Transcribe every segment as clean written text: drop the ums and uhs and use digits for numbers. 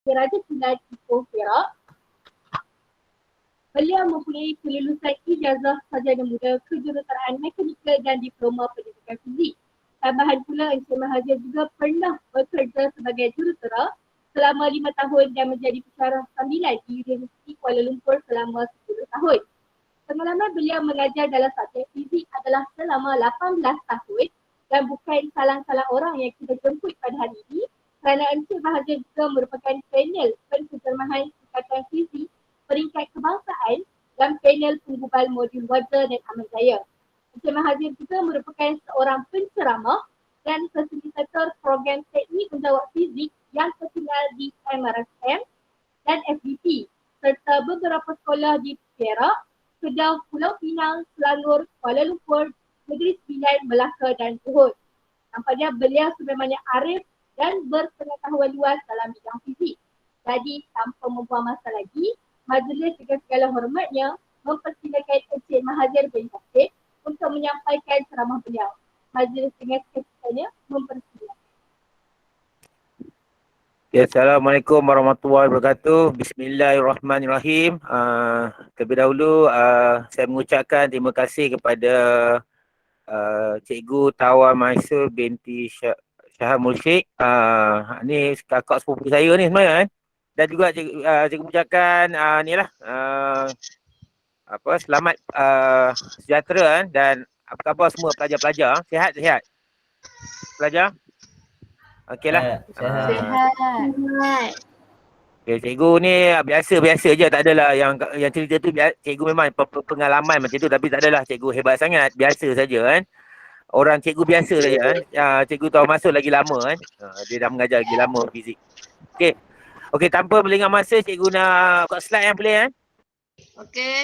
Raja Tulan Ipoh Perak. Beliau mempunyai kelulusan ijazah sarjana muda kejuruteraan mekanikal dan diploma pendidikan fizik. Tambahan pula Encik Mahathir juga pernah bekerja sebagai jurutera selama 5 tahun dan menjadi pensyarah sambilan di Universiti Kuala Lumpur selama 10 tahun. Pengalaman beliau mengajar dalam subjek fizik adalah selama 18 tahun dan bukan salah-salah orang yang kita jemput pada hari ini kerana Encik Mahathir juga merupakan panel penterjemahan Ikatan Fizik peringkat kebangsaan dan panel penggubal modul wajar dan amal jaya. Encik Mahathir juga merupakan seorang penceramah dan fasilitator program teknik menjawab fizik yang terkenal di MRSM dan FDP serta beberapa sekolah di Perak, Kedah, Pulau Pinang, Selangor, Kuala Lumpur, Negeri Sembilan, Melaka dan Johor. Nampaknya beliau sebenarnya arif dan berpengetahuan luas dalam bidang fizik. Jadi tanpa membuang masa lagi, majlis dengan segala hormatnya mempersilakan Encik Mahathir bin Hasib untuk menyampaikan ceramah beliau. Majlis dengan sekalian mempersilakan. Ya, Assalamualaikum warahmatullahi wabarakatuh. Bismillahirrahmanirrahim. Terlebih dahulu saya mengucapkan terima kasih kepada Cikgu Tawa Maisur binti Syahar Mursyid. Ni kakak sepupu saya ni sebenarnya kan. Dan juga cikgu mengucapkan ni lah selamat sejahtera kan. Dan apa khabar semua pelajar-pelajar? Sihat-sihat? Pelajar? Okeylah. Sihat. Okay, cikgu ni biasa-biasa je, tak adalah yang cerita tu cikgu memang pengalaman macam tu, tapi tak adalah cikgu hebat sangat, biasa saja kan. Orang cikgu biasa saja kan. Cikgu tahu masuk lagi lama kan. Dia dah mengajar lagi lama fizik. Okey. Okey, tanpa melengah masa cikgu nak buka slide yang boleh kan? Okey.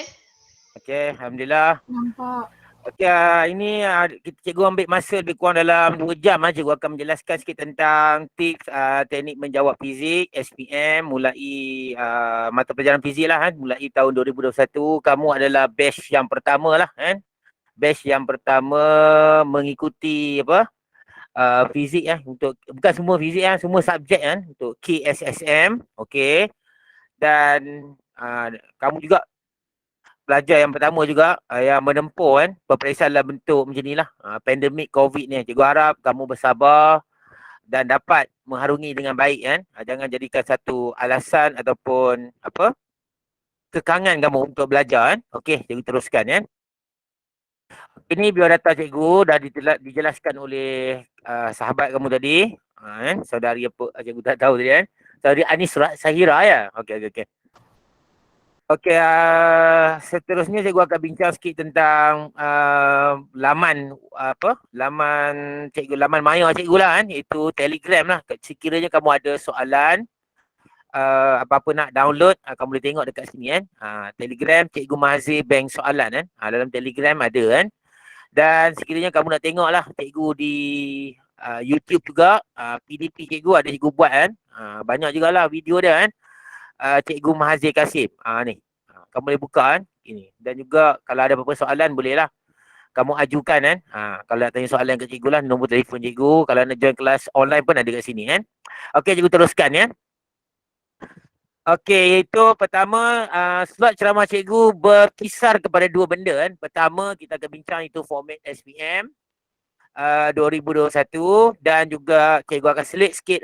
Okey, alhamdulillah. Nampak. Okey, ini cikgu ambil masa lebih kurang dalam 2 jam. Cikgu akan menjelaskan sikit tentang tips teknik menjawab fizik, SPM, mulai mata pelajaran fizik lah kan. Mulai tahun 2021, kamu adalah batch yang pertama lah kan. Batch yang pertama mengikuti fizik untuk, bukan semua fizik semua subjek kan, untuk KSSM. Okey. Dan kamu juga pelajar yang pertama juga yang menempuh kan peperiksaan dalam bentuk macam ni lah, pandemik COVID ni. Cikgu harap kamu bersabar dan dapat mengharungi dengan baik kan. Jangan jadikan satu alasan ataupun kekangan kamu untuk belajar kan. Okey, cikgu teruskan kan. Ini biodata cikgu dah dijelaskan oleh sahabat kamu tadi, kan? Saudari apa cikgu tak tahu tadi kan. Saudari Anis Sahira ya. Okey. Okey, seterusnya cikgu akan bincang sikit tentang laman laman maya cikgu lah kan, iaitu Telegram lah. Sekiranya kamu ada soalan apa-apa nak download, kamu boleh tengok dekat sini kan. Telegram Cikgu Mahazir Bank Soalan kan. Dalam Telegram ada kan. Dan sekiranya kamu nak tengok lah cikgu di YouTube juga, PDP cikgu ada cikgu buat kan. Banyak jugalah video dia kan. Cikgu Mahazir Kasim. Ni. Kamu boleh buka kan. Ini. Dan juga kalau ada apa-apa soalan bolehlah kamu ajukan kan. Kalau nak tanya soalan ke cikgu lah, nombor telefon cikgu. Kalau nak join kelas online pun ada kat sini kan. Okey, cikgu teruskan ya. Okey, iaitu pertama slot ceramah cikgu berkisar kepada 2 benda kan. Pertama kita akan bincang itu format SPM 2021 dan juga cikgu akan selit sikit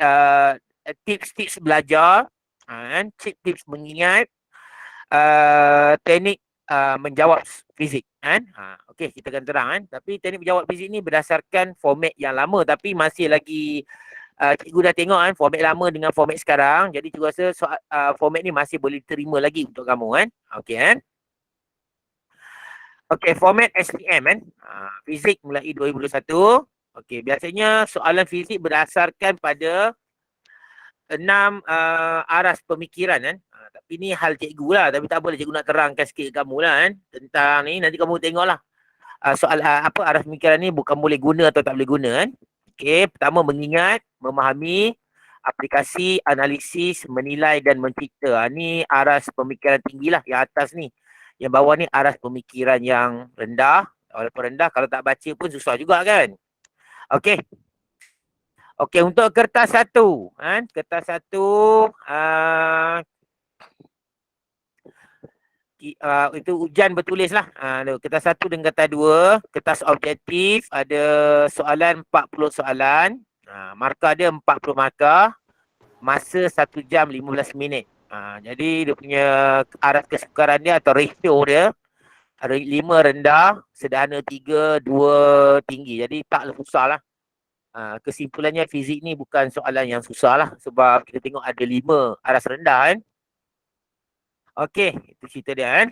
tips-tips belajar kan, tips mengingat, teknik menjawab fizik kan. Okey, kita akan terang kan. Tapi teknik menjawab fizik ni berdasarkan format yang lama, tapi masih lagi cikgu dah tengok kan format lama dengan format sekarang. Jadi cikgu rasa format ni masih boleh diterima lagi untuk kamu kan. Okey kan. Okey, format SPM kan. Fizik mulai 2021. Okey, biasanya soalan fizik berdasarkan pada 6 aras pemikiran kan. Tapi ni hal cikgu lah, tapi tak boleh, cikgu nak terangkan sikit kamu lah kan tentang ni. Nanti kamu tengoklah soal aras pemikiran ni bukan boleh guna atau tak boleh guna kan. Okey, pertama mengingat, memahami, aplikasi, analisis, menilai dan mencipta. Ni aras pemikiran tinggi lah yang atas ni. Yang bawah ni aras pemikiran yang rendah. Walaupun rendah, kalau tak baca pun susah juga kan. Okey. Okey, untuk kertas satu. Kertas satu, itu ujian bertulis lah. Kertas satu dan kertas dua. Kertas objektif ada soalan 40 soalan. Markah dia 40 markah. Masa 1 jam 15 minit. Jadi dia punya arah kesukaran dia atau ratio dia 5 rendah, sederhana 3, 2 tinggi. Jadi taklah susah lah. Kesimpulannya fizik ni bukan soalan yang susah lah. Sebab kita tengok ada 5 aras rendah kan. Okey, itu cerita dia kan.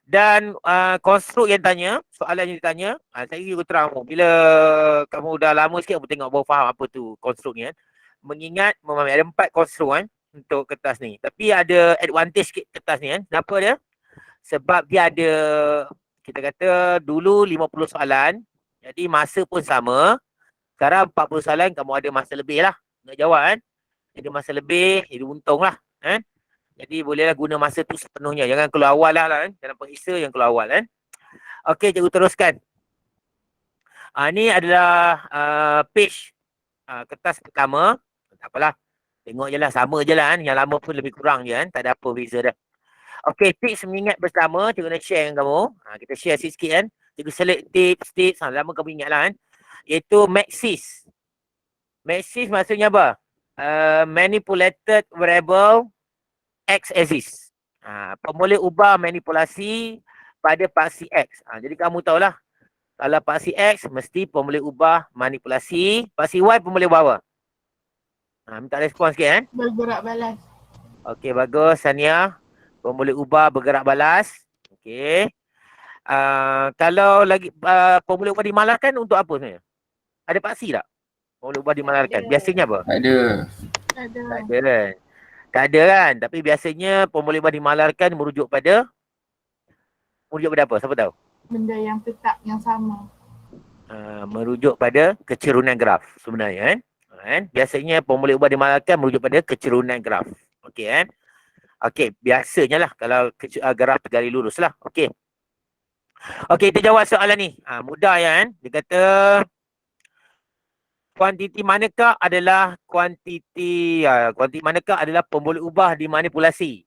Dan konstruk yang tanya, soalan yang ditanya, saya juga terang bila kamu dah lama sikit kamu tengok baru faham apa tu konstruk ni kan. Mengingat memahami ada 4 konstruk kan untuk kertas ni. Tapi ada advantage sikit kertas ni kan. Kenapa dia? Sebab dia ada, kita kata dulu 50 soalan, jadi masa pun sama. Sekarang 40 soalan kamu ada masa lebih lah nak jawab kan. Jadi masa lebih, jadi untung lah kan. Jadi bolehlah guna masa tu sepenuhnya. Jangan keluar awal lah kan. Dalam periksa yang keluar awal kan. Okey, cikgu teruskan. Ni adalah page kertas pertama. Tak apalah. Tengok je lah. Sama je lah kan. Yang lama pun lebih kurang je kan. Tak ada apa beza dah. Okey, tips mengingat bersama. Cikgu nak share dengan kamu. Kita share sikit-sikit kan. Cikgu select tips. Lama kamu ingat lah kan. Iaitu Maxis. Maxis maksudnya apa? Manipulated variable X axis. Boleh ubah manipulasi pada paksi X. Jadi kamu tahulah. Kalau paksi X, mesti pun boleh ubah manipulasi. Paksi Y pun boleh ubah apa? Minta respon sikit kan. Bergerak balas. Okey, bagus Sania. Pun boleh ubah bergerak balas. Okey. Kalau lagi pun boleh ubah dimalarkan untuk apa sebenarnya? Ada paksi tak? Pun boleh ubah dimalarkan. Biasanya apa? Tak ada. Tak ada. Tak ada kan? Tak ada kan? Tapi biasanya pun boleh ubah dimalarkan merujuk pada apa? Siapa tahu? Benda yang tetap yang sama. Merujuk pada kecerunan graf sebenarnya kan. Biasanya pun boleh ubah dimalarkan merujuk pada kecerunan graf. Okey kan? Okey, biasanya lah kalau graf tergali lurus lah. Okey. Okey, kita jawab soalan ni. Mudah ya kan? Dia kata kuantiti manakah adalah kuantiti manakah adalah pemboleh ubah dimanipulasi?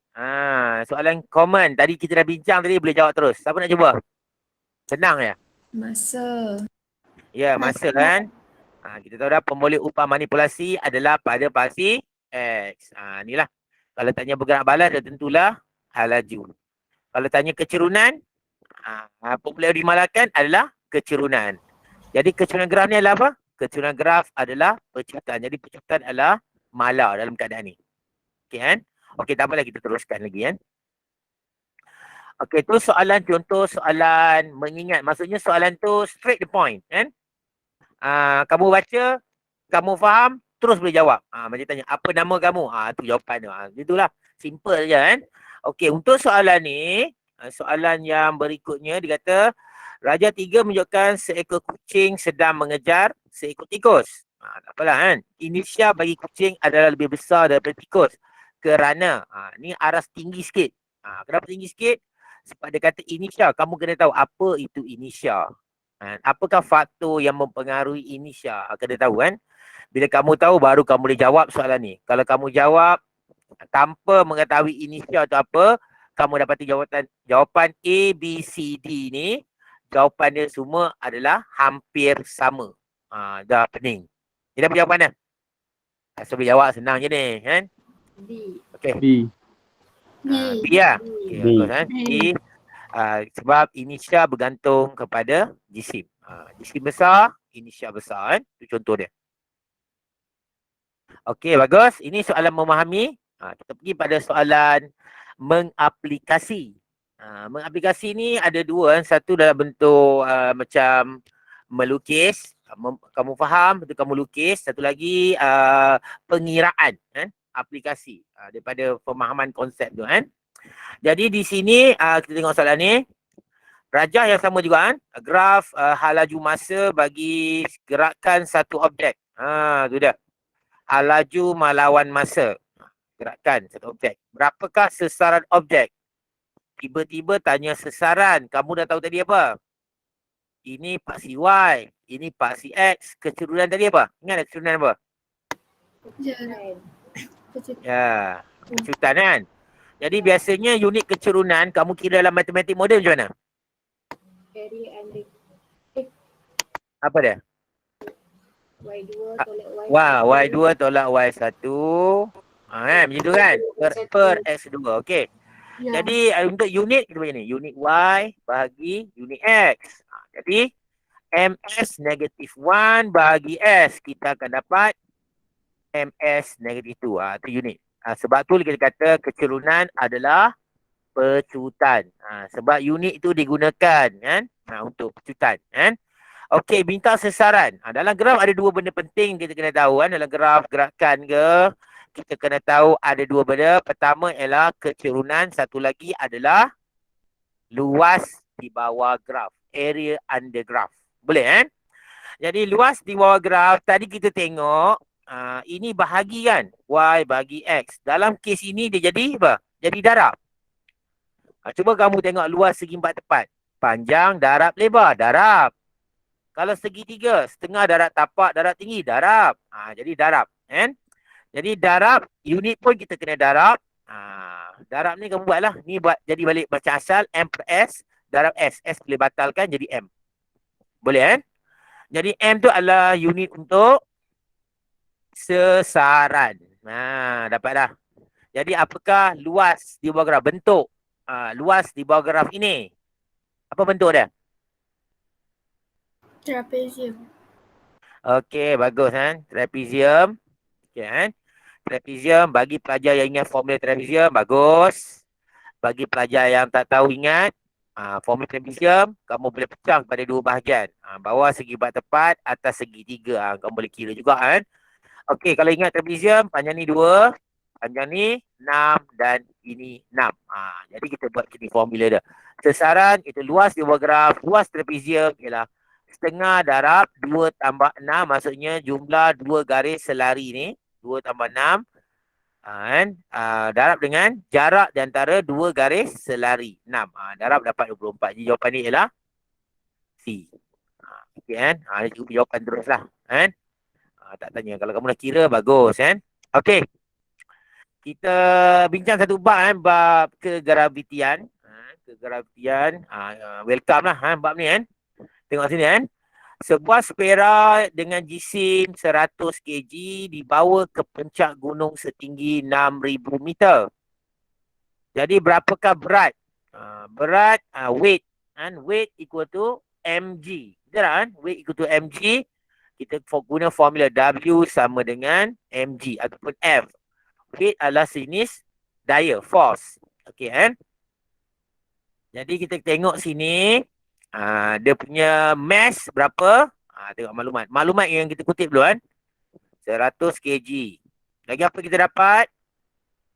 Soalan common. Tadi kita dah bincang tadi, boleh jawab terus. Siapa nak cuba? Senang ya? Masa. Ya, masa kan? Kita tahu dah pemboleh ubah manipulasi adalah pada paksi X. Inilah. Kalau tanya bergerak balas, dah tentulah hal laju. Kalau tanya kecerunan, pemboleh dimalarkan adalah kecerunan. Jadi kecerunan graf ni adalah apa? Kecerunan graf adalah percepatan. Jadi percepatan adalah malar dalam keadaan ni. Okey kan? Okey, tak apalah kita teruskan lagi kan. Okey, tu soalan contoh soalan mengingat. Maksudnya soalan tu straight the point kan. Kamu baca, kamu faham, terus boleh jawab. Macam tanya, apa nama kamu? Tu jawapan tu. Itulah. Simple je kan. Okey, untuk soalan ni, soalan yang berikutnya dia kata, Raja 3 menunjukkan seekor kucing sedang mengejar seekor tikus. Tak apalah kan. Inisial bagi kucing adalah lebih besar daripada tikus. Kerana, ni aras tinggi sikit. Kenapa tinggi sikit? Sebab dia kata inisial. Kamu kena tahu apa itu inisial. Apakah faktor yang mempengaruhi inisial? Kena tahu kan. Bila kamu tahu, baru kamu boleh jawab soalan ni. Kalau kamu jawab tanpa mengetahui inisial tu apa, kamu dapati jawapan A, B, C, D ni, jawapan dia semua adalah hampir sama. Dah pening. Dia dapat jawapan dia? So, boleh jawab senang je ni kan. D. Okay. B. B lah. Okay, B. bagus kan. B. Sebab inisial bergantung kepada jisim. Jisim besar, inisial besar kan. Itu contoh dia. Okey, bagus. Ini soalan memahami. Kita pergi pada soalan mengaplikasi. Mengaplikasi ni ada dua. Satu dalam bentuk macam melukis. Kamu faham, betul kamu lukis. Satu lagi pengiraan kan. Aplikasi daripada pemahaman konsep tu kan. Jadi di sini kita tengok soalan ni. Rajah yang sama juga kan. Graf hal laju masa bagi gerakan satu objek. Tu dah. Hal laju melawan masa. Gerakan satu objek. Berapakah sesaran objek? Tiba-tiba tanya sesaran. Kamu dah tahu tadi apa? Ini paksi Y. Ini paksi X. Kecerunan tadi apa? Ingat tak kecerunan apa? Jarak. Ya, kecutan kan. Jadi biasanya unit kecerunan kamu kira dalam matematik moden macam mana? Area and Apa dia? Y2 tolak Y1. Wah, Y2 tolak Y1. Kan, macam tu kan? Per X2. Okey. Ya. Jadi untuk unit kita macam ni. Unit Y bahagi unit X. Jadi MS negatif 1 bahagi S. Kita akan dapat MS negatif 2. Itu unit. Sebab tu kita kata kecerunan adalah pecutan. Sebab unit itu digunakan kan untuk pecutan kan. Okey, bintang sesaran. Dalam graf ada dua benda penting kita kena tahu kan. Dalam graf gerakan ke, kita kena tahu ada dua benda. Pertama ialah kecerunan, satu lagi adalah luas di bawah graf. Area under graph. Boleh kan? Jadi luas di bawah graf, tadi kita tengok ini bahagi kan. Y bahagi X. Dalam kes ini dia jadi apa? Jadi darab. Cuba kamu tengok luas segi empat tepat. Panjang, darab, lebar. Darab. Kalau segitiga, setengah darab tapak, darab tinggi, darab. Jadi darab. Kan? Jadi darab, unit pun kita kena darab. Darab ni kamu buatlah. Ni buat jadi balik macam asal, M per S, darab S. S boleh batalkan jadi M. Boleh kan? Jadi M tu adalah unit untuk sesaran. Dapat dah. Jadi apakah luas di bawah graf? Bentuk. Luas di bawah graf ini. Apa bentuk dia? Trapezium. Okey, bagus kan? Trapezium. Okey kan? Trapezium, bagi pelajar yang ingat formula trapezium, bagus. Bagi pelajar yang tak tahu ingat, formula trapezium, kamu boleh pecah kepada dua bahagian. Bawah segi empat tepat, atas segi tiga. Kamu boleh kira juga kan? Okey, kalau ingat trapezium, panjang ni 2, panjang ni 6 dan ini 6. Jadi kita buat sini formula dia. Sesaran itu luas di bawah graf, luas trapezium ialah setengah darab 2 tambah 6, maksudnya jumlah 2 garis selari ni, 2 tambah 6. Kan? Darab dengan jarak di antara 2 garis selari 6. Darab dapat 24. Jadi jawapan ni ialah C. Okey kan? Ini jawapan teruslah. Kan? Tak tanya. Kalau kamu dah kira, bagus kan? Okey. Kita bincang satu bab kan, bab kegravitian. Kegravitian. Welcome lah bab ni kan. Tengok sini kan. Sebuah sfera dengan jisim 100 kg dibawa ke puncak gunung setinggi 6,000 meter. Jadi berapakah berat? Berat, weight. Weight equal to mg. Betul kan? Weight equal to mg. Kita guna formula W sama dengan mg ataupun F. Weight adalah jenis daya, force. Okey kan? Jadi kita tengok sini. Dia punya mass berapa? Tengok maklumat. Maklumat yang kita kutip dulu kan. 100 kg. Lagi apa kita dapat?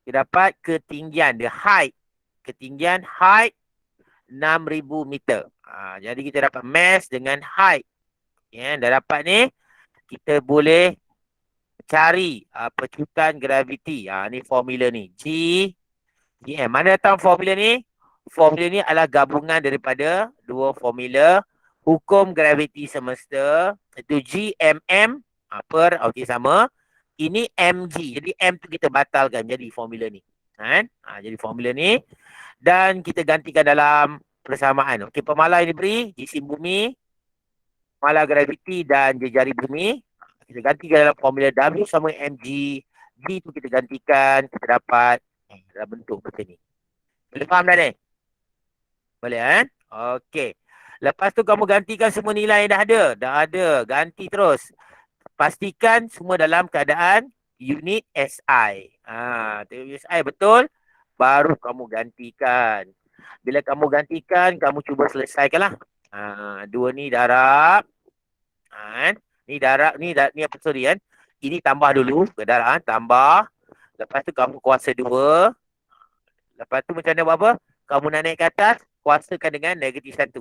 Kita dapat ketinggian, the height. Ketinggian height 6,000 meter. Jadi kita dapat mass dengan height. Ya, dah dapat ni. Kita boleh cari pecutan graviti. Ni formula ni. Gm. Mana datang formula ni? Formula ni adalah gabungan daripada dua formula. Hukum graviti semesta. Itu GMM per, okey sama. Ini mg. Jadi m tu kita batalkan jadi formula ni. Kan? Jadi formula ni. Dan kita gantikan dalam persamaan. Okey, pemalar ini beri jisim bumi, pemalar graviti dan jejari bumi. Kita gantikan dalam formula W sama mg. G tu kita gantikan, kita dapat dalam bentuk macam ni. Boleh faham dah ni? Boleh kan? Okey. Lepas tu kamu gantikan semua nilai yang dah ada. Dah ada. Ganti terus. Pastikan semua dalam keadaan unit SI. Unit SI betul. Baru kamu gantikan. Bila kamu gantikan, kamu cuba selesaikanlah. Dua ni darab. Ni darab. Ni apa sorry kan? Ini tambah dulu. Darab tambah. Lepas tu kamu kuasa 2. Lepas tu macam mana buat apa? Kamu nak naik ke atas, kuasakan dengan negatif 1.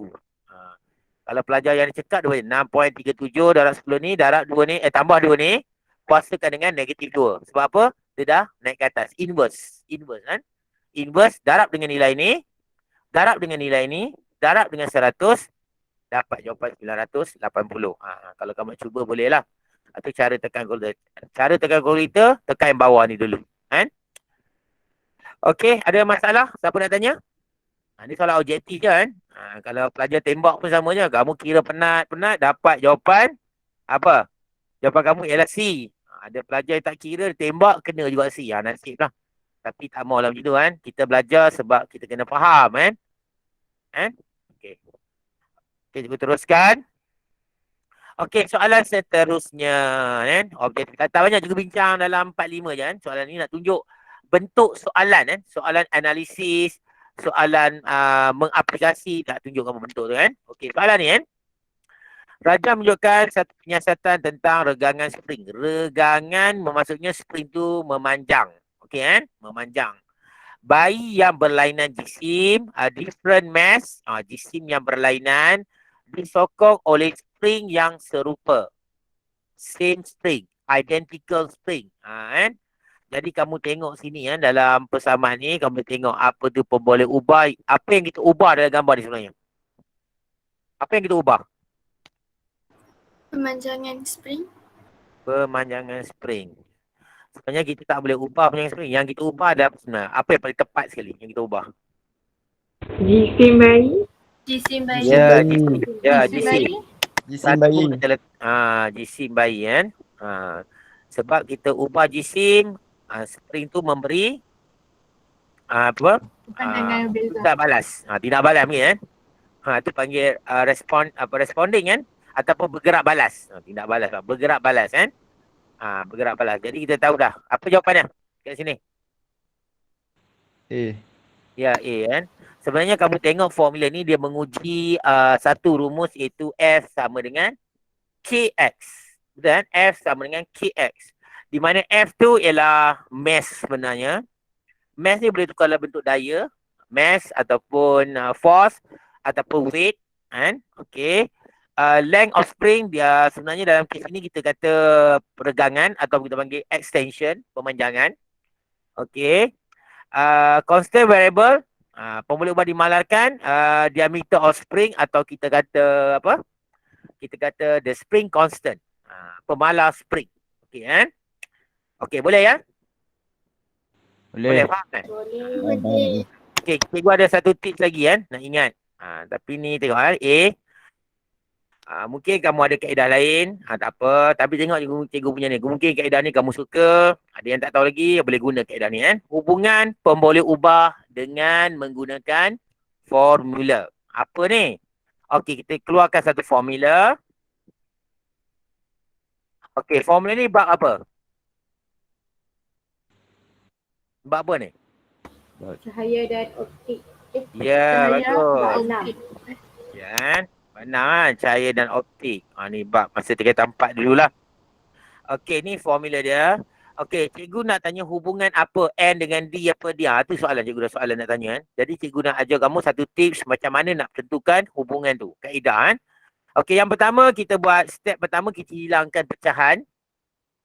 Kalau pelajar yang cekap, 6.37 darab 10 ni, darab 2 ni, tambah 2 ni, kuasakan dengan negatif 2. Sebab apa? Dia dah naik ke atas. Inverse. Inverse kan? Inverse, darab dengan nilai ni, darab dengan nilai ni, darab dengan 100, dapat jawapan 980. Kalau kamu cuba boleh lah. Atau cara tekan calculator. Cara tekan calculator, tekan yang bawah ni dulu. Kan? Okey, ada masalah? Siapa nak tanya? Ni soalan objektif je kan. Kalau pelajar tembak pun sama je. Kamu kira penat-penat, dapat jawapan apa? Jawapan kamu ialah C. Ada pelajar yang tak kira, tembak, kena juga C. Nasib lah. Tapi tak maulah macam tu kan. Kita belajar sebab kita kena faham kan. Okey. Okey, cikgu teruskan. Okey, soalan seterusnya kan. Objektif kata banyak cikgu bincang dalam 4-5 je kan. Soalan ni nak tunjuk bentuk soalan kan. Soalan analisis, soalan mengaplikasi, tak tunjuk kamu bentuk tu kan. Okey, soalan ni kan. Raja menunjukkan satu penyiasatan tentang regangan spring. Regangan maksudnya spring tu memanjang. Okey kan? Memanjang. Bayi yang berlainan jisim, different mass, jisim yang berlainan, disokong oleh spring yang serupa. Same spring, identical spring. Kan? Jadi kamu tengok sini kan, dalam persamaan ni, kamu tengok apa tu boleh ubah. Apa yang kita ubah dalam gambar ni sebenarnya? Apa yang kita ubah? Pemanjangan spring. Pemanjangan spring. Sebenarnya kita tak boleh ubah pemanjangan spring. Yang kita ubah adalah sebenarnya apa yang paling tepat sekali yang kita ubah? Jisim bayi. Jisim bayi. Ya, bayi. jisim bayi. Jisim bayi. Jisim bayi kan. Sebab kita ubah jisim, spring tu memberi apa? Pandangan yang beza. Tidak balas. Tidak balas mungkin kan. Itu panggil responding kan, ataupun bergerak balas. Tidak balas lah, bergerak balas kan. Bergerak balas. Jadi kita tahu dah. Apa jawapannya kat sini? A. Ya, A kan. Sebenarnya kamu tengok formula ni dia menguji satu rumus iaitu F sama dengan KX. Betul kan? F sama dengan KX. Di mana F tu ialah mass sebenarnya. Mass ni boleh tukar dalam bentuk daya, mass ataupun force ataupun weight kan. Okey. Length of spring dia sebenarnya dalam kes ini kita kata peregangan atau kita panggil extension, pemanjangan. Okey. Constant variable, pemboleh ubah dimalarkan, diameter of spring atau kita kata apa? Kita kata the spring constant. Pemalar spring. Okey kan? Okey, boleh ya? Boleh Boleh. faham kan? Boleh. Okey, cikgu ada satu tips lagi kan, nak ingat. Tapi ni tengok A. Mungkin kamu ada kaedah lain, tak apa. Tapi tengok cikgu punya ni. Mungkin kaedah ni kamu suka. Ada yang tak tahu lagi, boleh guna kaedah ni kan. Hubungan pemboleh ubah dengan menggunakan formula. Apa ni? Okey, kita keluarkan satu formula. Okey, formula ni bab apa? Bab apa ni? Cahaya dan optik. Ya, Cahaya, bagus. optik. Ya kan? Benar kan? Cahaya dan optik. Ni bab masa tingkatan 4 dululah. Okey, ni formula dia. Okey, cikgu nak tanya hubungan apa N dengan D apa dia. Itu soalan cikgu dah soalan nak tanya kan. Jadi cikgu nak ajar kamu satu tips macam mana nak tentukan hubungan tu. Kaedah kan. Okey, yang pertama kita buat step pertama kita hilangkan pecahan.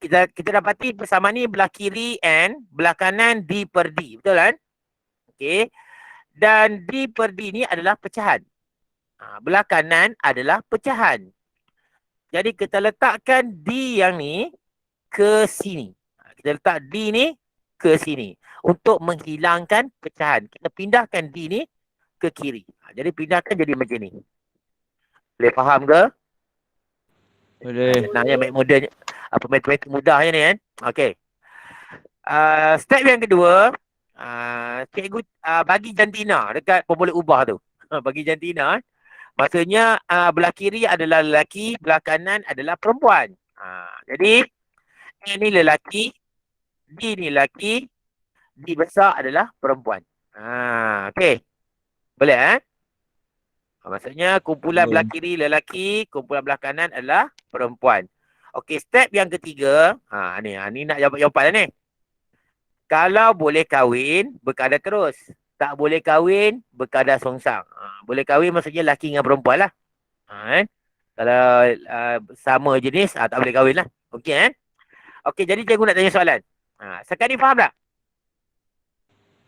Kita dapati bersama ni belah kiri N, belah kanan D per D. Betul kan? Okey. Dan D per D ni adalah pecahan. Belah kanan adalah pecahan. Jadi kita letakkan D yang ni ke sini. Kita letak D ni ke sini. Untuk menghilangkan pecahan. Kita pindahkan D ni ke kiri. Jadi pindahkan jadi macam ni. Boleh faham ke? Boleh. Senangnya matematik mudahnya ni kan. Okey. Step yang kedua. Cikgu bagi jantina dekat pemboleh ubah tu. Bagi jantina. Maksudnya belah kiri adalah lelaki, belah kanan adalah perempuan. Jadi A ni lelaki, D ni lelaki, D besar adalah perempuan. Okey. Boleh maksudnya kumpulan belah kiri lelaki, kumpulan belah kanan adalah perempuan. Okey, step yang ketiga, ni nak jawab jawapan ni. Kalau boleh kahwin, berkadar terus. Tak boleh kahwin, berkadar songsang. Boleh kahwin maksudnya lelaki dengan perempuan lah. Kalau sama jenis, tak boleh kahwin lah. Okey Okey, jadi cikgu nak tanya soalan. Sekarang ni faham tak?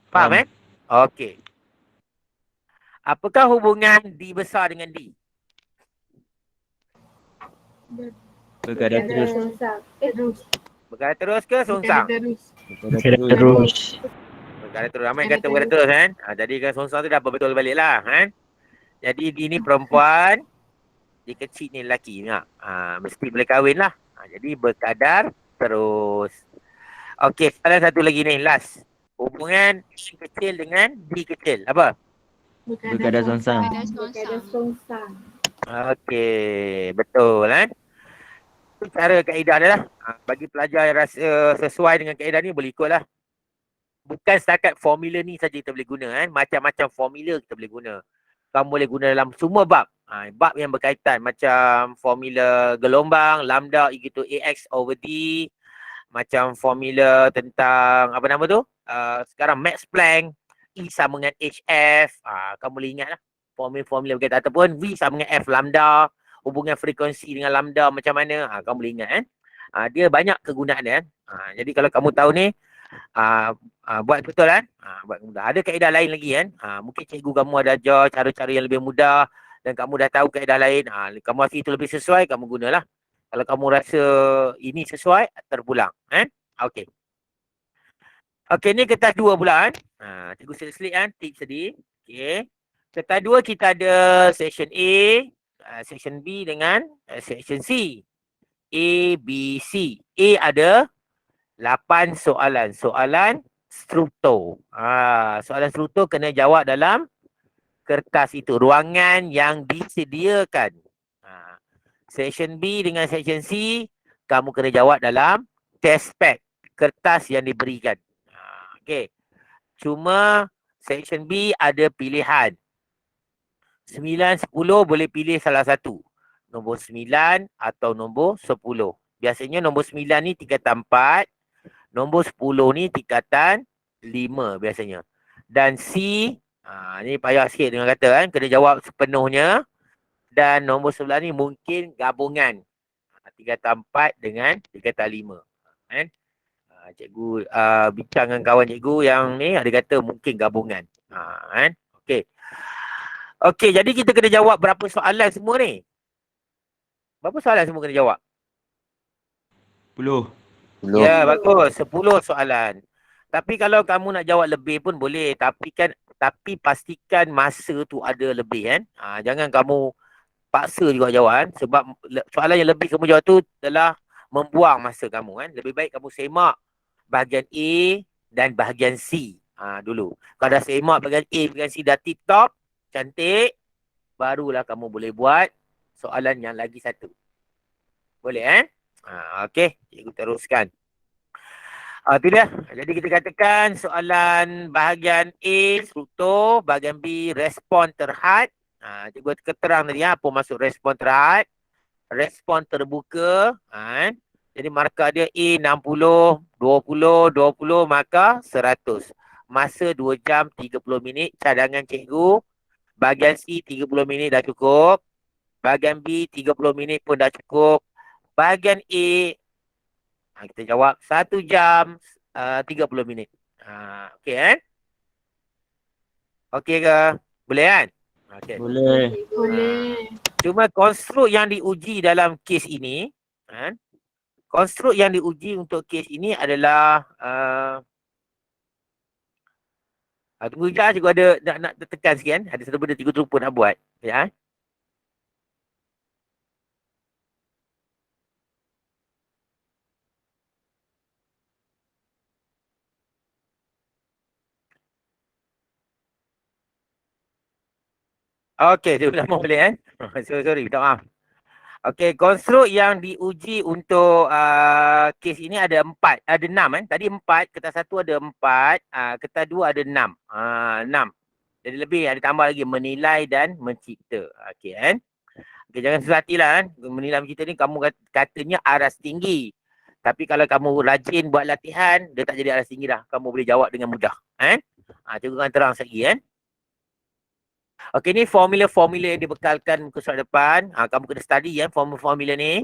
Faham Okey. Apakah hubungan D besar dengan D? Berkadar terus. Songsang. Terus. Berkadar terus ke songsang? Terus. Berkadar terus. Berkadar terus. Ramai Berkadar kata berkadar terus kan. Jadi kan songsang tu dapat betul balik lah kan. Jadi dia ni perempuan, dia kecil ni lelaki nak. Mesti boleh kahwin lah. Jadi berkadar terus. Okey, soalan satu lagi ni, last. Hubungan A kecil dengan B kecil. Apa? Berkadar songsang. Berkadar songsang. Okey, betul kan? Itu cara kaedah dia lah. Bagi pelajar yang rasa sesuai dengan kaedah ni, boleh ikut lah. Bukan setakat formula ni saja kita boleh guna kan. Macam-macam formula kita boleh guna. Kamu boleh guna dalam semua bab. Bab yang berkaitan macam formula gelombang, lambda equal to AX over D. Macam formula tentang apa nama tu? Sekarang Max Planck, E sama dengan HF. Kamu boleh ingat lah. Formula-formula berkaitan. Ataupun V sama dengan F lambda. Hubungan frekuensi dengan lambda macam mana. Kamu boleh ingat kan. Dia banyak kegunaan dia kan. Jadi kalau kamu tahu ni, buat betul kan. Buat mudah. Ada kaedah lain lagi kan. Mungkin cikgu kamu ada ajar cara-cara yang lebih mudah. Dan kamu dah tahu kaedah lain. Kamu rasa itu lebih sesuai, kamu gunalah. Kalau kamu rasa ini sesuai, terpulang. Okey. Okey, ni kertas 2 pula kan. Cikgu selit-selit kan tips tadi. Okey. Kertas 2 kita ada section A, section B dengan section C. A, B, C. A ada 8 soalan. Soalan struktur. Soalan struktur kena jawab dalam kertas itu. Ruangan yang disediakan. Section B dengan section C, kamu kena jawab dalam test pack. Kertas yang diberikan. Okey. Cuma section B ada pilihan. 9, 10 boleh pilih salah satu. Nombor 9 atau nombor 10. Biasanya nombor 9 ni tingkatan 4. Nombor 10 ni tingkatan 5 biasanya. Dan C, ni payah sikit dengan kata kan. Kena jawab sepenuhnya. Dan nombor 11 ni mungkin gabungan. Tingkatan 4 dengan tingkatan 5. Kan? Cikgu bincang dengan kawan cikgu yang ni ada kata mungkin gabungan. Kan? Okey. Okey, jadi kita kena jawab berapa soalan semua ni? Berapa soalan semua kena jawab? 10. Ya, bagus. 10 soalan. Tapi kalau kamu nak jawab lebih pun boleh. Tapi pastikan masa tu ada lebih kan. Jangan kamu paksa juga jawab kan. Sebab soalan yang lebih kamu jawab tu telah membuang masa kamu kan. Lebih baik kamu semak bahagian A dan bahagian C dulu. Kalau dah semak bahagian A, bahagian C dah tip top, cantik, barulah kamu boleh buat soalan yang lagi satu. Boleh kan? Okey, cikgu teruskan. Itu dia. Jadi kita katakan soalan bahagian A struktur, bahagian B respon terhad. Cikgu terang tadi apa maksud respon terhad. Respon terbuka. Jadi markah dia A 60, 20, 20, maka 100. Masa 2 jam 30 minit. Cadangan cikgu. Bahagian C 30 minit dah cukup. Bahagian B 30 minit pun dah cukup. Bahagian A, kita jawab 1 jam 30 minit. Okey kan? Okey ke? Boleh kan? Okay. Boleh. Boleh. Cuma konstruk yang diuji dalam kes ini, konstruk yang diuji untuk kes ini adalah tunggu sekejap, cikgu ada nak tekan sikit kan. Ada satu benda cikgu terlupa nak buat. Ya. Okey, dia dah boleh kan. Sorry, minta maaf. Okey, konstruk yang diuji untuk kes ini ada 4, ada 6 kan. Tadi 4, kertas 1 ada 4, kertas 2 ada 6. 6. Jadi lebih ada tambah lagi menilai dan mencipta. Okey kan. Okey, jangan susah hatilah kan. Menilai mencipta ni kamu katanya aras tinggi. Tapi kalau kamu rajin buat latihan, dia tak jadi aras tinggi dah. Kamu boleh jawab dengan mudah. Cikgu akan terang sekali kan. Okey, ni formula-formula yang dibekalkan muka surat depan. Kamu kena study ya formula-formula ni.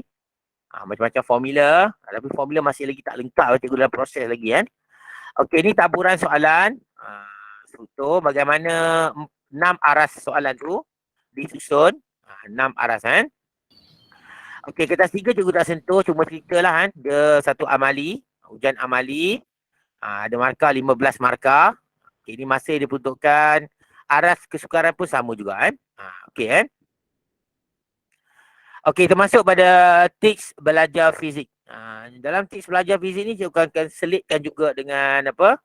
Macam-macam formula. Tapi formula masih lagi tak lengkap. Cikgu dalam proses lagi kan. Okey, ni taburan soalan. Struktur bagaimana 6 aras soalan tu disusun. 6 aras kan. Okey, kertas 3 cikgu dah sentuh, cuma cerita lah kan. Dia satu amali, ujian amali. Ada markah 15 markah. Okay, ini masih diperuntukkan. Aras kesukaran pun sama juga kan. Okey kan. Okey, termasuk pada tips belajar fizik. Dalam tips belajar fizik ni cikgu akan selitkan juga dengan apa?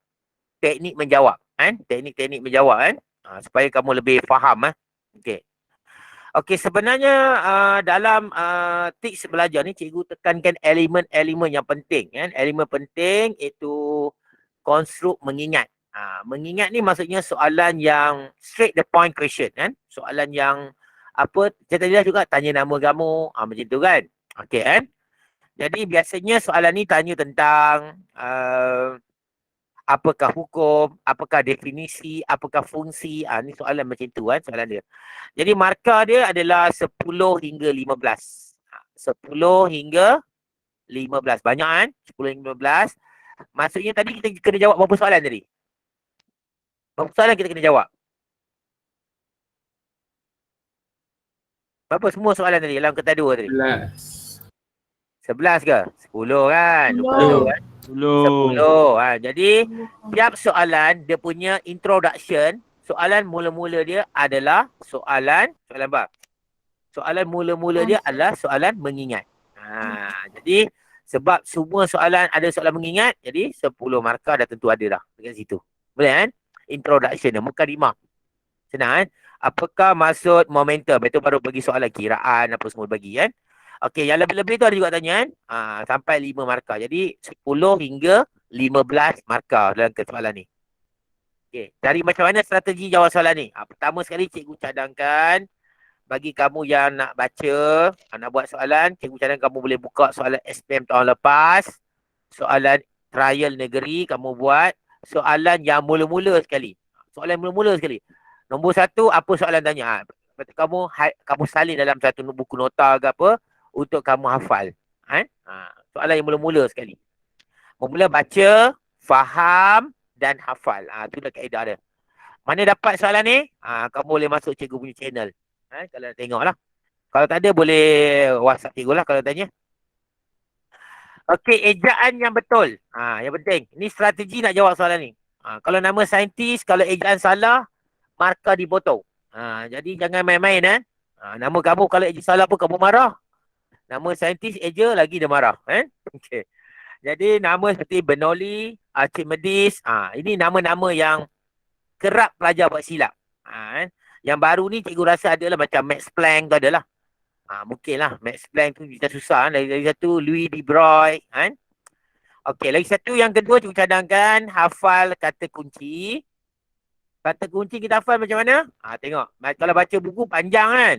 Teknik menjawab kan. Teknik-teknik menjawab kan. Supaya kamu lebih faham. Okey. Okey, sebenarnya dalam tips belajar ni cikgu tekankan elemen-elemen yang penting kan. Elemen penting iaitu konstruk mengingat. Mengingat ni maksudnya soalan yang straight the point question kan. Soalan yang apa, saya tadi juga tanya nama kamu, macam tu kan. Okey kan. Jadi biasanya soalan ni tanya tentang apakah hukum, apakah definisi, apakah fungsi. Ni soalan macam tu kan soalan dia. Jadi markah dia adalah 10 hingga 15. 10 hingga 15. Banyak kan? 10 hingga 15. Maksudnya tadi kita kena jawab berapa soalan tadi? Berapa soalan kita kena jawab? Berapa semua soalan tadi dalam kertas 2 tadi? 11 ke? 10 kan? 20 kan? 10. Jadi tiap soalan dia punya introduction, soalan mula-mula dia adalah soalan apa? Soalan mula-mula dia adalah soalan mengingat. Jadi sebab semua soalan ada soalan mengingat, jadi 10 markah dah tentu ada dah dekat situ. Boleh kan? Introduction dia, mukadimah. Senang kan? Apakah maksud momentum? Itu baru bagi soalan kiraan apa semua bagi kan. Okey, yang lebih-lebih tu ada juga tanya kan. Sampai 5 markah. Jadi 10 hingga 15 markah dalam soalan ni. Okey, cari macam mana strategi jawab soalan ni. Pertama sekali cikgu cadangkan bagi kamu yang nak baca, nak buat soalan, cikgu cadangkan kamu boleh buka soalan SPM tahun lepas, soalan trial negeri kamu buat, soalan yang mula-mula sekali. Soalan mula-mula sekali. Nombor 1, apa soalan tanya? Kamu salin dalam satu buku nota ke apa untuk kamu hafal. Soalan yang mula-mula sekali. Mula baca, faham dan hafal. Itu dah kaedah dia. Mana dapat soalan ni? Kamu boleh masuk cikgu punya channel. Kalau nak tengok lah. Kalau tak ada boleh WhatsApp cikgu lah kalau tanya. Okey, ejaan yang betul. Yang penting. Ini strategi nak jawab soalan ni. Kalau nama saintis, kalau ejaan salah, markah dipotong. Jadi jangan main-main nama kamu kalau eja salah pun kamu marah. Nama saintis eja lagi dia marah. Okay. Jadi nama seperti Bernoulli, Archimedes, ini nama-nama yang kerap pelajar buat silap. Yang baru ni cikgu rasa adalah macam Max Planck tu adalah. Mungkin lah Max Planck tu kita susah. Lagi satu Louis de Broglie. Okey, lagi satu yang kedua cikgu cadangkan hafal kata kunci. Kata kunci kita hafal macam mana? Tengok. Kalau baca buku panjang kan.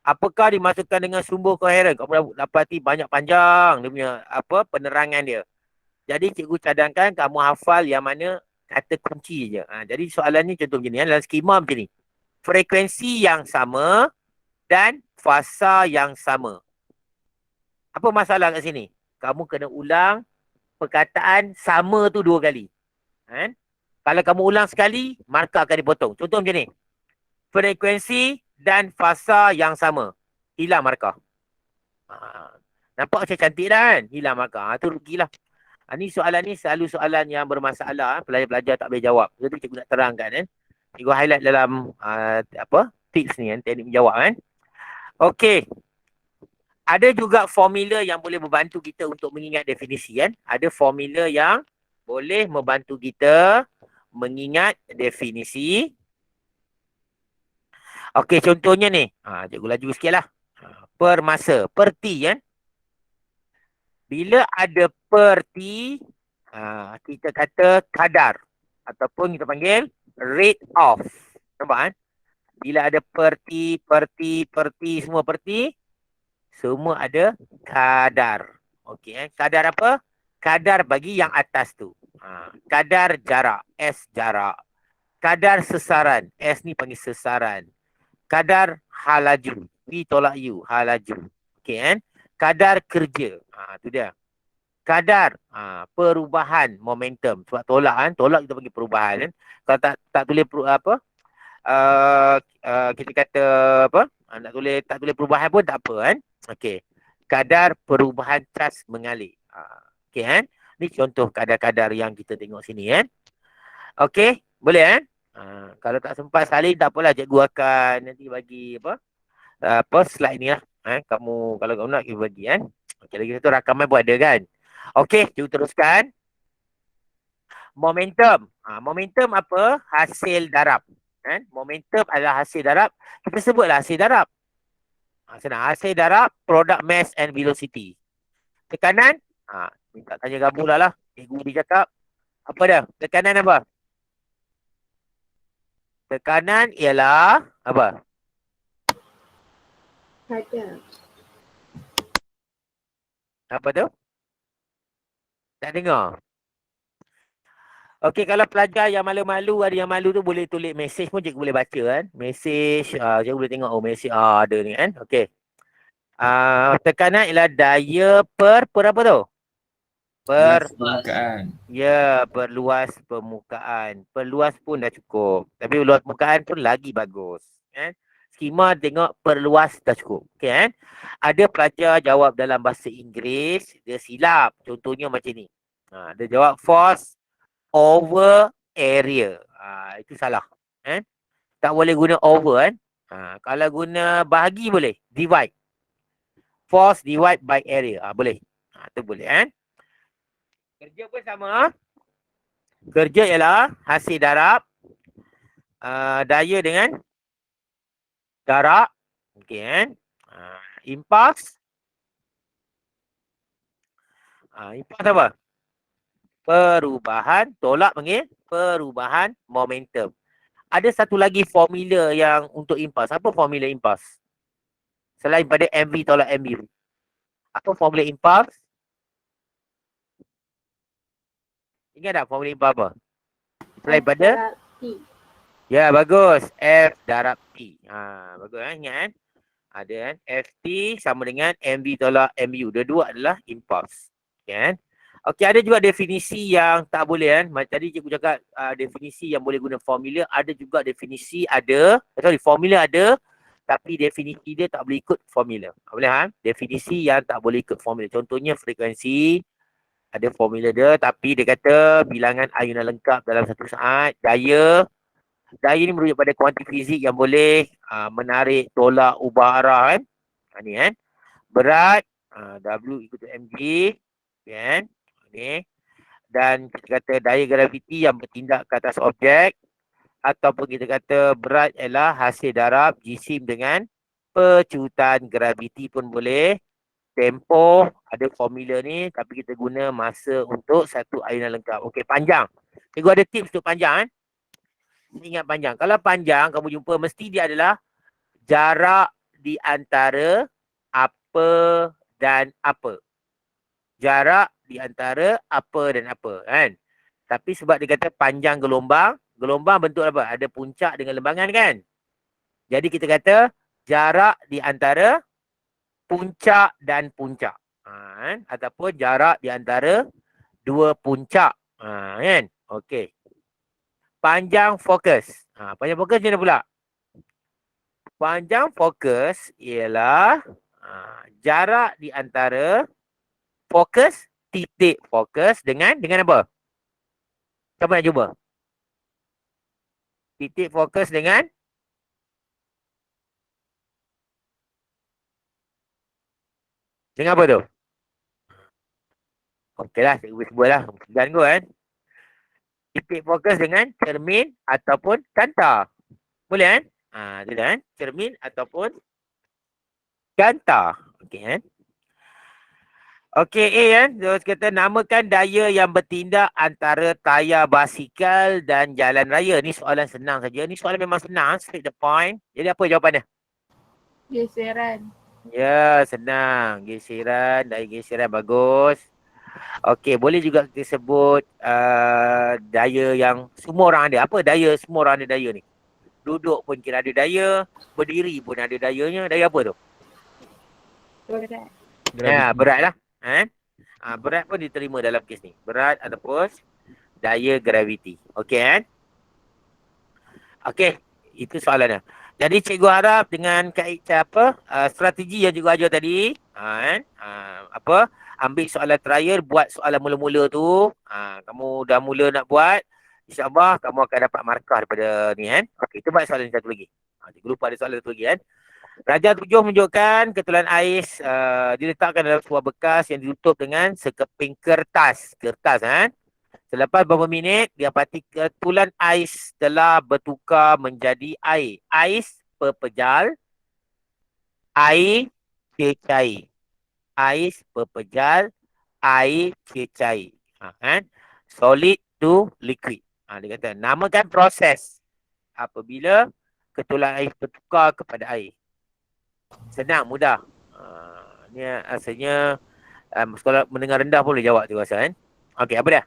Apakah dimasukkan dengan sumber koheren? Kamu dapati banyak panjang dia punya penerangan dia. Jadi cikgu cadangkan kamu hafal yang mana kata kunci je. Jadi soalan ni contoh macam ni. Dalam skema macam ni. Frekuensi yang sama dan fasa yang sama. Apa masalah kat sini? Kamu kena ulang perkataan sama tu 2 kali. Kalau kamu ulang sekali, markah akan dipotong. Contoh macam ni. Frekuensi dan fasa yang sama. Hilang markah. Nampak macam cantik dah kan? Hilang markah. Tu rugilah. Ni soalan ni selalu soalan yang bermasalah. Pelajar-pelajar tak boleh jawab. Jadi cikgu nak terangkan Cikgu highlight dalam tips ni teknik menjawab Okey. Ada juga formula yang boleh membantu kita untuk mengingat definisi Ada formula yang boleh membantu kita mengingat definisi. Okey, contohnya ni. Cikgu laju sikit lah. Per masa, per T Bila ada per T, kita kata kadar. Ataupun kita panggil rate of. Nampak Bila ada per T, semua per T, semua ada kadar. Okey, kadar apa? Kadar bagi yang atas tu. Kadar jarak, S jarak. Kadar sesaran, S ni panggil sesaran. Kadar halaju, V tolak U, halaju. Okey Kadar kerja, tu dia. Kadar perubahan momentum. Sebab tolak tolak kita panggil perubahan Kalau tak tulis kita kata tak tulis perubahan pun tak apa Okey. kadar perubahan cas mengalir. Okey kan? Ni contoh kadar-kadar yang kita tengok sini kan. Okey, boleh kan? Kalau tak sempat salin tak apalah, cikgu akan nanti bagi apa slide ni lah. Kamu kalau kamu nak kita bagi kan. Okey, lagi satu rakaman pun ada kan. Okey, cikgu teruskan. Momentum. Momentum apa? Hasil darab. Kan? Momentum adalah hasil darab. Kita sebutlah hasil darab. Senang. Hasil darab, product mass and velocity. Tekanan. Minta tanya Gabu lah. Cikgu dia cakap. Apa dah? Tekanan apa? Tekanan ialah apa? Kadar. Apa tu? Tak dengar. Okey, kalau pelajar yang malu-malu, ada yang malu tu boleh tulis mesej pun cikgu boleh baca kan. Mesej, cikgu boleh tengok, mesej ada ni kan. Okey. Tekanan ialah daya per apa tu? Permukaan. Ya, perluas permukaan. Perluas pun dah cukup. Tapi perluas permukaan pun lagi bagus. Kan? Skema tengok perluas dah cukup. Okey kan? Ada pelajar jawab dalam bahasa Inggeris, dia silap. Contohnya macam ni. Dia jawab force over area. Itu salah. Kan? Tak boleh guna over kan? Kalau guna bahagi boleh. Divide. Force divide by area. Boleh. Itu boleh kan? Kerja pun sama. Kerja ialah hasil darab daya dengan jarak. Okey kan? Impas. Impas apa? Perubahan, tolak panggil perubahan momentum. Ada satu lagi formula yang untuk impas. Apa formula impas? Selain pada MV tolak MV. Apa formula impas? Ingat tak formula impas apa? Selain pada? T. Ya, bagus. F darab T. Bagus kan? Ingat kan? Ada kan? FT sama dengan MV tolak MU. Dua-dua adalah impas. Okay, kan? Okey, ada juga definisi yang tak boleh kan. Macam tadi cikgu cakap definisi yang boleh guna formula. Ada juga definisi formula ada. Tapi definisi dia tak boleh ikut formula. Boleh kan? Definisi yang tak boleh ikut formula. Contohnya frekuensi. Ada formula dia. Tapi dia kata bilangan ayunan lengkap dalam satu saat. Daya ni merujuk pada kuanti fizik yang boleh menarik, tolak, ubah arah kan. Ni kan. Berat, W ikut mg. Kan. Ni. Dan kita kata daya graviti yang bertindak ke atas objek. Ataupun kita kata berat ialah hasil darab jisim dengan pecutan graviti pun boleh. Tempoh, ada formula ni. Tapi kita guna masa untuk satu ayunan lengkap. Okey, panjang. Cikgu ada tips untuk panjang kan. Ingat panjang. Kalau panjang kamu jumpa mesti dia adalah jarak di antara apa dan apa. Jarak di antara apa dan apa kan. Tapi sebab dia kata panjang gelombang, gelombang bentuk apa? Ada puncak dengan lembangan kan. Jadi kita kata jarak di antara puncak dan puncak. Kan? Ataupun jarak di antara dua puncak. Kan? Okey. Panjang fokus. Panjang fokus macam mana pula? Panjang fokus ialah jarak di antara fokus, titik fokus dengan apa? Siapa nak cuba? Titik fokus dengan apa tu? Okeylah, cikgu sebutlah. Segan kot kan. Titik fokus dengan cermin ataupun kanta. Boleh kan? Itu dah kan? Cermin ataupun kanta. Okey kan? Okey, A kan? Terus kata namakan daya yang bertindak antara tayar basikal dan jalan raya. Ni soalan senang saja. Ni soalan memang senang. Straight the point. Jadi apa jawapannya? Geseran. Ya, senang. Geseran, daya geseran bagus. Okey, boleh juga kita sebut daya yang semua orang ada. Apa daya semua orang ada daya ni? Duduk pun kira ada daya, berdiri pun ada dayanya. Daya apa tu? Berat. Ya, berat lah. Berat pun diterima dalam kes ni. Berat ataupun daya graviti. Okey kan? Okey, itu soalannya. Jadi cikgu harap dengan strategi yang cikgu ajar tadi, Kan? Apa? Ambil soalan trial, buat soalan mula-mula tu. Kamu dah mula nak buat, InsyaAllah kamu akan dapat markah daripada ni kan. Okey, kita buat soalan satu lagi. Jangan lupa ada soalan satu lagi kan. Darjah 7 menunjukkan ketulan ais diletakkan dalam sebuah bekas yang ditutup dengan sekeping kertas. Kertas kan. Selepas beberapa minit, didapati ketulan ais telah bertukar menjadi air. Ais berpejal, air cecair. Ais berpejal, air cecair. Kan? Solid to liquid. Dia kata, namakan proses apabila ketulan ais bertukar kepada air. Senang, mudah. Ni asalnya sekolah mendengar rendah pun boleh jawab tu rasa kan. Okey, apa dia?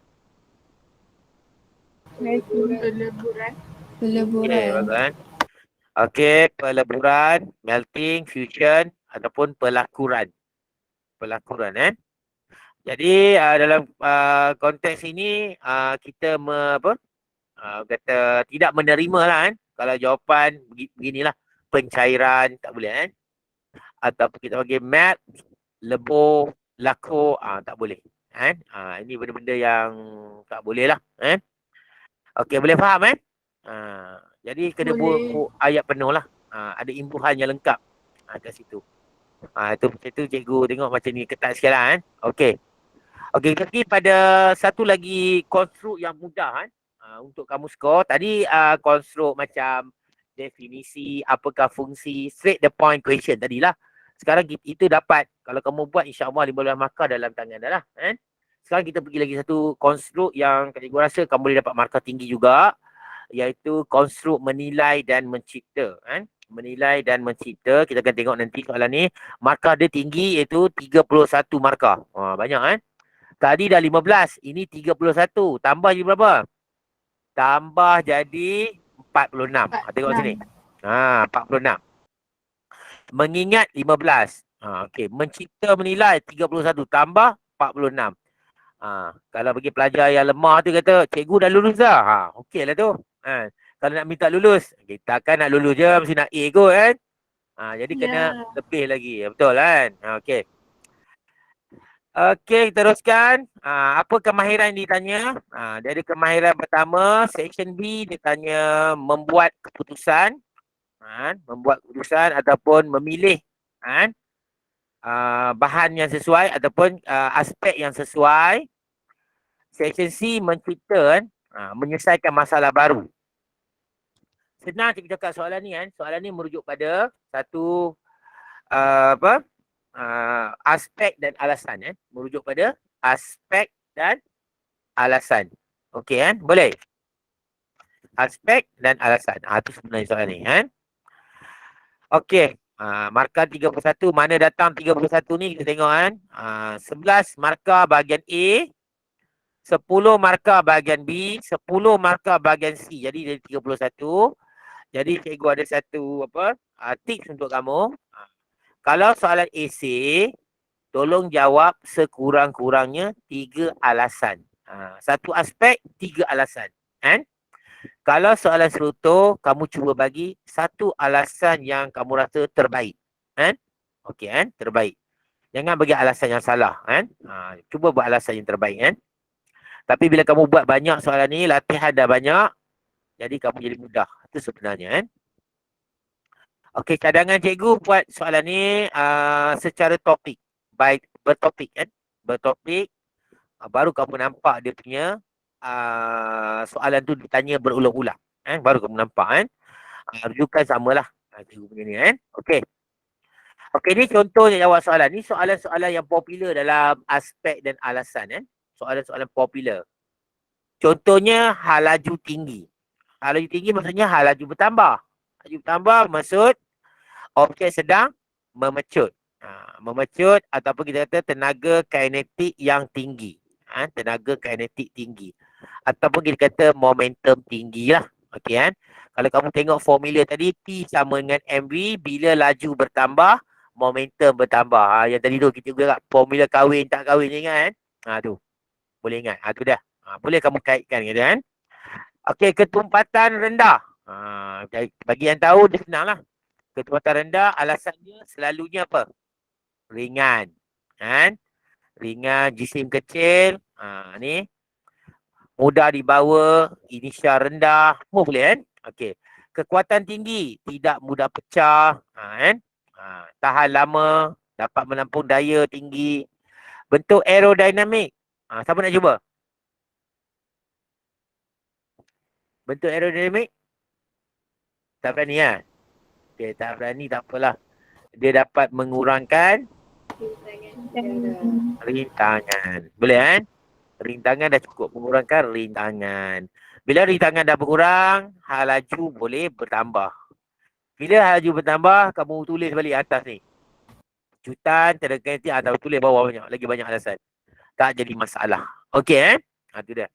Peleburan. Okey, bagus kan. Okey, peleburan, melting, fusion ataupun pelakuran. Pelakuran kan. Jadi dalam konteks ini kita kata tidak menerima lah kan. Kalau jawapan beginilah, pencairan tak boleh kan. Ataupun kita panggil melt, lebur, lakur, tak boleh kan. Ini benda-benda yang tak boleh lah kan. Okey, boleh faham kan. Jadi kena buku ayat penuh lah. Ada imbuhan yang lengkap kat situ. Itu cikgu tengok macam ni ketat sikit lah kan. Okey. Okey, jadi pada satu lagi konstruk yang mudah kan. Untuk kamu skor. Tadi konstruk macam definisi, apakah fungsi, straight the point question tadilah. Sekarang itu dapat, kalau kamu buat insyaAllah 15 markah dalam tangan dah lah. Kan? Sekarang kita pergi lagi satu konstruk yang cikgu rasa kamu boleh dapat markah tinggi juga. Iaitu konstruk menilai dan mencipta. Kan? Menilai dan mencipta. Kita akan tengok nanti soalan ni. Markah dia tinggi iaitu 31 markah. Banyak kan? Tadi dah 15. Ini 31. Tambah jadi berapa? Tambah jadi 46. Tengok sini. 46. Mengingat 15. Okey. Mencipta menilai 31. Tambah 46. Kalau bagi pelajar yang lemah tu kata, cikgu dah lulus dah. Okey lah tu. Kalau nak minta lulus, kita kan nak lulus je, mesti nak A kot kan. Jadi kena lebih lagi. Betul kan? Okey. Okey, teruskan. Apa kemahiran ditanya? Dari kemahiran pertama, section B dia tanya membuat keputusan. Membuat keputusan ataupun memilih bahan yang sesuai ataupun aspek yang sesuai. Section C mencipta menyelesaikan masalah baru. Senang cikgu cakap soalan ni kan. Soalan ni merujuk pada satu aspek dan alasan. Merujuk pada aspek dan alasan. Okey kan? Boleh? Aspek dan alasan. Itu sebenarnya soalan ni kan. Okey. Markah 31. Mana datang 31 ni kita tengok kan. 11 markah bahagian A. 10 markah bahagian B. 10 markah bahagian C. Jadi dari 31. Jadi cikgu ada satu tips untuk kamu. Kalau soalan esei, tolong jawab sekurang-kurangnya 3 alasan. Satu aspek, 3 alasan. Kan? Kalau soalan serutuh, kamu cuba bagi satu alasan yang kamu rasa terbaik. Kan? Okey kan? Terbaik. Jangan bagi alasan yang salah. Kan? Cuba buat alasan yang terbaik. Kan? Tapi bila kamu buat banyak soalan ni, latihan dah banyak. Jadi kamu jadi mudah. Itu sebenarnya. Kan? Okey, cadangan cikgu buat soalan ni secara topik. Bertopik kan? Bertopik. Baru kamu nampak dia punya soalan tu ditanya berulang-ulang. Baru kamu nampak kan? Rujukan samalah. Cikgu punya ni kan? Okey. Okey, ni contohnya jawab soalan. Ni soalan-soalan yang popular dalam aspek dan alasan. Soalan-soalan popular. Contohnya halaju tinggi. Halaju tinggi maksudnya halaju bertambah. Halaju bertambah maksud objek sedang memecut. Memecut ataupun kita kata tenaga kinetik yang tinggi. Tenaga kinetik tinggi. Ataupun kita kata momentum tinggi lah. Okey kan? Kalau kamu tengok formula tadi, P sama dengan MV. Bila laju bertambah, momentum bertambah. Yang tadi tu kita juga formula kahwin tak kahwin ni kan? Tu. Boleh ingat. Tu dah. Boleh kamu kaitkan gitu kan? Okey, ketumpatan rendah. Bagi yang tahu, dia senang lah. Ketumpatan rendah alasannya selalunya apa? ringan. Kan? Ringan, jisim kecil. Ni. Mudah dibawa, inisial rendah. Semua boleh kan? Okey. Kekuatan tinggi, tidak mudah pecah. Kan? Tahan lama, dapat menampung daya tinggi. Bentuk aerodinamik. Siapa nak cuba? Bentuk aerodinamik? Tak berani lah. Okay, tak berani tak apalah. Dia dapat mengurangkan rintangan. Boleh kan? Rintangan dah cukup mengurangkan rintangan. Bila rintangan dah berkurang, hal laju boleh bertambah. Bila hal laju bertambah, kamu tulis balik atas ni. Kejutan, terdekat atau tulis bawah banyak. Lagi banyak alasan. Tak jadi masalah. Okey itu dia.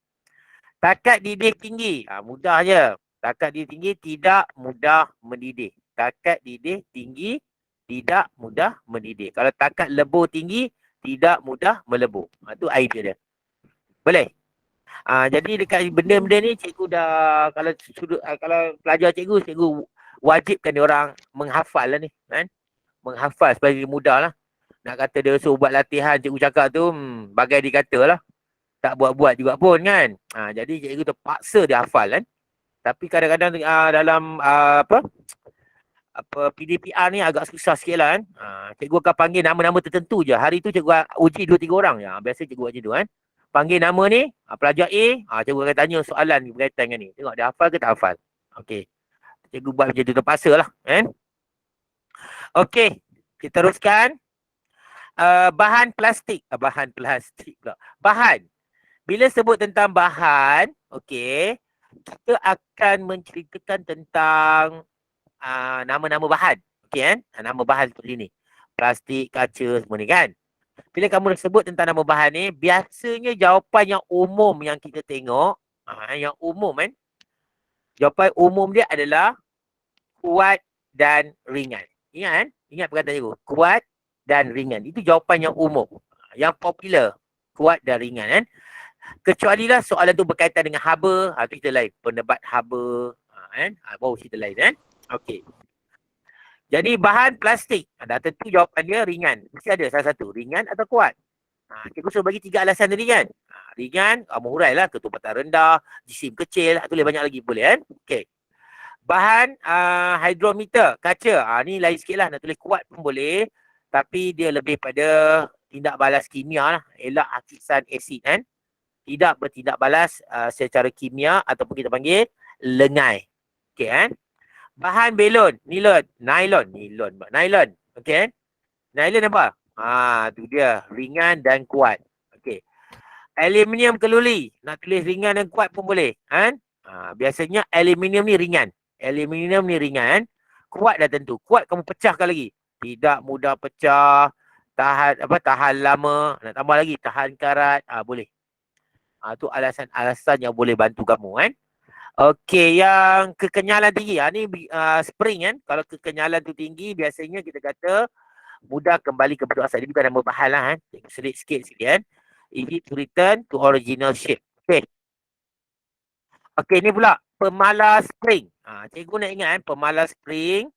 Takat didih tinggi. Mudah je. Takat didih tinggi tidak mudah mendidih. Takat didih tinggi tidak mudah mendidih. Kalau takat lebur tinggi, tidak mudah melebur. Itu idea dia. Boleh? Jadi dekat benda-benda ni cikgu dah kalau pelajar cikgu wajibkan dia orang menghafal lah ni kan. Menghafal supaya dia mudah lah. Nak kata dia suruh buat latihan cikgu cakap tu bagai dikata lah. Tak buat-buat juga pun kan. Jadi cikgu terpaksa dia hafal kan. Tapi kadang-kadang dalam PDPR ni agak susah sikit lah kan. Cikgu akan panggil nama-nama tertentu je. Hari tu cikgu uji 2-3 orang. Biasa cikgu buat macam tu kan. Panggil nama ni, pelajar A, cikgu akan tanya soalan berkaitan dengan ni. Tengok dia hafal ke tak hafal. Okey. Cikgu buat macam tu terpaksa lah kan. Okey. Kita teruskan. Bahan plastik. Bahan plastik pula. Bahan. Bila sebut tentang bahan, okey, kita akan menceritakan tentang nama-nama bahan. Okey kan? Nama bahan seperti ni. Plastik, kaca, semua ni kan. Bila kamu sebut tentang nama bahan ni, biasanya jawapan yang umum yang kita tengok, yang umum kan, jawapan umum dia adalah kuat dan ringan. Ingat kan? Ingat perkataan cikgu. Kuat dan ringan. Itu jawapan yang umum. Yang popular. Kuat dan ringan kan. Kecuali lah soalan tu berkaitan dengan haba. Itu kita lain. Pendebat haba. Kan? Baru kita lain kan. Okey. Jadi bahan plastik. Dah tentu jawapan dia ringan. Mesti ada salah satu. Ringan atau kuat. Cikgu suruh bagi 3 alasan tadi kan. Ringan, mengurai lah. Ketumpatan rendah. Jisim kecil. Tulis banyak lagi boleh kan. Okey. Bahan hidrometer. Kaca. Ni lain sikit lah. Nak tulis kuat pun boleh. Tapi dia lebih pada tindak balas kimia lah. Elak hakisan asid kan. Tidak bertindak balas secara kimia ataupun kita panggil lengai. Okey kan. Bahan belon, nilon. Okey kan. Nilon apa? Tu dia. Ringan dan kuat. Okey. Aluminium keluli. Nak tulis ringan dan kuat pun boleh. Kan? Biasanya aluminium ni ringan. Aluminium ni ringan. Kuat dah tentu. Kuat kamu pecahkan lagi. Tidak mudah pecah. Tahan lama. Nak tambah lagi. Tahan karat. Boleh. Tu alasan-alasan yang boleh bantu kamu kan. Okey, yang kekenyalan tinggi. Ni spring kan. Kalau kekenyalan tu tinggi, biasanya kita kata mudah kembali ke bentuk asal. Ini bukan nama bahan lah kan. Selit sikit kan. Easy to return to original shape. Okey. Okey, ni pula pemalas spring. Cikgu nak ingat kan, pemalas spring.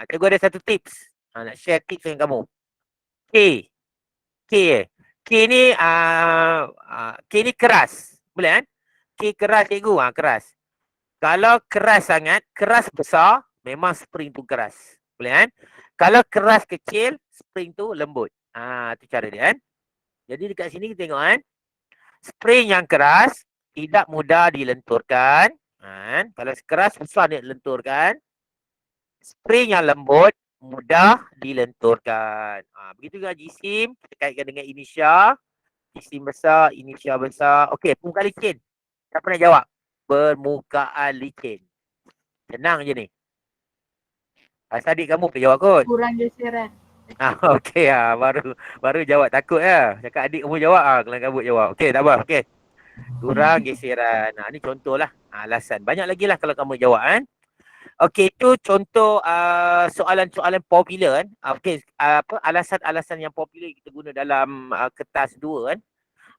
Cikgu ada satu tips. Nak share tips dengan kamu. K ni keras. Boleh kan? K keras cikgu. Keras. Kalau keras sangat, keras besar, memang spring tu keras. Boleh kan? Kalau keras kecil, spring tu lembut. Tu cara dia kan. Jadi dekat sini kita tengok kan. Spring yang keras, tidak mudah dilenturkan. Kalau keras, susah dia lenturkan. Spring yang lembut, mudah dilenturkan. Begitu juga jisim, kita kaitkan dengan inisial. Jisim besar, inisial besar. Okey, permukaan licin. Siapa nak jawab? Permukaan licin. Senang je ni. Asal adik kamu boleh jawab kot. Kurang geseran. Okey baru jawab takut ya. Cakap adik kamu jawab kelang kabut jawab. Okey tak apa. Okey. Kurang geseran. Ni contohlah alasan. Banyak lagi lah kalau kamu jawab kan. Okey, itu contoh soalan-soalan popular kan. Okey, alasan-alasan yang popular kita guna dalam kertas 2 kan.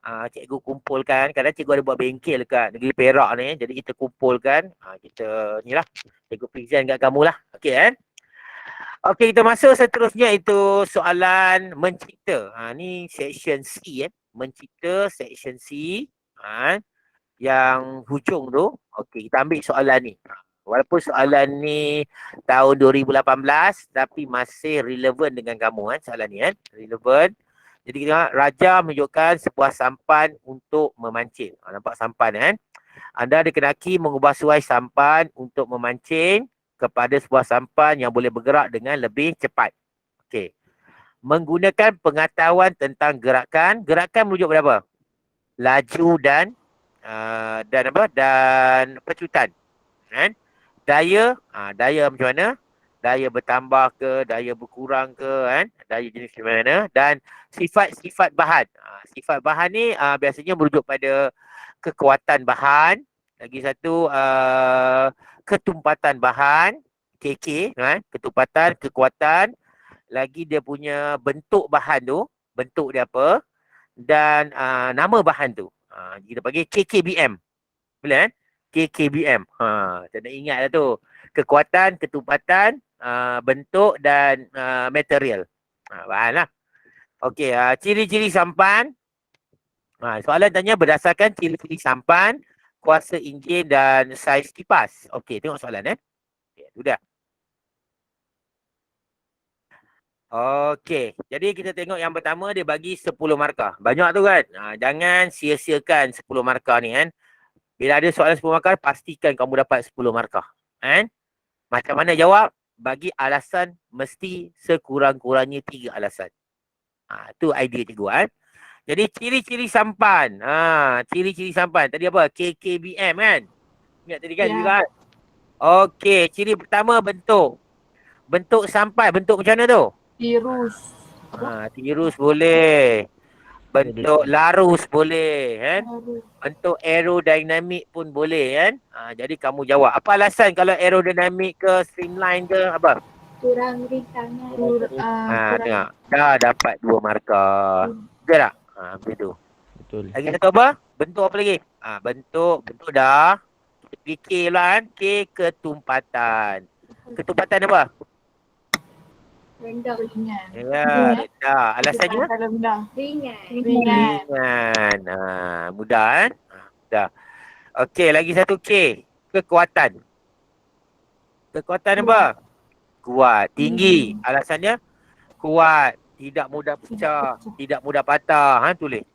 Cikgu kumpulkan. Kadang cikgu ada buat bengkel dekat negeri Perak ni. Jadi kita kumpulkan. Kita ni lah. Cikgu present kat kamu lah. Okey kan. Okey, kita masuk seterusnya itu soalan mencipta. Ni section C Mencipta section C. Yang hujung tu. Okey, kita ambil soalan ni. Walaupun soalan ni tahun 2018 tapi masih relevan dengan kamu soalan ni relevan. Jadi kita tengok, raja menunjukkan sebuah sampan untuk memancing. Nampak sampan Anda dikenaki mengubah suai sampan untuk memancing kepada sebuah sampan yang boleh bergerak dengan lebih cepat. Okey. Menggunakan pengetahuan tentang gerakan. Gerakan merujuk pada apa? Laju dan pecutan. Daya, daya macam mana? Daya bertambah ke, daya berkurang ke, daya jenis macam mana? Dan sifat-sifat bahan. Sifat bahan ni biasanya merujuk pada kekuatan bahan. Lagi satu, ketumpatan bahan, KK, ketumpatan, kekuatan. Lagi dia punya bentuk bahan tu, bentuk dia apa? Dan nama bahan tu. Kita panggil KKBM. Boleh KKBM. Saya nak ingat lah tu. Kekuatan, ketumpatan, bentuk dan material. Bahan lah. Okey, ciri-ciri sampan. Soalan tanya berdasarkan ciri-ciri sampan, kuasa enjin dan saiz kipas. Okey, tengok soalan Okay, tu dah. Okey, jadi kita tengok yang pertama dia bagi 10 markah. Banyak tu kan. Jangan sia-siakan 10 markah ni Bila ada soalan 10 markah, pastikan kamu dapat 10 markah. Macam mana jawab? Bagi alasan mesti sekurang-kurangnya 3 alasan. Tu idea cikgu Jadi ciri-ciri sampan. Ciri-ciri sampan. Tadi apa? KKBM kan? Ingat tadi kan? Ya. Okey, ciri pertama bentuk. Bentuk sampan, bentuk macam mana tu? Tirus. Tirus boleh. Bentuk larus boleh Bentuk aerodinamik pun boleh Jadi kamu jawab. Apa alasan kalau aerodinamik ke streamline ke apa? Kurang rintangan. Tengok. Dah dapat 2 markah. Betul tak? Macam tu. Betul. Lagi satu apa? Bentuk apa lagi? Bentuk dah. Kita pergi K lah K, ketumpatan. Ketumpatan apa? Rendah. Ringan. Ya, rendah. Alasannya? Rendah. Ringan. Ringan. Mudah mudah. Okey, lagi satu K. Kekuatan. Kekuatan apa? Kuat. Tinggi. Alasannya? Kuat. Tidak mudah pecah. Tidak mudah patah. Tulis.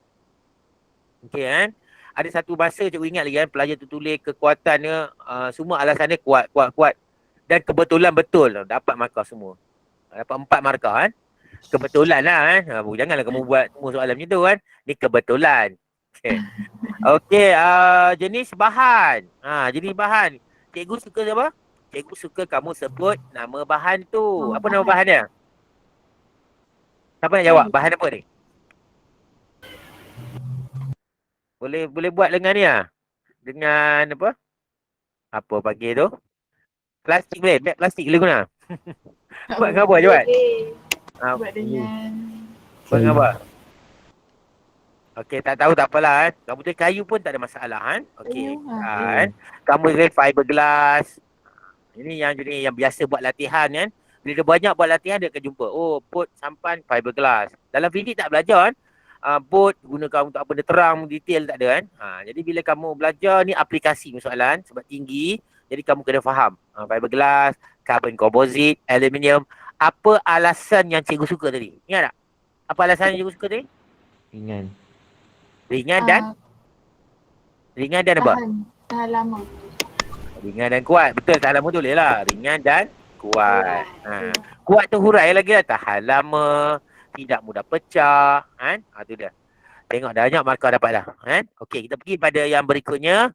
Okey Ada satu bahasa cikgu ingat lagi pelajar tu tulis kekuatannya. Semua alasannya kuat. Dan kebetulan betul. Dapat markah semua. Dapat 4 markah Kebetulan lah Janganlah kamu buat semua soalan macam tu Ni kebetulan. Okey, jenis bahan. Jenis bahan. Cikgu suka apa? Cikgu suka kamu sebut nama bahan tu. Apa nama bahan dia? Siapa nak jawab? Bahan apa ni? Boleh buat dengan ni Dengan apa? Apa panggil tu? Plastik boleh? Beg plastik boleh guna? Buat dengan apa je buat? Buat dengan Buat dengan apa? Okey, tak tahu tak apalah Kamu tu kayu pun tak ada masalah Okey. Kamu boleh fiberglass. Ini yang biasa buat latihan Bila dia banyak buat latihan dia akan jumpa. Oh, bot sampan fiberglass. Dalam fizik tak belajar bot gunakan untuk apa, benda terang, detail tak ada Jadi bila kamu belajar ni aplikasi soalan sebab tinggi. Jadi kamu kena faham fiberglass, carbon composite, aluminium. Apa alasan yang cikgu suka tadi? Ingat tak? Apa alasan yang cikgu suka tadi? Ringan. Ringan dan apa? Tahan lama. Ringan dan kuat. Betul, tahan lama tu boleh lah. Ringan dan kuat. Kuat tu hurai lagi lah. Tahan lama, tidak mudah pecah. Tu dia. Tengok dah banyak markah dapat dah. Okey, kita pergi pada yang berikutnya.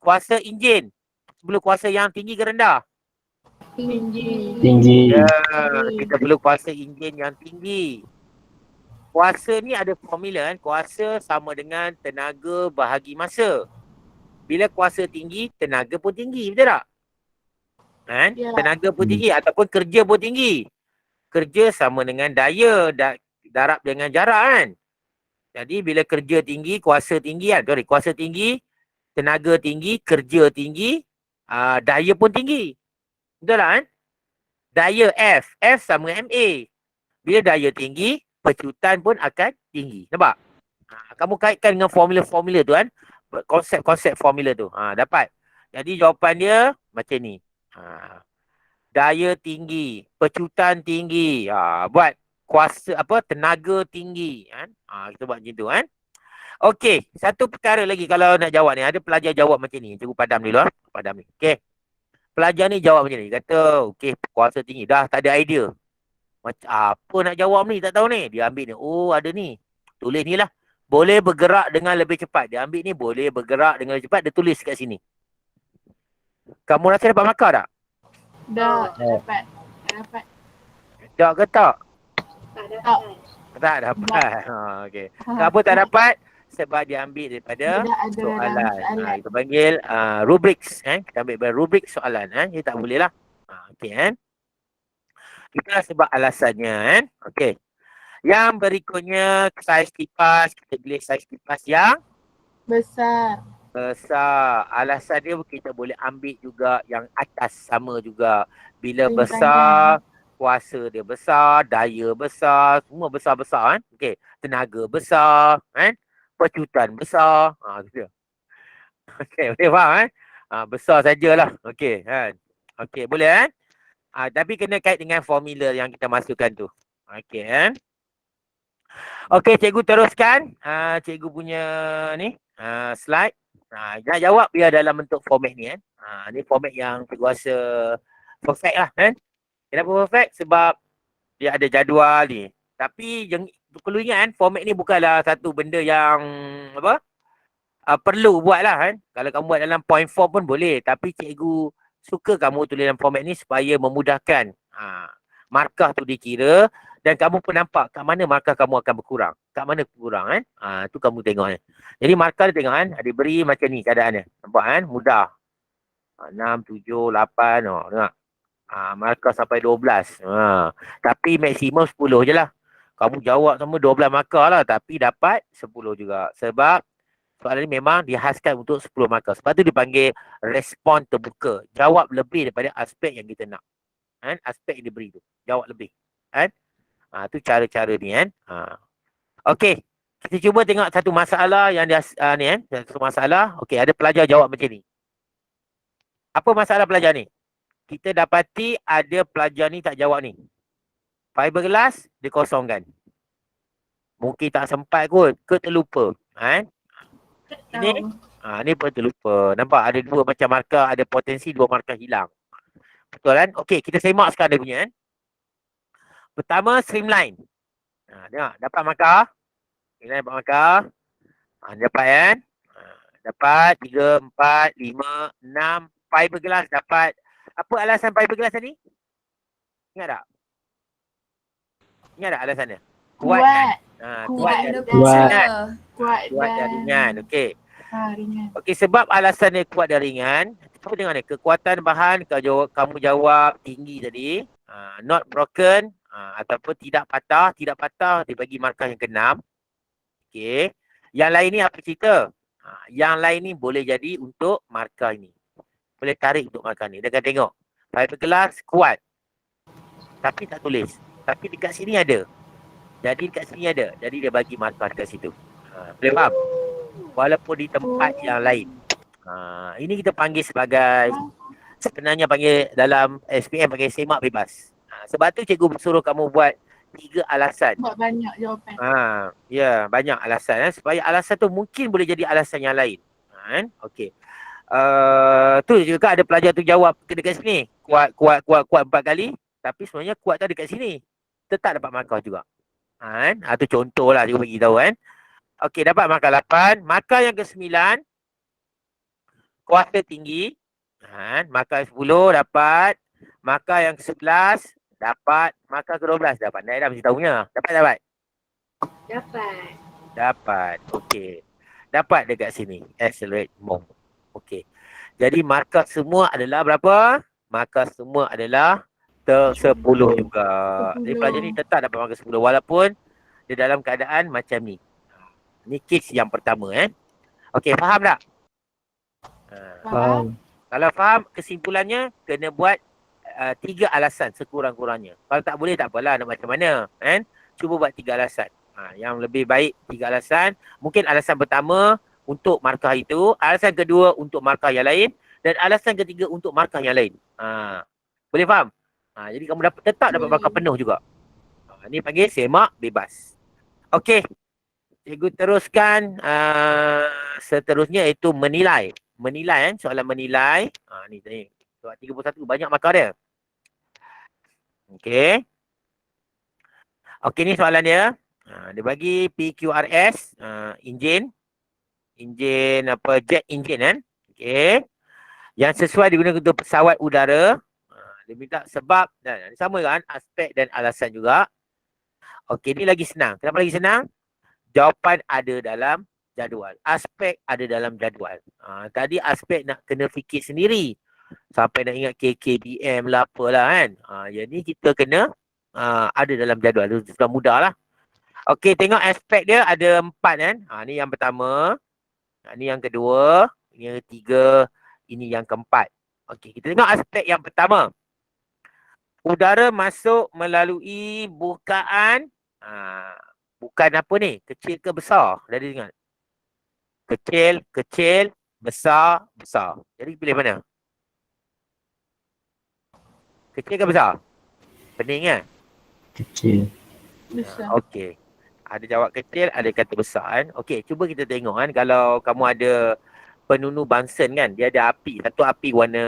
Kuasa enjin. Perlu kuasa yang tinggi ke rendah? Tinggi. Ya, kita perlu kuasa enjin yang tinggi. Kuasa ni ada formula Kuasa sama dengan tenaga bahagi masa. Bila kuasa tinggi, tenaga pun tinggi. Betul tak? Ya. Tenaga pun tinggi ataupun kerja pun tinggi. Kerja sama dengan daya darab dengan jarak Jadi bila kerja tinggi, kuasa tinggi kuasa tinggi, tenaga tinggi, kerja tinggi, daya pun tinggi. Betul tak Daya F. F sama MA. Bila daya tinggi, pecutan pun akan tinggi. Nampak? Kamu kaitkan dengan formula-formula tu kan. Konsep-konsep formula tu. Dapat. Jadi jawapan dia macam ni. Daya tinggi, pecutan tinggi. Buat kuasa tenaga tinggi kan. Kita buat macam tu kan. Okey, satu perkara lagi kalau nak jawab ni. Ada pelajar jawab macam ni. Cikgu padam dulu lah. Padam ni. Okey. Pelajar ni jawab macam ni. Kata, okey, kuasa tinggi. Dah tak ada idea. Macam apa nak jawab ni? Tak tahu ni. Dia ambil ni. Oh, ada ni. Tulis ni lah. Boleh bergerak dengan lebih cepat. Dia ambil ni. Boleh bergerak dengan lebih cepat. Dia tulis kat sini. Kamu rasa dapat markah tak? Dah dapat. Dapat. Tak ke tak? Tak dapat. Tak dapat. Okey. Kenapa tak dapat? Sebab dia ambil daripada Dia ada soalan. soalan. Kita panggil rubrics. Kita ambil daripada rubrik soalan. Dia tak boleh lah. Okey kan? Itulah sebab alasannya. Okey. Yang berikutnya saiz kipas. Kita pilih saiz kipas yang Besar. besar. Alasan dia kita boleh ambil juga yang atas sama juga. Bila Rintangan. besar, kuasa dia besar, daya besar, semua besar-besar kan. Okey, tenaga besar kan. Pecutan besar. Gitu. Okey, boleh faham kan? Besar sajalah. Okey kan. Okey, boleh kan? Tapi kena kait dengan formula yang kita masukkan tu. Okey kan. Okey, cikgu teruskan. Cikgu punya ni slide. Jangan jawab biar dalam bentuk format ni kan. Ni format yang cikgu rasa perfect lah kan. Kenapa perfect? Sebab dia ada jadual ni. Tapi perlu ingat kan, format ni bukanlah satu benda yang perlu buat lah kan. Kalau kamu buat dalam point form pun boleh. Tapi cikgu suka kamu tulis dalam format ni supaya memudahkan markah tu dikira. Dan kamu pun nampak kat mana markah kamu akan berkurang. Kat mana berkurang kan. Tu kamu tengok kan. Jadi markah dia tengok kan. Dia beri macam ni keadaannya. Nampak kan. Mudah. 6, 7, 8. Tengok. Markah sampai 12. Tapi maksimum 10 je lah. Kamu jawab sama 12 markah lah. Tapi dapat 10 juga. Sebab soalan ni memang dihaskan untuk 10 markah. Sebab tu dipanggil respon terbuka. Jawab lebih daripada aspek yang kita nak. Kan? Aspek yang diberi tu. Jawab lebih. Kan? Tu cara-cara ni kan. Okey. Kita cuba tengok satu masalah yang dia ni kan. Satu masalah. Okey, ada pelajar jawab macam ni. Apa masalah pelajar ni? Kita dapati ada pelajar ni tak jawab ni. Fiberglass dia kosongkan. Mungkin tak sempat kot. Ke terlupa. Kan? Ini ni pun terlupa. Nampak ada dua macam markah. Ada potensi dua markah hilang. Betul kan? Okey, kita semak sekarang dia punya kan. Pertama, streamline. Tengok, dapat markah. Streamline dapat markah. Dapat kan? Dapat 3, 4, 5, 6. Fiberglass dapat. Apa alasan fiberglass tadi? Ingat tak? Ingat tak alasannya? Kuat. Kuat dan ringan. Kuat dan ringan. Okey. Ringan. Okey, sebab alasannya kuat dan ringan. Apa tengok ni? Kekuatan bahan kamu jawab tinggi tadi. Not broken. Ataupun tidak patah. Tidak patah dia bagi markah yang ke-6. Okey. Yang lain ni apa cerita? Yang lain ni boleh jadi untuk markah ini. Boleh tarik untuk markah ni. Dia akan tengok. Fiberglass kuat. Tapi tak tulis. Tapi dekat sini ada. Jadi dekat sini ada. Jadi dia bagi markah dekat situ. Boleh faham? Walaupun di tempat yang lain. Ini kita panggil sebagai, sebenarnya panggil dalam SPM panggil semak bebas. Sebab tu cikgu suruh kamu buat 3 alasan. Buat banyak jawapan. Ya, banyak alasan. Supaya alasan tu mungkin boleh jadi alasan yang lain. Okey. Tu juga ada pelajar tu jawab dekat sini. Kuat 4 kali. Tapi sebenarnya kuat tu dekat sini. Tetap dapat markah juga. Tu contoh lah cikgu bagi tahu kan. Okey, dapat markah 8. Markah yang ke-9. Kuasa tinggi. Markah 10 dapat. Markah yang ke-11 dapat. Markah ke-12 dapat. Naik dah mesti tahunya. Dapat. Dapat. Okey. Dapat dekat sini. Accelerate more. Okey. Jadi markah semua adalah berapa? Markah semua adalah 10 juga. Jadi pelajar ni tetap dapat markah 10 walaupun dia dalam keadaan macam ni. Ni kes yang pertama Okey, faham tak? Faham. Kalau faham, kesimpulannya kena buat 3 alasan sekurang-kurangnya. Kalau tak boleh tak apalah, nak macam mana kan. Cuba buat 3 alasan. Yang lebih baik 3 alasan. Mungkin alasan pertama untuk markah itu, alasan kedua untuk markah yang lain, dan alasan ketiga untuk markah yang lain. Boleh faham? Jadi kamu tetap dapat markah penuh juga. Ni panggil semak bebas. Okey. Cikgu teruskan seterusnya iaitu menilai. Menilai kan, soalan menilai. Ni tadi. Soalan 31 banyak markah dia. Okey. Okey, ni soalan dia. Dia bagi PQRS, enjin apa, jet engine kan. Okey. Yang sesuai digunakan untuk pesawat udara. Dia minta sebab dan sama kan, aspek dan alasan juga. Okey, ni lagi senang. Kenapa lagi senang? Jawapan ada dalam jadual. Aspek ada dalam jadual. Tadi aspek nak kena fikir sendiri. Sampai nak ingat KKBM lah apalah kan. Jadi kita kena ada dalam jadual. Itu sudah mudah lah. Okey, tengok aspek dia ada 4 kan. Ni yang pertama. Ni yang kedua. Ini yang ketiga. Ini yang keempat. Okey, kita tengok aspek yang pertama. Udara masuk melalui bukaan. Bukan apa ni? Kecil ke besar? Dah dengar? Kecil, kecil, besar, besar. Jadi pilih mana? Kecil ke besar? Pening kan? Kecil. Besar. Okey. Ada jawab kecil, ada kata besar kan? Okey, cuba kita tengok kan. Kalau kamu ada penunu Bunsen kan, dia ada api. Satu api warna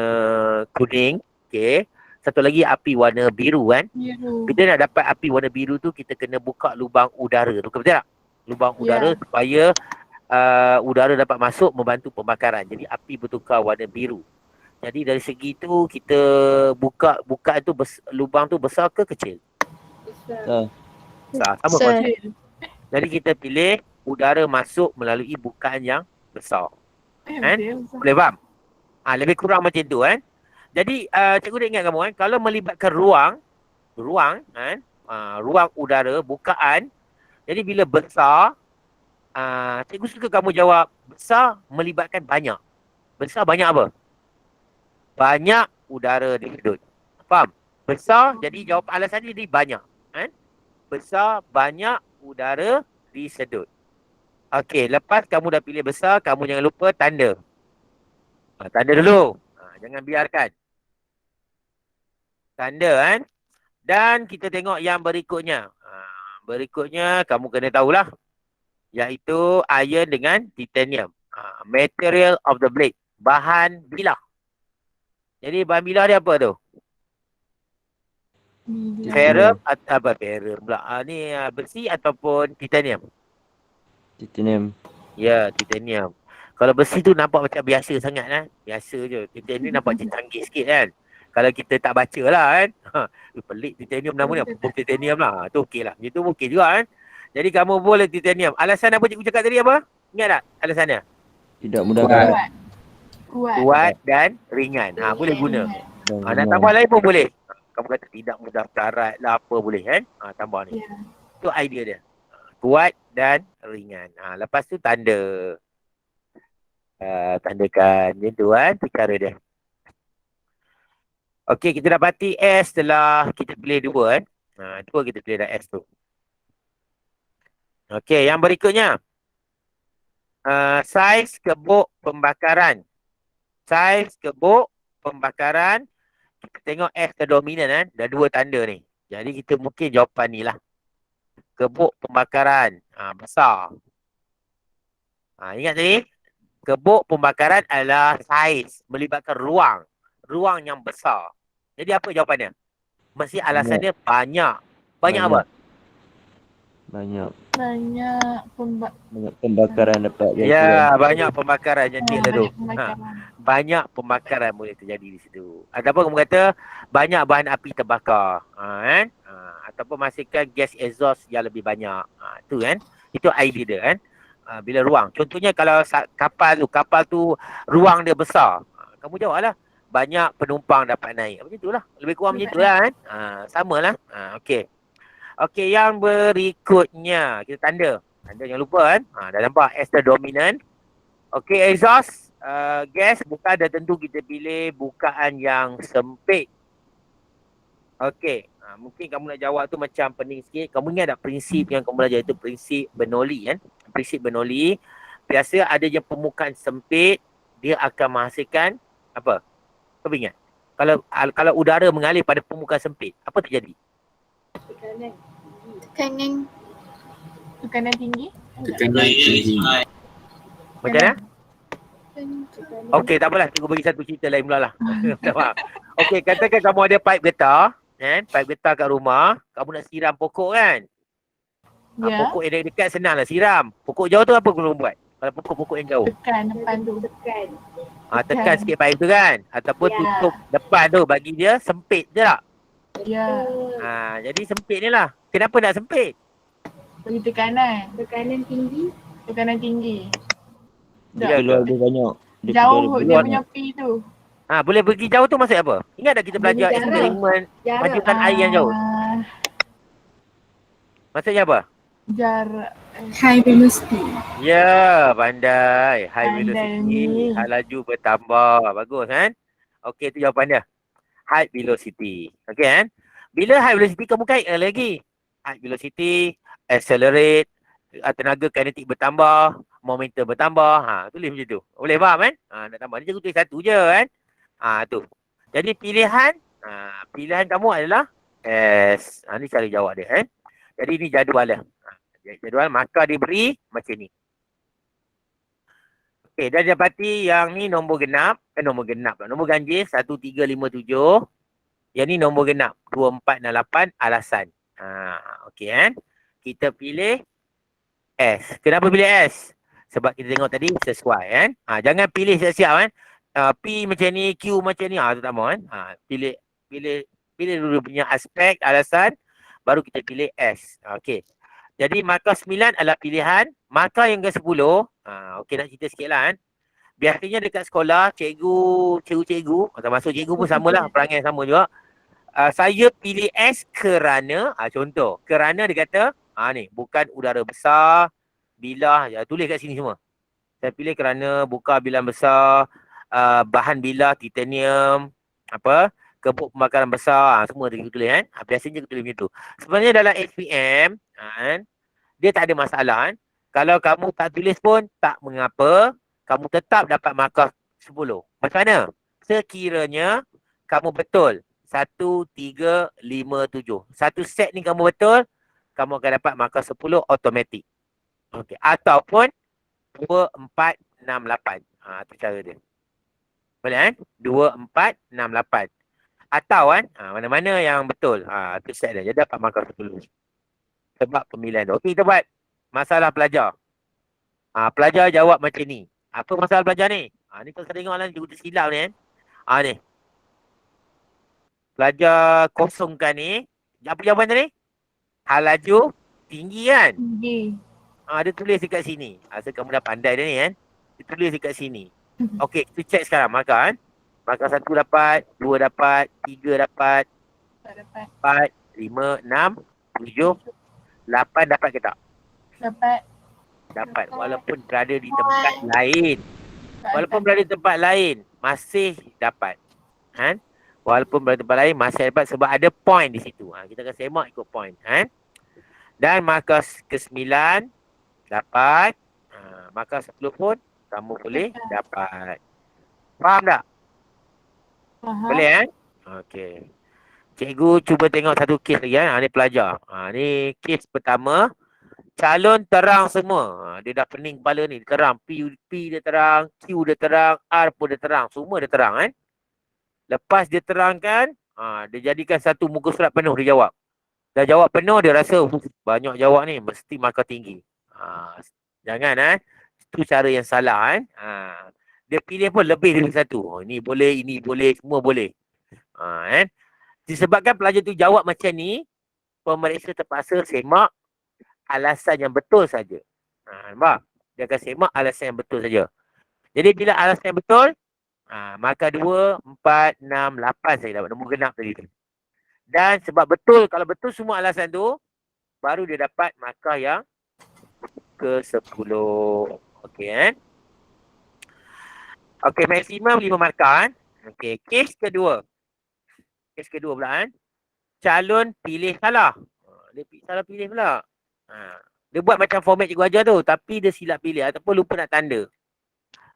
kuning. Okey. Satu lagi api warna biru kan. Biru. Kita nak dapat api warna biru tu, kita kena buka lubang udara tu. Betul tak? Lubang udara supaya udara dapat masuk membantu pembakaran. Jadi api bertukar warna biru. Jadi dari segi tu kita bukaan tu lubang tu besar ke kecil? Besar. Besar. Sama konsep. Jadi kita pilih udara masuk melalui bukaan yang besar. Kan? Boleh faham? Lebih kurang macam tu kan. Jadi cikgu dah ingat kamu kan, kalau melibatkan ruang kan, ruang udara, bukaan. Jadi bila besar, cikgu suka kamu jawab besar melibatkan banyak. Besar banyak apa? Banyak udara disedut. Faham? Besar jadi jawapan alasan dia jadi banyak. Kan? Besar banyak udara disedut. Okey, lepas kamu dah pilih besar, kamu jangan lupa tanda. Tanda dulu. Jangan biarkan. Tanda kan. Dan kita tengok yang berikutnya. Berikutnya kamu kena tahulah. Iaitu iron dengan titanium. Material of the blade. Bahan bilah. Jadi bahan bilah dia apa tu? Ferrum atau apa? Ferrum pula. Ni besi ataupun titanium? Titanium. Ya, titanium. Kalau besi tu nampak macam biasa sangat lah. Biasa je. Titanium nampak macam canggih sikit kan. Kalau kita tak baca lah kan. Pelik titanium nama ni. Apa titanium lah. Tu okey lah. Macam tu okey juga kan. Jadi kamu boleh titanium. Alasan apa cikgu cakap tadi apa? Ingat tak alasannya? Tidak mudah karat. Kuat dan ringan. Boleh guna. Nak tambah lain pun boleh. Kamu kata tidak mudah karat lah apa boleh kan. Tambah ni. Tu idea dia. Kuat dan ringan. Lepas tu tanda. Tandakan macam tu kan perkara dia. Okey, kita dapati S setelah kita pilih 2 kan. 2 kita pilih dah S tu. Okey, yang berikutnya. Saiz kebuk pembakaran. Saiz kebuk pembakaran. Kita tengok S ke dominan kan. Dah 2 tanda ni. Jadi kita mungkin jawapan ni lah. Kebuk pembakaran. Besar. Ingat tadi? Kebuk pembakaran adalah saiz. Melibatkan ruang. Ruang yang besar. Jadi apa jawapannya? Mesti alasannya banyak. Banyak apa? Banyak Banyak pembakaran dapat. Ya, banyak pembakaran yang dia tu. pembakaran. Banyak pembakaran boleh terjadi di situ. Ataupun kamu kata banyak bahan api terbakar. Kan? Ataupun masihkan gas exhaust yang lebih banyak. Tu kan? Itu idea dia kan? Bila ruang. Contohnya kalau kapal tu ruang dia besar. Kamu jawablah. Banyak penumpang dapat naik. Macam itulah. Lebih kurang macam itulah kan? Samalah. Okey. Okey, yang berikutnya. Kita tanda. Tanda jangan lupa kan? Dah nampak S the dominant. Okey, exhaust. Gas bukan dah tentu kita pilih bukaan yang sempit. Okey. Mungkin kamu nak jawab tu macam pening sikit. Kamu ingat tak prinsip yang kamu belajar itu prinsip Bernoulli kan? Prinsip Bernoulli. Biasa ada yang permukaan sempit, dia akan menghasilkan apa? Kau ingat? Kalau udara mengalir pada permukaan sempit, apa terjadi? Tekanan Tekanan tinggi. Tekanan tinggi. Macam mana? tekanan Okey, tak apalah. Cikgu bagi satu cerita lain pula lah. Tak faham. Okey, katakan kamu ada pipe getah. Kan? Pipe getah kat rumah. Kamu nak siram pokok kan? Ya. Pokok yang dekat senang lah siram. Pokok jauh tu apa kamu buat? Kalau pokok-pokok yang jauh. Tekan depan tu. tekan. Tekan sikit pipe tu kan? Ataupun Ya. tutup depan tu bagi dia sempit je tak? Ya. Jadi sempit ni lah. Kenapa nak sempit? Bagi tekanan. Tekanan tinggi. Tekanan tinggi. Ya, Keluar dia banyak. Jauh dia keluar punya P tu. boleh pergi jauh tu maksud apa? Ingat tak kita belajar Jarak. eksperimen Jarak. majukan air yang jauh? Maksudnya apa? Jarak. High velocity. Ya, pandai. High Pandai velocity. ni. High laju bertambah. Bagus kan? Okey, tu jawapan dia. High velocity. Okey kan? Bila high velocity kamu kaitkan lagi. High velocity, accelerate, tenaga kinetik bertambah, momentum bertambah. Tulis macam tu. Boleh faham kan? Nak tambah. Ni cikgu tulis satu je kan? Tu. Jadi pilihan kamu adalah S. Ni cara jawab dia kan? Jadi ni jadual dia. Jadual maka diberi macam ni. Okey, dah dapati yang ni nombor genap. Nombor ganjil 1357. Yang ni nombor genap 2468 alasan. Okey kan? Kita pilih S. Kenapa pilih S? Sebab kita tengok tadi sesuai kan? Jangan pilih siap-siap kan? P macam ni, Q macam ni. Tu tak mahu kan? Pilih dulu punya aspek, alasan, baru kita pilih S. Okey. Jadi markah 9 adalah pilihan. Markah yang ke-10, okey nak cerita sikit lah kan. Biasanya dekat sekolah, cikgu, termasuk cikgu pun samalah, perangai sama juga. Saya pilih S kerana, contoh, kerana dia kata, ni, bukan udara besar, bilah, tulis kat sini semua. Saya pilih kerana bukan bilah besar, bahan bilah titanium, kebuk pembakaran besar, semua dia tulis kan. Biasanya kita tulis macam tu. Sebenarnya dalam SPM, dia tak ada masalah kan. Kalau kamu tak tulis pun tak mengapa, kamu tetap dapat markah 10. Macam mana? Sekiranya kamu betul 1, 3, 5, 7. Satu set ni kamu betul, kamu akan dapat markah 10 automatik. Okey, ataupun 2, 4, 6, 8. Tu cara dia. Boleh kan? 2, 4, 6, 8. Atau kan, mana-mana yang betul. Tu set dia. Dia dapat markah 10. Sebab pemilihan tu. Okey, kita buat masalah pelajar. Pelajar jawab macam ni. Apa masalah pelajar ni? Ni kalau tengok lah, cikgu tersilap ni kan. Ni. Pelajar kosongkan ni. Apa jawapan tadi? Hal laju tinggi kan? Tinggi. Dia tulis dekat sini. So kamu dah pandai dah ni kan. Dia tulis dekat sini. Okey, kita check sekarang markah kan. Markah 1 dapat, 2 dapat, 3 dapat, Tak dapat. 4, 5, 6, 7, 8 dapat ke tak? Dapat. Dapat. Walaupun berada di tempat lain. Tak Walaupun dapat. berada di tempat lain, masih dapat. Kan? Walaupun berada di tempat lain, masih dapat sebab ada point di situ. Kita akan semak ikut point. Kan? Dan markah ke-9 dapat. Markah 10 pun kamu boleh dapat. Faham tak? Faham. Boleh kan? Okey. Cikgu cuba tengok satu kes lagi kan. Ni pelajar. Ni kes pertama. Calon terang semua. Dia dah pening kepala ni. Dia terang. P dia terang. Q dia terang. R pun dia terang. Semua dia terang kan. Lepas dia terangkan. Dia jadikan satu muka surat penuh dia jawab. Dah jawab penuh dia rasa banyak jawab ni. Mesti markah tinggi. Jangan Itu cara yang salah kan. Dia pilih pun lebih dari satu. Ini boleh, semua boleh. Kan. Disebabkan pelajar tu jawab macam ni, pemeriksa terpaksa semak alasan yang betul saja. Nampak? Dia akan semak alasan yang betul saja. Jadi bila alasan yang betul, maka 2, 4, 6, 8 saya dapat nombor genap tadi tu. Dan sebab betul, kalau betul semua alasan tu, baru dia dapat markah yang ke-10. Okey kan? Okey, maksimum 5 markah kan? Okey, kes kedua. Kes kedua pula kan? calon pilih salah. Dia salah pilih pula. Dia buat macam format cikgu ajar tu, tapi dia silap pilih ataupun lupa nak tanda.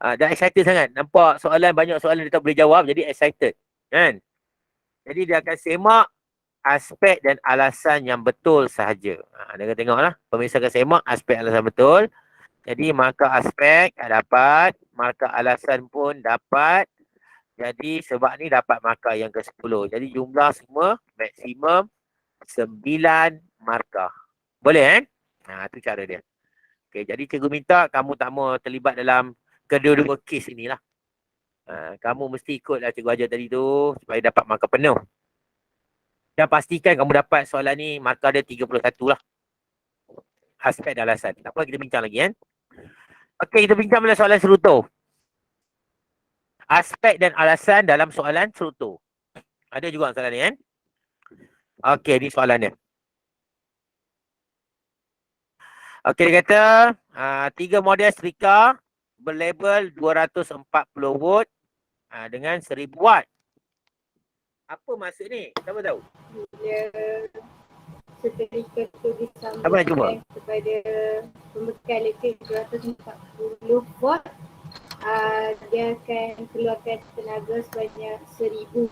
Dah excited sangat. Nampak soalan, banyak soalan dia tak boleh jawab, jadi excited. Kan? Jadi dia akan semak aspek dan alasan yang betul sahaja. Dia akan tengoklah. Pemirsa akan semak aspek alasan betul. Jadi markah aspek dapat, markah alasan pun dapat. Jadi sebab ni dapat markah yang ke-10. Jadi jumlah semua maksimum 9 markah. Boleh tu cara dia. Okay, jadi cikgu minta kamu tak mau terlibat dalam kedua-dua kes inilah. Kamu mesti ikutlah cikgu ajar tadi tu supaya dapat markah penuh. Dan pastikan kamu dapat soalan ni markah dia 31 lah. Aspek dan alasan. Tak apa, kita bincang lagi kan. Okey, kita bincang pada soalan serutuh. Aspek dan alasan dalam soalan serutuh. Ada juga soalan ni kan. Okey, ni soalan dia. Okey, dia kata 3 model setrika berlabel 240 watt dengan 1000 watt. Apa maksud ni? Siapa tahu? Bila setrika tu Apa nak cuba? disambungkan kepada pembekal elektrik 240 watt, dia akan keluarkan tenaga sebanyak 1000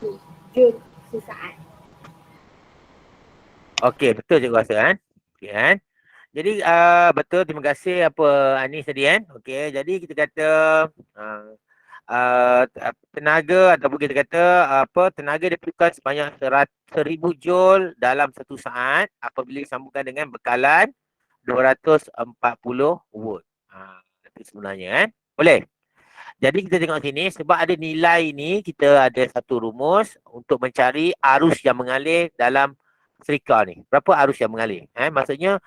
joule sesaat. Okey, betul cikgu rasa kan? Okey kan? Jadi betul, terima kasih apa Anis tadi kan? Okey, jadi kita kata tenaga ataupun kita kata tenaga diperlukan sebanyak 1000 joule dalam 1 saat apabila disambungkan dengan bekalan 240 watt. Itu sebenarnya kan? Boleh? Jadi kita tengok sini sebab ada nilai ni kita ada satu rumus untuk mencari arus yang mengalir dalam setrika ni. Berapa arus yang mengalir? Maksudnya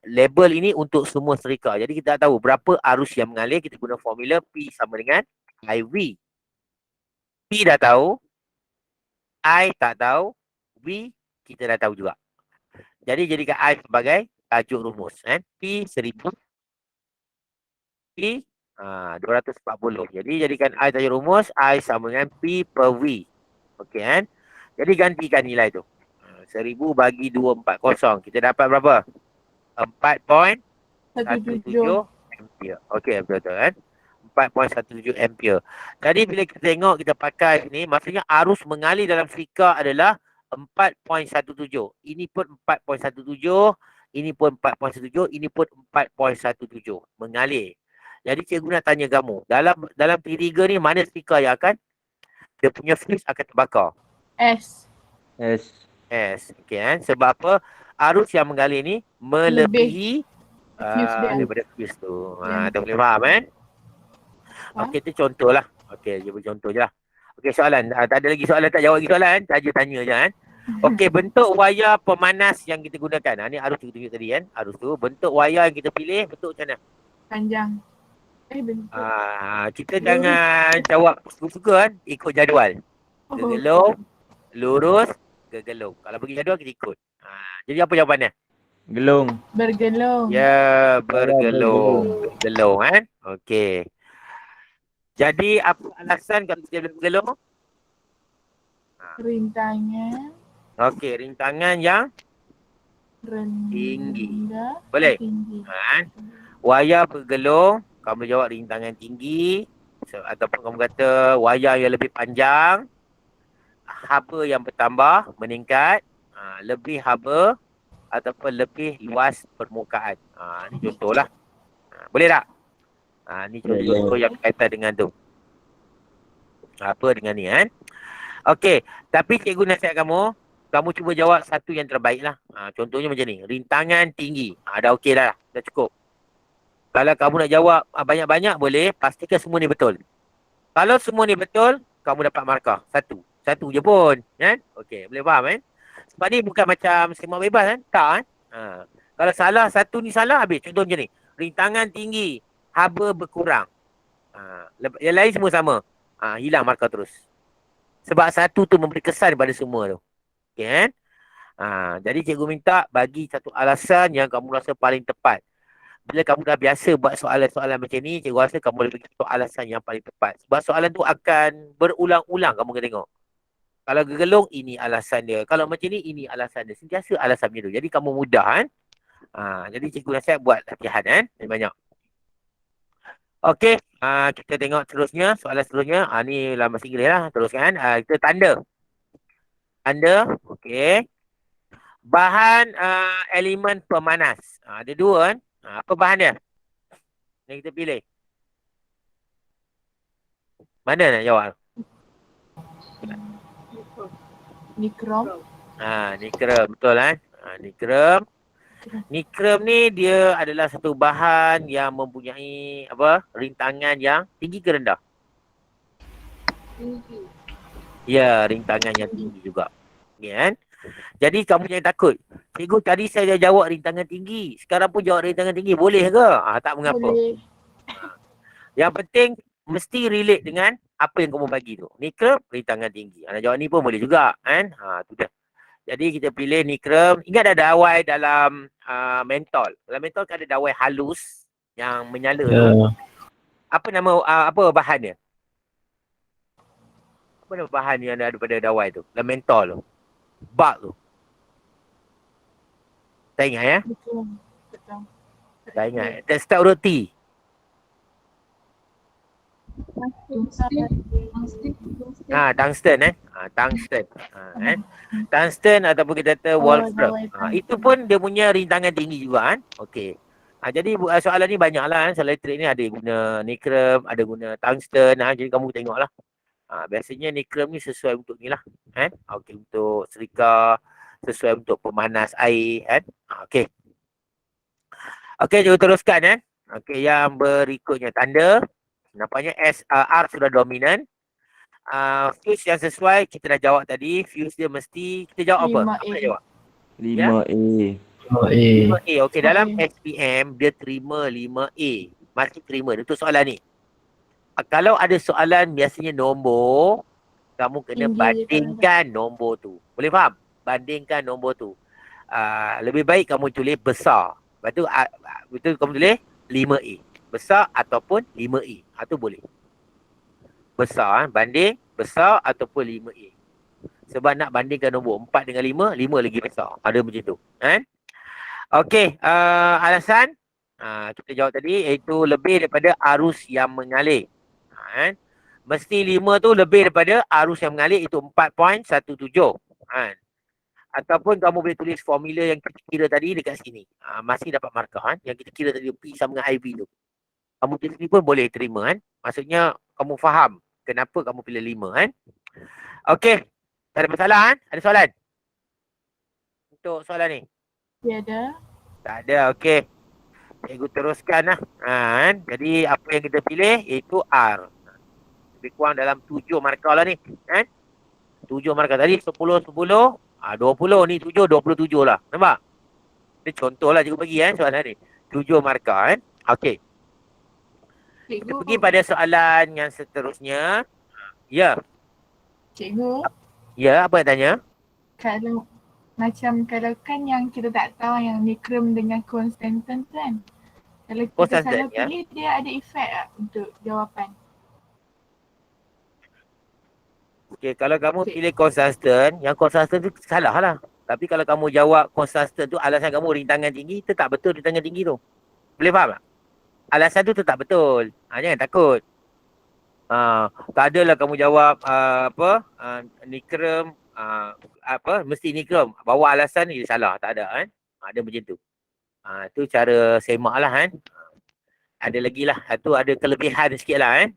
label ini untuk semua setrika. Jadi kita tak tahu berapa arus yang mengalir, kita guna formula P sama dengan IV. P dah tahu, I tak tahu, V kita dah tahu juga. Jadi jadikan I sebagai tajuk rumus. P 1000, P 240. Jadi jadikan I tajuk rumus, I sama dengan P per V. Okey kan? Jadi gantikan nilai tu. 1000 bagi 240. Kita dapat berapa? 4.17 ampere. Okey, betul kan? 4.17 ampere. Jadi bila kita tengok, kita pakai ni, maksudnya arus mengalir dalam setrika adalah 4.17. Ini pun 4.17, ini pun 4.17, ini pun 4.17 mengalir. Jadi cikgu nak tanya kamu, dalam P3 ni mana setrika yang akan dia punya fuse akan terbakar? S. Okey kan? Sebab apa? Arus yang mengalir ni melebihi fuse dia. daripada fuse tu. Tak boleh faham kan? Okey, tu contoh lah. Okey, dia contoh je lah. Okey, soalan. Tak ada lagi soalan, tak jawab lagi soalan. Saja tanya je kan. Okey, bentuk wayar pemanas yang kita gunakan. Ni arus kita tunjuk tadi kan. Arus tu. Bentuk wayar yang kita pilih, bentuk macam mana? Panjang. Bentuk. Kita jangan jawab suka-suka kan. Ikut jadual. Gegelung, lurus, gegelung. Kalau pergi jadual, kita ikut. Jadi apa jawapannya? Gelung. Bergelung. Ya, bergelung. Bergelung kan. Okey. Jadi apa alasan kalau kita bergelung? Rintangan. Okey, rintangan yang Rendah. tinggi. Boleh? Tinggi. Wayar bergelung, kamu jawab rintangan tinggi. Ataupun kamu kata wayar yang lebih panjang, haba yang bertambah, meningkat, lebih haba ataupun lebih luas permukaan. Ni contohlah. Boleh tak? Ni contoh yang berkaitan dengan tu. Apa dengan ni kan? Okey, tapi cikgu nasihat kamu cuba jawab satu yang terbaik lah. Contohnya macam ni, rintangan tinggi. Dah okey dah, dah cukup. Kalau kamu nak jawab banyak-banyak boleh, pastikan semua ni betul. Kalau semua ni betul, kamu dapat markah. Satu je pun. Kan? Okey, boleh faham kan? Sebab ni bukan macam semak bebas kan? Tak kan? Kalau salah, satu ni salah habis. Contoh macam ni, rintangan tinggi, haba berkurang. Yang lain semua sama. Hilang markah terus. Sebab satu tu memberi kesan pada semua tu. Okay kan? Jadi cikgu minta bagi satu alasan yang kamu rasa paling tepat. Bila kamu dah biasa buat soalan-soalan macam ni, cikgu rasa kamu boleh bagi satu alasan yang paling tepat. Sebab soalan tu akan berulang-ulang kamu kena tengok. Kalau gegelung, ini alasan dia. Kalau macam ni, ini alasan dia. Sentiasa alasan dia tu. Jadi kamu mudah kan. Jadi cikgu nasihat buat latihan kan. Banyak. Okey. Kita tengok terusnya. Soalan seterusnya. Ni lah bahasa Inggeris lah. Teruskan. Kita tanda. Tanda. Okey. Bahan elemen pemanas. Ada dua kan. Apa bahan dia? Yang kita pilih. Mana nak jawab? Nikrom. Nikrom. Betul kan? Nikrom. Nikrom ni dia adalah satu bahan yang mempunyai rintangan yang tinggi ke rendah? Tinggi. Ya, rintangan yang tinggi juga. Ya kan? Jadi kamu jangan takut. Cikgu tadi saya dah jawab rintangan tinggi. Sekarang pun jawab rintangan tinggi. Boleh ke? Tak mengapa. Boleh. Yang penting mesti relate dengan apa yang kamu bagi tu. Nikrom, rintangan tinggi. Nak jawab ni pun boleh juga. Kan? Tu dah. Jadi kita pilih nikrom. Ingat ada dawai dalam mentol. Dalam mentol kan ada dawai halus yang menyala tu. Apa nama apa bahan dia? Apa nama bahan yang ada pada dawai tu? Dalam mentol tu. Bark tu. Tak ingat ya? Betul. Betul. Tak ingat. Tekstil roti. Tungsten tungsten. Tungsten ataupun kita kata wolfram. Itu pun dia punya rintangan tinggi juga kan. Okey. Jadi soalan ni banyaklah kan. Soalan elektrik ni ada guna nikrom, ada guna tungsten. Jadi kamu tengoklah. Biasanya nikrom ni sesuai untuk ni lah. Kan? Okey, untuk serika, sesuai untuk pemanas air kan. Okey. Okey, kita teruskan kan. Okey, yang berikutnya tanda. Nampaknya R sudah dominan. Fuse yang sesuai kita dah jawab tadi. Fuse dia mesti kita jawab apa? 5A. Apa nak jawab? 5A. 5A. Okey, dalam SPM dia terima 5A. Masih terima. Itu soalan ni. Kalau ada soalan biasanya nombor, kamu kena Tinggi bandingkan nombor tu. Boleh faham? Bandingkan nombor tu. Lebih baik kamu tulis besar. Lepas tu betul kamu tulis 5A. Besar ataupun 5A. Tu boleh. Besar banding besar ataupun 5A. Sebab nak bandingkan nombor 4 dengan 5, 5 lagi besar. Ada macam tu. Kan? Okey, alasan kita jawab tadi iaitu lebih daripada arus yang mengalir. Kan? Mesti 5 tu lebih daripada arus yang mengalir, itu 4.17. Kan? Ataupun kamu boleh tulis formula yang kita kira tadi dekat sini. Masih dapat markah kan? Yang kita kira tadi P sama dengan IV tu. Kamu tulis ni pun boleh terima kan? Maksudnya kamu faham kenapa kamu pilih 5 kan? Okey. Tak ada masalah kan? Ada soalan? Untuk soalan ni? Tiada. Tak ada. Okey. Cikgu teruskan lah. Kan? Jadi apa yang kita pilih iaitu R. Lebih kurang dalam 7 markah lah ni. Kan? 7 markah. Tadi 10, 10. 20 ni 7, 27 lah. Nampak? Ini contoh lah cikgu bagi kan soalan ni. 7 markah kan? Okey. Kita pergi pada soalan yang seterusnya. Ya. Cikgu, Ya, apa yang tanya? kalau kan yang kita tak tahu yang nikrom dengan Konstantin kan. Kalau kita Konstantin, salah pilih, dia ada efek tak untuk jawapan? Okey, kalau kamu pilih konsisten, yang konsisten tu salah lah. Tapi kalau kamu jawab konsisten tu alasan kamu rintangan tinggi, tetap betul rintangan tinggi tu. Boleh faham tak? Alasan tu tetap betul. Jangan takut. Tak adalah kamu jawab nikrom, mesti nikrom. Bawa alasan ni salah. Tak ada kan? Ada macam tu. Tu cara semak lah kan. Ada lagi lah. Tu ada kelebihan sikit lah kan.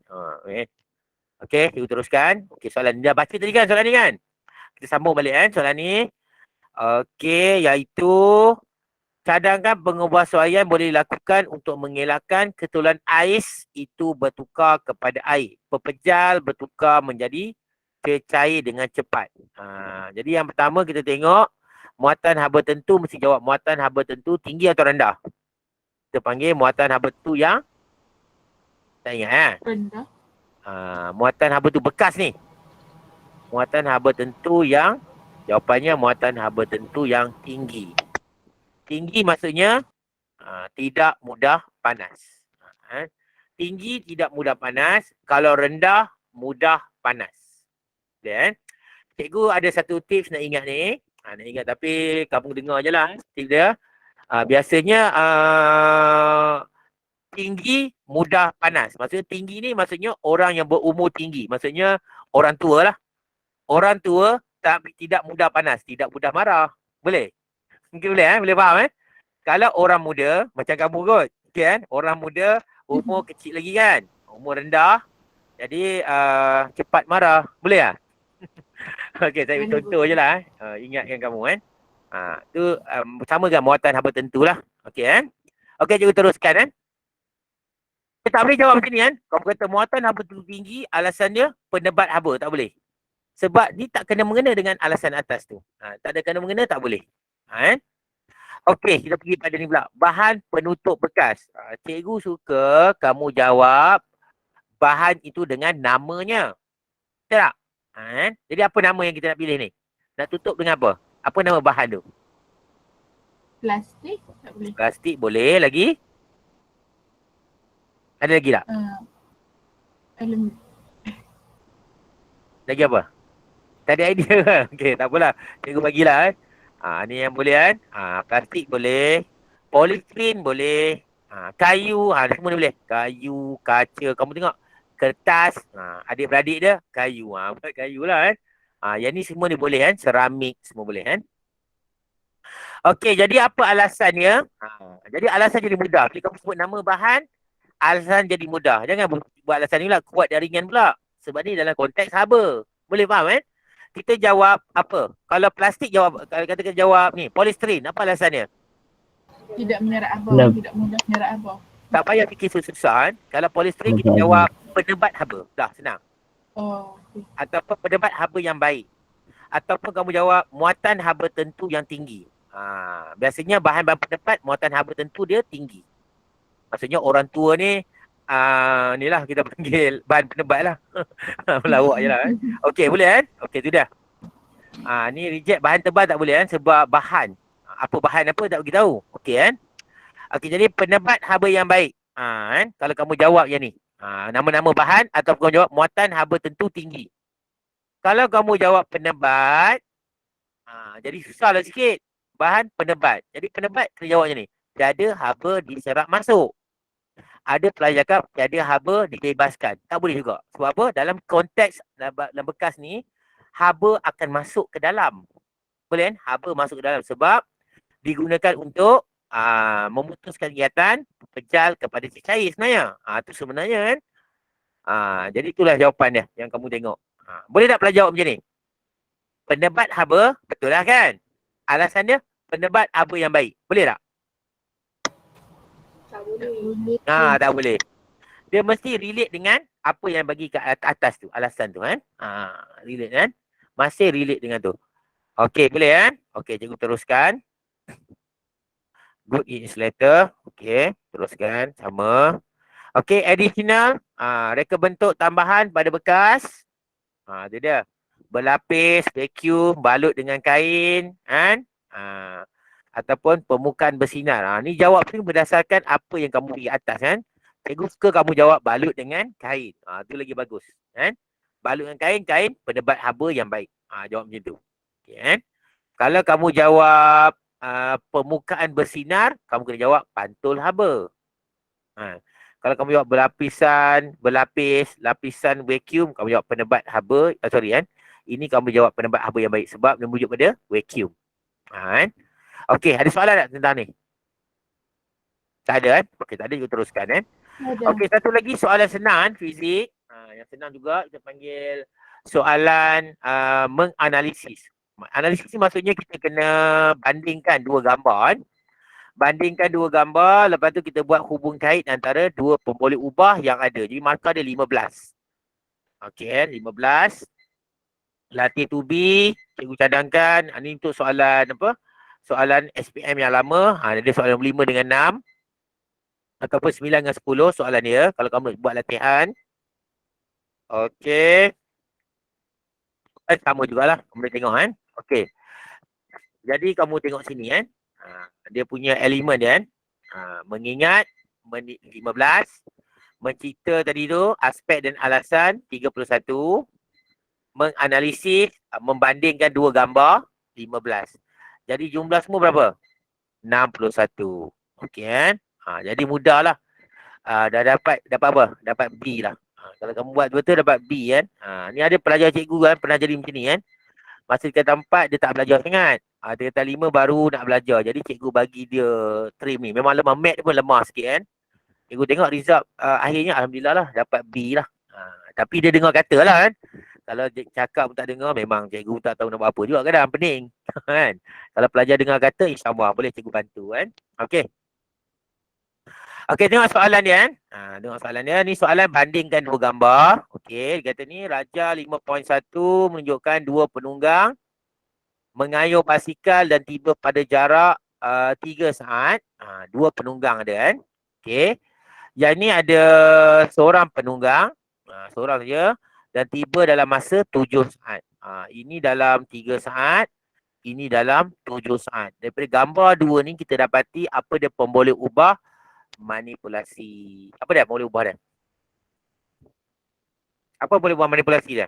Okey, kita teruskan. Okey, soalan ni dah baca tadi kan soalan ni kan? Kita sambung balik kan soalan ni. Okey, iaitu cadangkan pengebuasuaian boleh dilakukan untuk mengelakkan ketebalan ais itu bertukar kepada air. Pepejal bertukar menjadi cair dengan cepat. Jadi yang pertama kita tengok muatan haba tentu, mesti jawab muatan haba tentu tinggi atau rendah. Kita panggil muatan haba tentu yang tak ingat Rendah. muatan haba tu bekas ni. Muatan haba tentu yang jawapannya muatan haba tentu yang tinggi. Tinggi maksudnya tidak mudah panas. Tinggi tidak mudah panas. Kalau rendah mudah panas. Kan? cikgu ada satu tips nak ingat ni. Nak ingat tapi kamu dengar je lah tips dia. Biasanya tinggi mudah panas. Maksudnya tinggi ni maksudnya orang yang berumur tinggi. Maksudnya orang tua lah. Orang tua tidak mudah panas, tidak mudah marah. Boleh? Mungkin boleh Boleh faham Kalau orang muda macam kamu kot. Okay, kan? Orang muda umur kecil lagi kan. Umur rendah. Jadi cepat marah. Boleh tak? Okey, saya beri contoh je lah. Ingatkan kamu tu sama kan muatan haba tentu lah. Okey Okey, cikgu teruskan Kita tak boleh jawab macam ni Kamu kata muatan haba tentu tinggi, alasan dia penebat haba. Tak boleh. Sebab ni tak kena mengena dengan alasan atas tu. Tak ada kena mengena, tak boleh. Okey, kita pergi pada ni pula. Bahan penutup bekas. Cikgu suka kamu jawab bahan itu dengan namanya. Betul tak? Jadi apa nama yang kita nak pilih ni? Nak tutup dengan apa? Apa nama bahan tu? Plastik tak boleh. Plastik boleh. Lagi? Ada lagi tak? Lagi apa? Tak ada idea kan? Okey, tak apalah. Cikgu bagilah ni yang boleh plastik boleh. Polistiren boleh. Kayu, semua ni boleh. Kayu, kaca. Kamu tengok. Kertas, adik-beradik dia kayu. Buat kayu lah yang ni semua ni boleh Seramik semua boleh Okey, jadi apa alasannya? Jadi alasan jadi mudah. Bila kamu sebut nama bahan, alasan jadi mudah. Jangan buat alasan ni lah kuat dan ringan pula. Sebab ni dalam konteks haba. Boleh faham Kita jawab apa? Kalau plastik jawab, kalau kata kita jawab ni, polistiren, apa alasannya? Tidak menyerap haba, tidak mudah menyerap haba. Tak payah fikir susah Kalau polistiren kita jawab penebat haba. Dah senang. Okay. Ataupun penebat haba yang baik. Ataupun kamu jawab muatan haba tentu yang tinggi. Biasanya bahan-bahan penebat muatan haba tentu dia tinggi. Maksudnya orang tua ni ni lah kita panggil bahan penebat lah. Melawak je lah Okey, boleh Okey, tu dah. Ni reject bahan tebal tak boleh sebab bahan. Apa bahan apa tak beritahu. Okey Okey, jadi penebat haba yang baik. Kalau kamu jawab yang ni. Nama-nama bahan ataupun kamu jawab muatan haba tentu tinggi. Kalau kamu jawab penebat, jadi susahlah sikit. Bahan penebat. Jadi penebat kena jawab macam ni. Tiada haba diserap masuk. Ada pelajar cakap tiada haba dibebaskan. Tak boleh juga. Sebab apa? Dalam konteks dalam bekas ni, haba akan masuk ke dalam. Boleh Haba masuk ke dalam sebab digunakan untuk memutuskan kegiatan pejal kepada cair sebenarnya. Itu sebenarnya jadi itulah jawapan dia yang kamu tengok. Boleh tak pelajar jawab macam ni? Penebat haba, betul lah kan? Alasan dia penebat haba yang baik. Boleh tak? Tak boleh. Tak boleh. Dia mesti relate dengan apa yang bagi kat atas tu, alasan tu relate kan? Masih relate dengan tu. Okey, boleh Okey, cikgu teruskan. Good in letter. Okey, teruskan sama. Okey, additional, reka bentuk tambahan pada bekas. Itu dia. Berlapis, vacuum, balut dengan kain, ataupun permukaan bersinar. Ni jawab ni berdasarkan apa yang kamu di atas Cikgu suka kamu jawab balut dengan kain. Tu lagi bagus. Balut dengan kain penebat haba yang baik. Jawab macam tu. Okay, Kalau kamu jawab permukaan bersinar, kamu kena jawab pantul haba. Kalau kamu jawab berlapis, lapisan vacuum, kamu jawab penebat haba. Ini kamu jawab penebat haba yang baik sebab dia merujuk pada vacuum. Okey, ada soalan tak tentang ni? Tak ada Okey, tak ada, kita teruskan Okey, satu lagi soalan senang fizik. Yang senang juga kita panggil soalan menganalisis. Analisis ni maksudnya kita kena bandingkan dua gambar Bandingkan dua gambar, lepas tu kita buat hubung kait antara dua pemboleh ubah yang ada. Jadi markah dia 15. Okey, 15. Latih to be, cikgu cadangkan. Ini untuk soalan apa? Soalan SPM yang lama. Dia soalan 5 dengan 6. Ataupun 9 dengan 10 soalan dia. Kalau kamu buat latihan. Okey. Sama jugalah. Kamu boleh tengok Okey. Jadi kamu tengok sini dia punya elemen dia mengingat 15. Mencipta tadi tu aspek dan alasan 31. menganalisis, membandingkan dua gambar, 15. Jadi jumlah semua berapa? 61. Okey kan? Jadi mudahlah. Dah dapat apa? Dapat B lah. Kalau kamu buat betul dapat B kan. Ni ada pelajar cikgu kan pernah jadi macam ni kan. Masa dia kata 4 dia tak belajar sangat. Dia kata 5 baru nak belajar. Jadi cikgu bagi dia trim ni. Memang lemah. Mat dia pun lemah sikit kan. Cikgu tengok result akhirnya Alhamdulillah lah dapat B lah. Tapi dia dengar kata lah kan. Kalau dia cakap pun tak dengar memang cikgu tak tahu nak buat apa juga kadang pening. Kan. Kalau pelajar dengar kata insyaAllah boleh cikgu bantu kan. Okey. Okey, tengok soalan dia kan. Tengok soalan dia. Ni soalan bandingkan dua gambar. Okey, dia kata ni Raja 5.1 menunjukkan dua penunggang mengayuh basikal dan tiba pada jarak 3 saat. Dua penunggang ada kan. Okey. Yang ni ada seorang penunggang. Seorang saja. Dan tiba dalam masa 7 saat. Ini dalam 3 saat. Ini dalam 7 saat. Daripada gambar dua ni kita dapati apa dia pemboleh ubah manipulasi. Apa dia boleh ubah dia? Apa boleh buat manipulasi dia?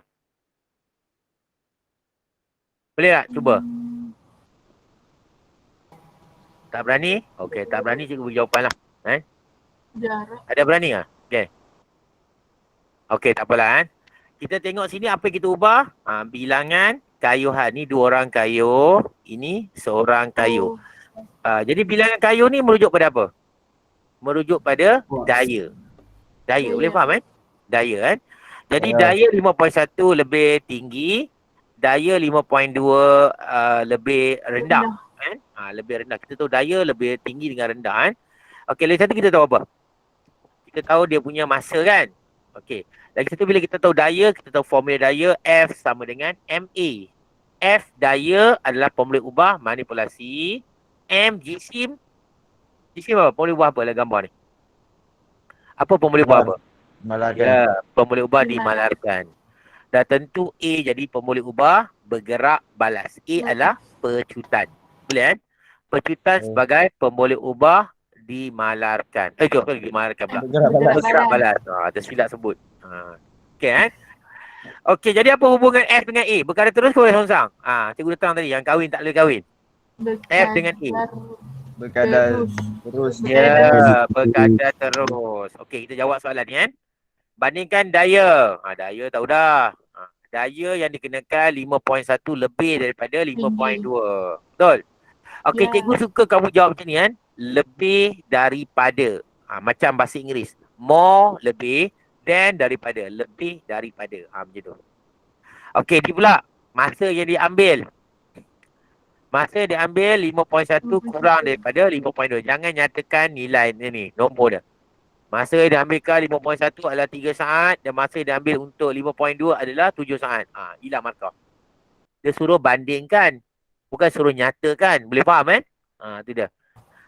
Boleh tak? Cuba. Tak berani? Okey, tak berani cikgu beri jawapan lah. Jarak. Ada berani tak? Okey. Okey, tak apalah kan. Kita tengok sini apa yang kita ubah. Bilangan kayuhan. Ni dua orang kayuh. Ini seorang kayuh. Jadi bilangan kayuh ni merujuk pada apa? Merujuk pada daya. Daya, boleh faham kan? Daya kan? Jadi daya 5.1 lebih tinggi, daya 5.2 lebih rendah. Kan? Lebih rendah. Kita tahu daya lebih tinggi dengan rendah kan? Okey, lagi satu kita tahu apa? Kita tahu dia punya masa kan? Okey. Lagi satu bila kita tahu daya, kita tahu formula daya F sama dengan MA. F daya adalah formula ubah manipulasi. M jisim. Jisim apa? Formula ubah apa dalam gambar ni? Apa formula ubah apa? Malarkan. Ya, pemboleh ubah dimalarkan. Dan tentu A jadi pemboleh ubah bergerak balas. A adalah pecutan. Boleh kan? Pecutan sebagai pemboleh ubah dimalarkan. Dimalarkan pula. Bergerak balas. Tersilap sebut. Okey kan? Okey, jadi apa hubungan F dengan A? Berkada terus ke boleh seorang? Cikgu datang tadi yang kahwin tak boleh kahwin. F dengan A. Berkadar terus. Ya, berkada terus. Okey, kita jawab soalan ni kan. Bandingkan daya. Daya tahu dah. Daya yang dikenakan 5.1 lebih daripada 5.2. Betul? Okey, cikgu suka kamu jawab macam ni kan. Lebih daripada. Macam bahasa Inggeris. More, lebih. Than, daripada. Lebih daripada. Macam tu. Okey, ni pula. Masa yang diambil. Masa diambil 5.1 kurang daripada 5.2. Jangan nyatakan nilai ni, nombor dia. Masa yang diambilkan 5.1 adalah 3 saat dan masa yang diambil untuk 5.2 adalah 7 saat. Hilang markah. Dia suruh bandingkan. Bukan suruh nyatakan. Boleh faham kan? Itu dia.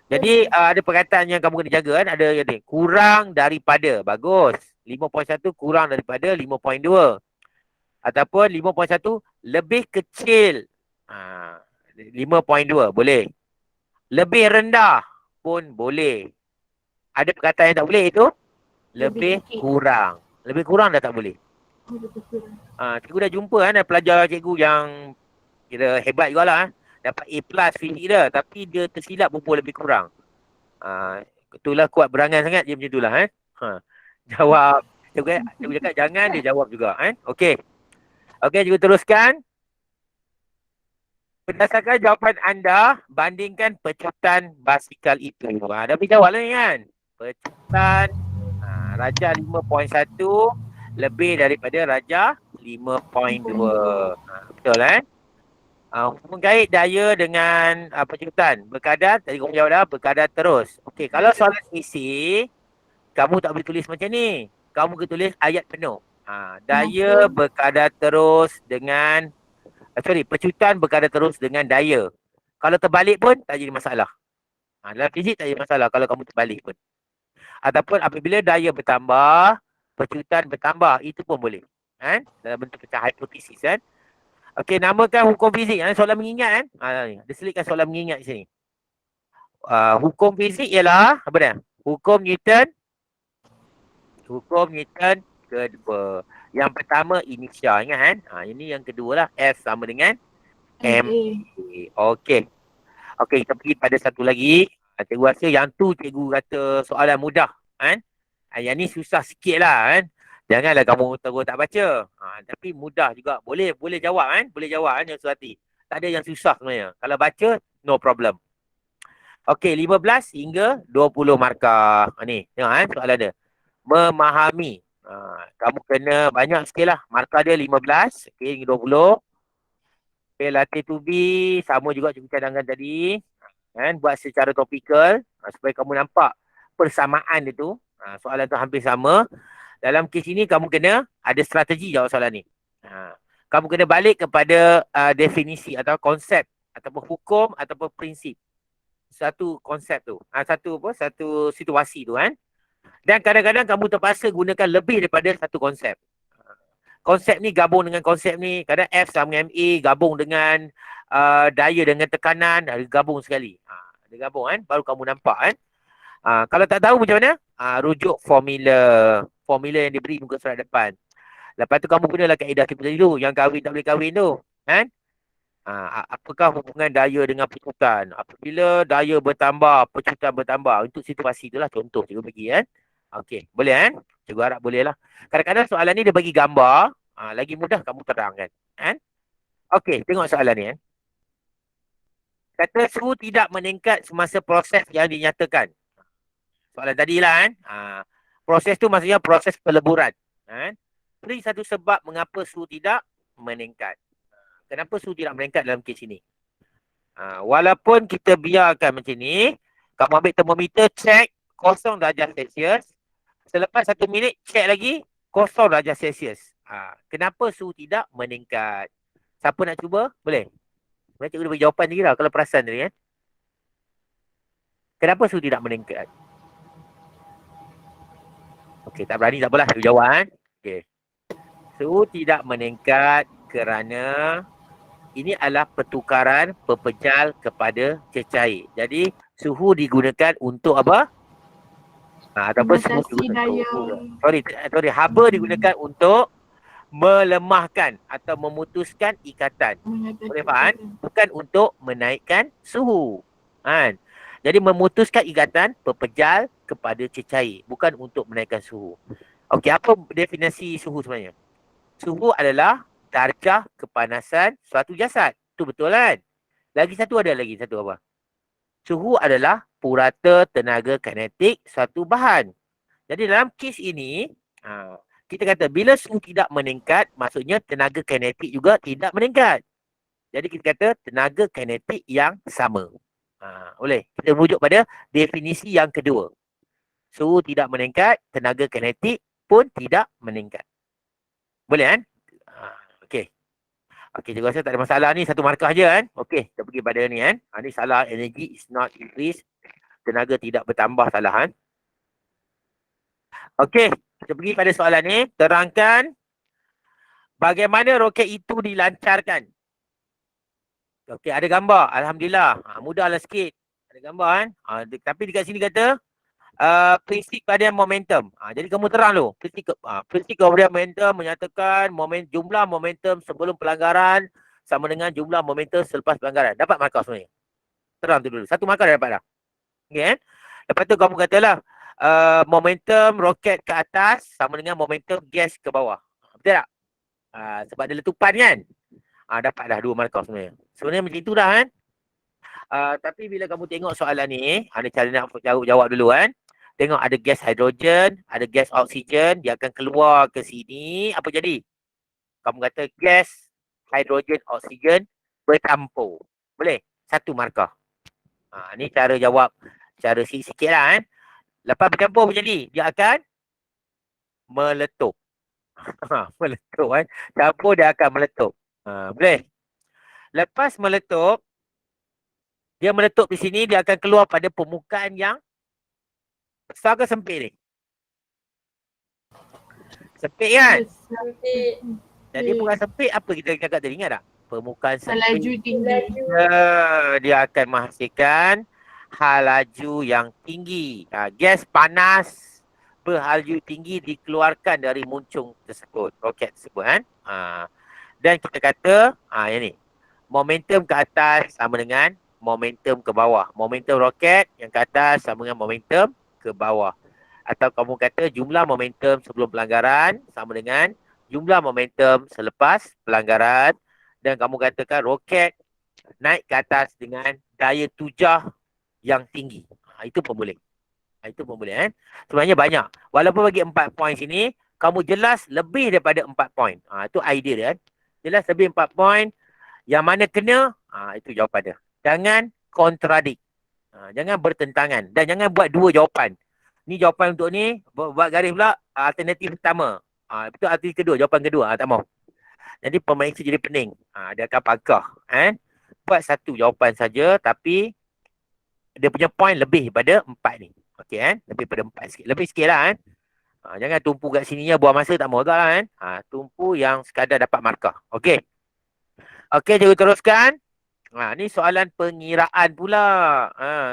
Jadi ada perkataan yang kamu kena jaga kan. Ada yang ni. Kurang daripada. Bagus. 5.1 kurang daripada 5.2. Ataupun 5.1 lebih kecil. 5.2 boleh. Lebih rendah pun boleh. Ada perkataan yang tak boleh itu lebih kurang. Lebih kurang dah tak boleh. Cikgu dah jumpa kan pelajar cikgu yang kira hebat jugalah. Dapat A+ fizik dia tapi dia tersilap rupa lebih kurang. Itulah kuat berangan sangat dia macam itulah Jawab. Cikgu cakap jangan dia jawab juga Okey. Okey, cikgu teruskan. Berdasarkan jawapan anda, bandingkan pecutan basikal itu. Dah pergi jawab lah ni kan. Pecutan Raja 5.1 lebih daripada Raja 5.2. Betul kan? Hubungan kait daya dengan pecutan. Berkadar, tadi kamu jawab dah, berkadar terus. Okey, kalau soalan isi, kamu tak boleh tulis macam ni. Kamu boleh tulis ayat penuh. Daya berkadar terus dengan pecutan berkadar terus dengan daya. Kalau terbalik pun tak jadi masalah. Dalam fizik tak jadi masalah kalau kamu terbalik pun. Ataupun apabila daya bertambah, pecutan bertambah, itu pun boleh. Dalam bentuk pecah hipotesis kan. Okey, namakan hukum fizik. Soalan mengingat dia selitkan soalan mengingat di sini. Hukum fizik ialah apa dia? Hukum Newton kedua. Yang pertama inisial, ingat kan? Ini yang kedua lah. F sama dengan M. Okey. Okey, kita pergi pada satu lagi. Cikgu rasa yang tu cikgu kata soalan mudah. Kan? Yang ni susah sikit lah kan. Janganlah kamu terus tak baca. Tapi mudah juga. Boleh jawab kan? Boleh jawab kan yang suhati. Tak ada yang susah sebenarnya. Kalau baca, no problem. Okey, 15 hingga 20 markah. Ni, tengok kan soalan dia. Memahami. Kamu kena banyak sikit lah. Markah dia 15 hingga 20. Okay, latih to be. Sama juga cikgu cadangkan tadi. Kan? Buat secara topikal. Supaya kamu nampak persamaan dia tu. Soalan tu hampir sama. Dalam kes ini kamu kena ada strategi jawab soalan ni. Kamu kena balik kepada definisi atau konsep ataupun hukum ataupun prinsip. Satu konsep tu. Satu situasi tu kan. Dan kadang-kadang kamu terpaksa gunakan lebih daripada satu konsep. Konsep ni gabung dengan konsep ni. Kadang F sama dengan MA gabung dengan daya dengan tekanan. Gabung sekali. Dia gabung kan. Baru kamu nampak kan. Kalau tak tahu macam mana, rujuk formula yang diberi muka surat depan. Lepas tu kamu gunalah kaedah kita dulu. Yang kahwin tak boleh kahwin tu. Kan? Apakah hubungan daya dengan pecutan? Apabila daya bertambah, pecutan bertambah. Untuk situasi itulah contoh cikgu bagi kan. Okey, boleh kan? Cikgu harap boleh lah. Kadang-kadang soalan ni dia bagi gambar. Lagi mudah kamu terangkan. Kan? Okey, tengok soalan ni kan. Kata suhu tidak meningkat semasa proses yang dinyatakan. Soalan tadi lah kan. Proses tu maksudnya proses peleburan. Kan? Beri satu sebab mengapa suhu tidak meningkat. Kenapa suhu tidak meningkat dalam kes ini? Walaupun kita biarkan macam ni, kamu ambil termometer, cek 0 darjah Celsius. Selepas 1 minit, cek lagi 0 darjah Celsius. Kenapa suhu tidak meningkat? Siapa nak cuba? Boleh? Sebenarnya cikgu bagi jawapan lagi lah kalau perasan tadi kan. Kenapa suhu tidak meningkat? Okey, tak berani tak apalah. Cikgu jawab kan. Okey. Suhu tidak meningkat kerana ini adalah pertukaran pepejal kepada cecair. Jadi suhu digunakan untuk apa? Ataupun suhu digunakan haba digunakan untuk melemahkan atau memutuskan ikatan. Boleh faham? Bukan untuk menaikkan suhu. Kan? Jadi memutuskan ikatan pepejal kepada cecair, bukan untuk menaikkan suhu. Okey, apa definisi suhu sebenarnya? Suhu adalah darjah kepanasan suatu jasad. Tu betul kan? Lagi satu apa? Suhu adalah purata tenaga kinetik suatu bahan. Jadi dalam kes ini, kita kata bila suhu tidak meningkat, maksudnya tenaga kinetik juga tidak meningkat. Jadi kita kata tenaga kinetik yang sama. Boleh? Kita merujuk pada definisi yang kedua. Suhu tidak meningkat, tenaga kinetik pun tidak meningkat. Boleh kan? Okey. Okey, cikgu rasa tak ada masalah ni. Satu markah je kan. Okey, kita pergi pada ni kan. Ni salah, energy is not increased. Tenaga tidak bertambah, salah kan. Okey, kita pergi pada soalan ni. Terangkan bagaimana roket itu dilancarkan. Okey, ada gambar. Alhamdulillah. Mudahlah sikit. Ada gambar kan. Tapi dekat sini kata prinsip keadaan momentum. Jadi kamu terang dulu. Prinsip keadaan momentum menyatakan jumlah momentum sebelum pelanggaran sama dengan jumlah momentum selepas pelanggaran. Dapat markah sebenarnya. Terang tu dulu. Satu markah dah dapat dah. Okay, kan? Lepas tu kamu katalah momentum roket ke atas sama dengan momentum gas ke bawah. Betul tak? Sebab ada letupan kan? Dapat dah 2 markah sebenarnya. Sebenarnya macam itu dah kan? Tapi bila kamu tengok soalan ni, ada cara nak jawab dulu kan? Tengok ada gas hidrogen, ada gas oksigen, dia akan keluar ke sini. Apa jadi? Kamu kata gas hidrogen oksigen bercampur. Boleh? 1 markah. Ni cara jawab cara sikit lah kan. Lepas bercampur apa jadi? Dia akan meletup. Meletup kan. Campur dia akan meletup. Boleh? Lepas meletup, dia meletup di sini, dia akan keluar pada permukaan yang besar ke sempit ni? Sempit kan? Sempit. Jadi permukaan sempit apa kita cakap tadi, ingat tak? Permukaan sempit. Laju tinggi. Dia akan menghasilkan halaju yang tinggi. Gas panas berhalju tinggi dikeluarkan dari muncung tersebut, roket tersebut kan. Dan kita kata yang ni, momentum ke atas sama dengan momentum ke bawah. Momentum roket yang ke atas sama dengan momentum ke bawah. Atau kamu kata jumlah momentum sebelum pelanggaran sama dengan jumlah momentum selepas pelanggaran. Dan kamu katakan roket naik ke atas dengan daya tujah yang tinggi. Itu pun boleh. Itu pun boleh. Sebenarnya banyak. Walaupun bagi 4 poin sini, kamu jelas lebih daripada 4 poin. Itu idea dia. Jelas lebih 4 poin. Yang mana kena, itu jawapan dia. Jangan kontradik. Jangan bertentangan. Dan jangan buat dua jawapan. Ni jawapan untuk ni, buat garis pula alternatif pertama. Itu alternatif kedua, jawapan kedua. Tak mau. Jadi pemeriksa jadi pening. Dia akan pagah. Buat satu jawapan saja, tapi dia punya point lebih pada 4 ni. Okey kan? Lebih pada 4 sikit. Lebih sikit lah kan? Jangan tumpu kat sininya buang masa tak mau tak lah kan? Tumpu yang sekadar dapat markah. Okey. Okey, cikgu teruskan. Ni soalan pengiraan pula.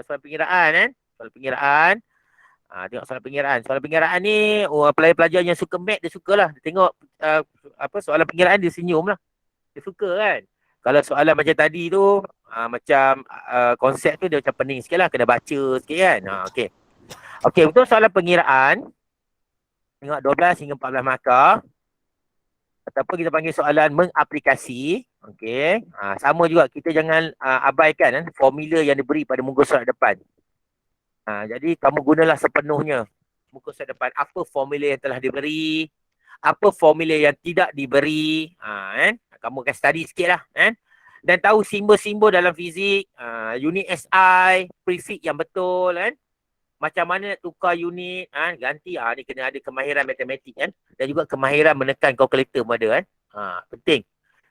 Soalan pengiraan kan? Soalan pengiraan. Tengok soalan pengiraan. Soalan pengiraan ni pelajar-pelajar yang suka math dia sukalah. Dia tengok soalan pengiraan dia senyum lah. Dia suka kan? Kalau soalan macam tadi tu, macam konsep tu dia macam pening sikit lah. Kena baca sikit kan. Okey. Okey, untuk soalan pengiraan, tengok 12 hingga 14 markah. Ataupun kita panggil soalan mengaplikasi. Okey. Sama juga, kita jangan abaikan formula yang diberi pada muka surat depan. Jadi kamu gunalah sepenuhnya muka surat depan. Apa formula yang telah diberi, apa formula yang tidak diberi. Kamu akan study sikit lah. Dan tahu simbol-simbol dalam fizik, unit SI, prefix yang betul kan. Macam mana nak tukar unit, ganti, ni kena ada kemahiran matematik kan. Dan juga kemahiran menekan kalkulator pun ada kan. Penting.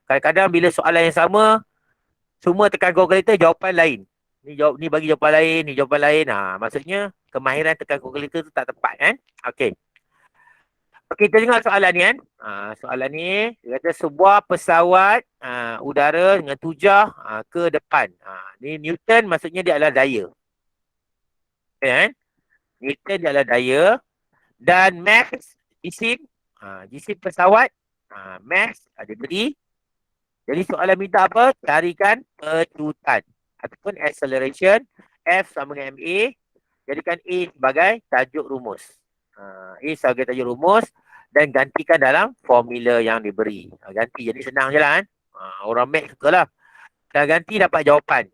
Kadang-kadang bila soalan yang sama, semua tekan kalkulator, jawapan lain. Ni bagi jawapan lain, ni jawapan lain. Maksudnya kemahiran tekan kalkulator tu tak tepat kan. Okey. Okey, kita tengok soalan ni kan. Soalan ni, dia kata sebuah pesawat udara dengan tujah ke depan. Ni Newton, maksudnya dia adalah daya. Okay, kan? Newton dia adalah daya. Dan mass, jisim. Jisim pesawat. Mass ada beri. Jadi soalan minta apa? Carikan pecutan. Ataupun acceleration. F sama dengan MA. Jadikan A sebagai tajuk rumus. A sebagai tajuk rumus. Dan gantikan dalam formula yang diberi. Ganti. Jadi senang je lah kan. Orang math suka lah. Dah ganti dapat jawapan.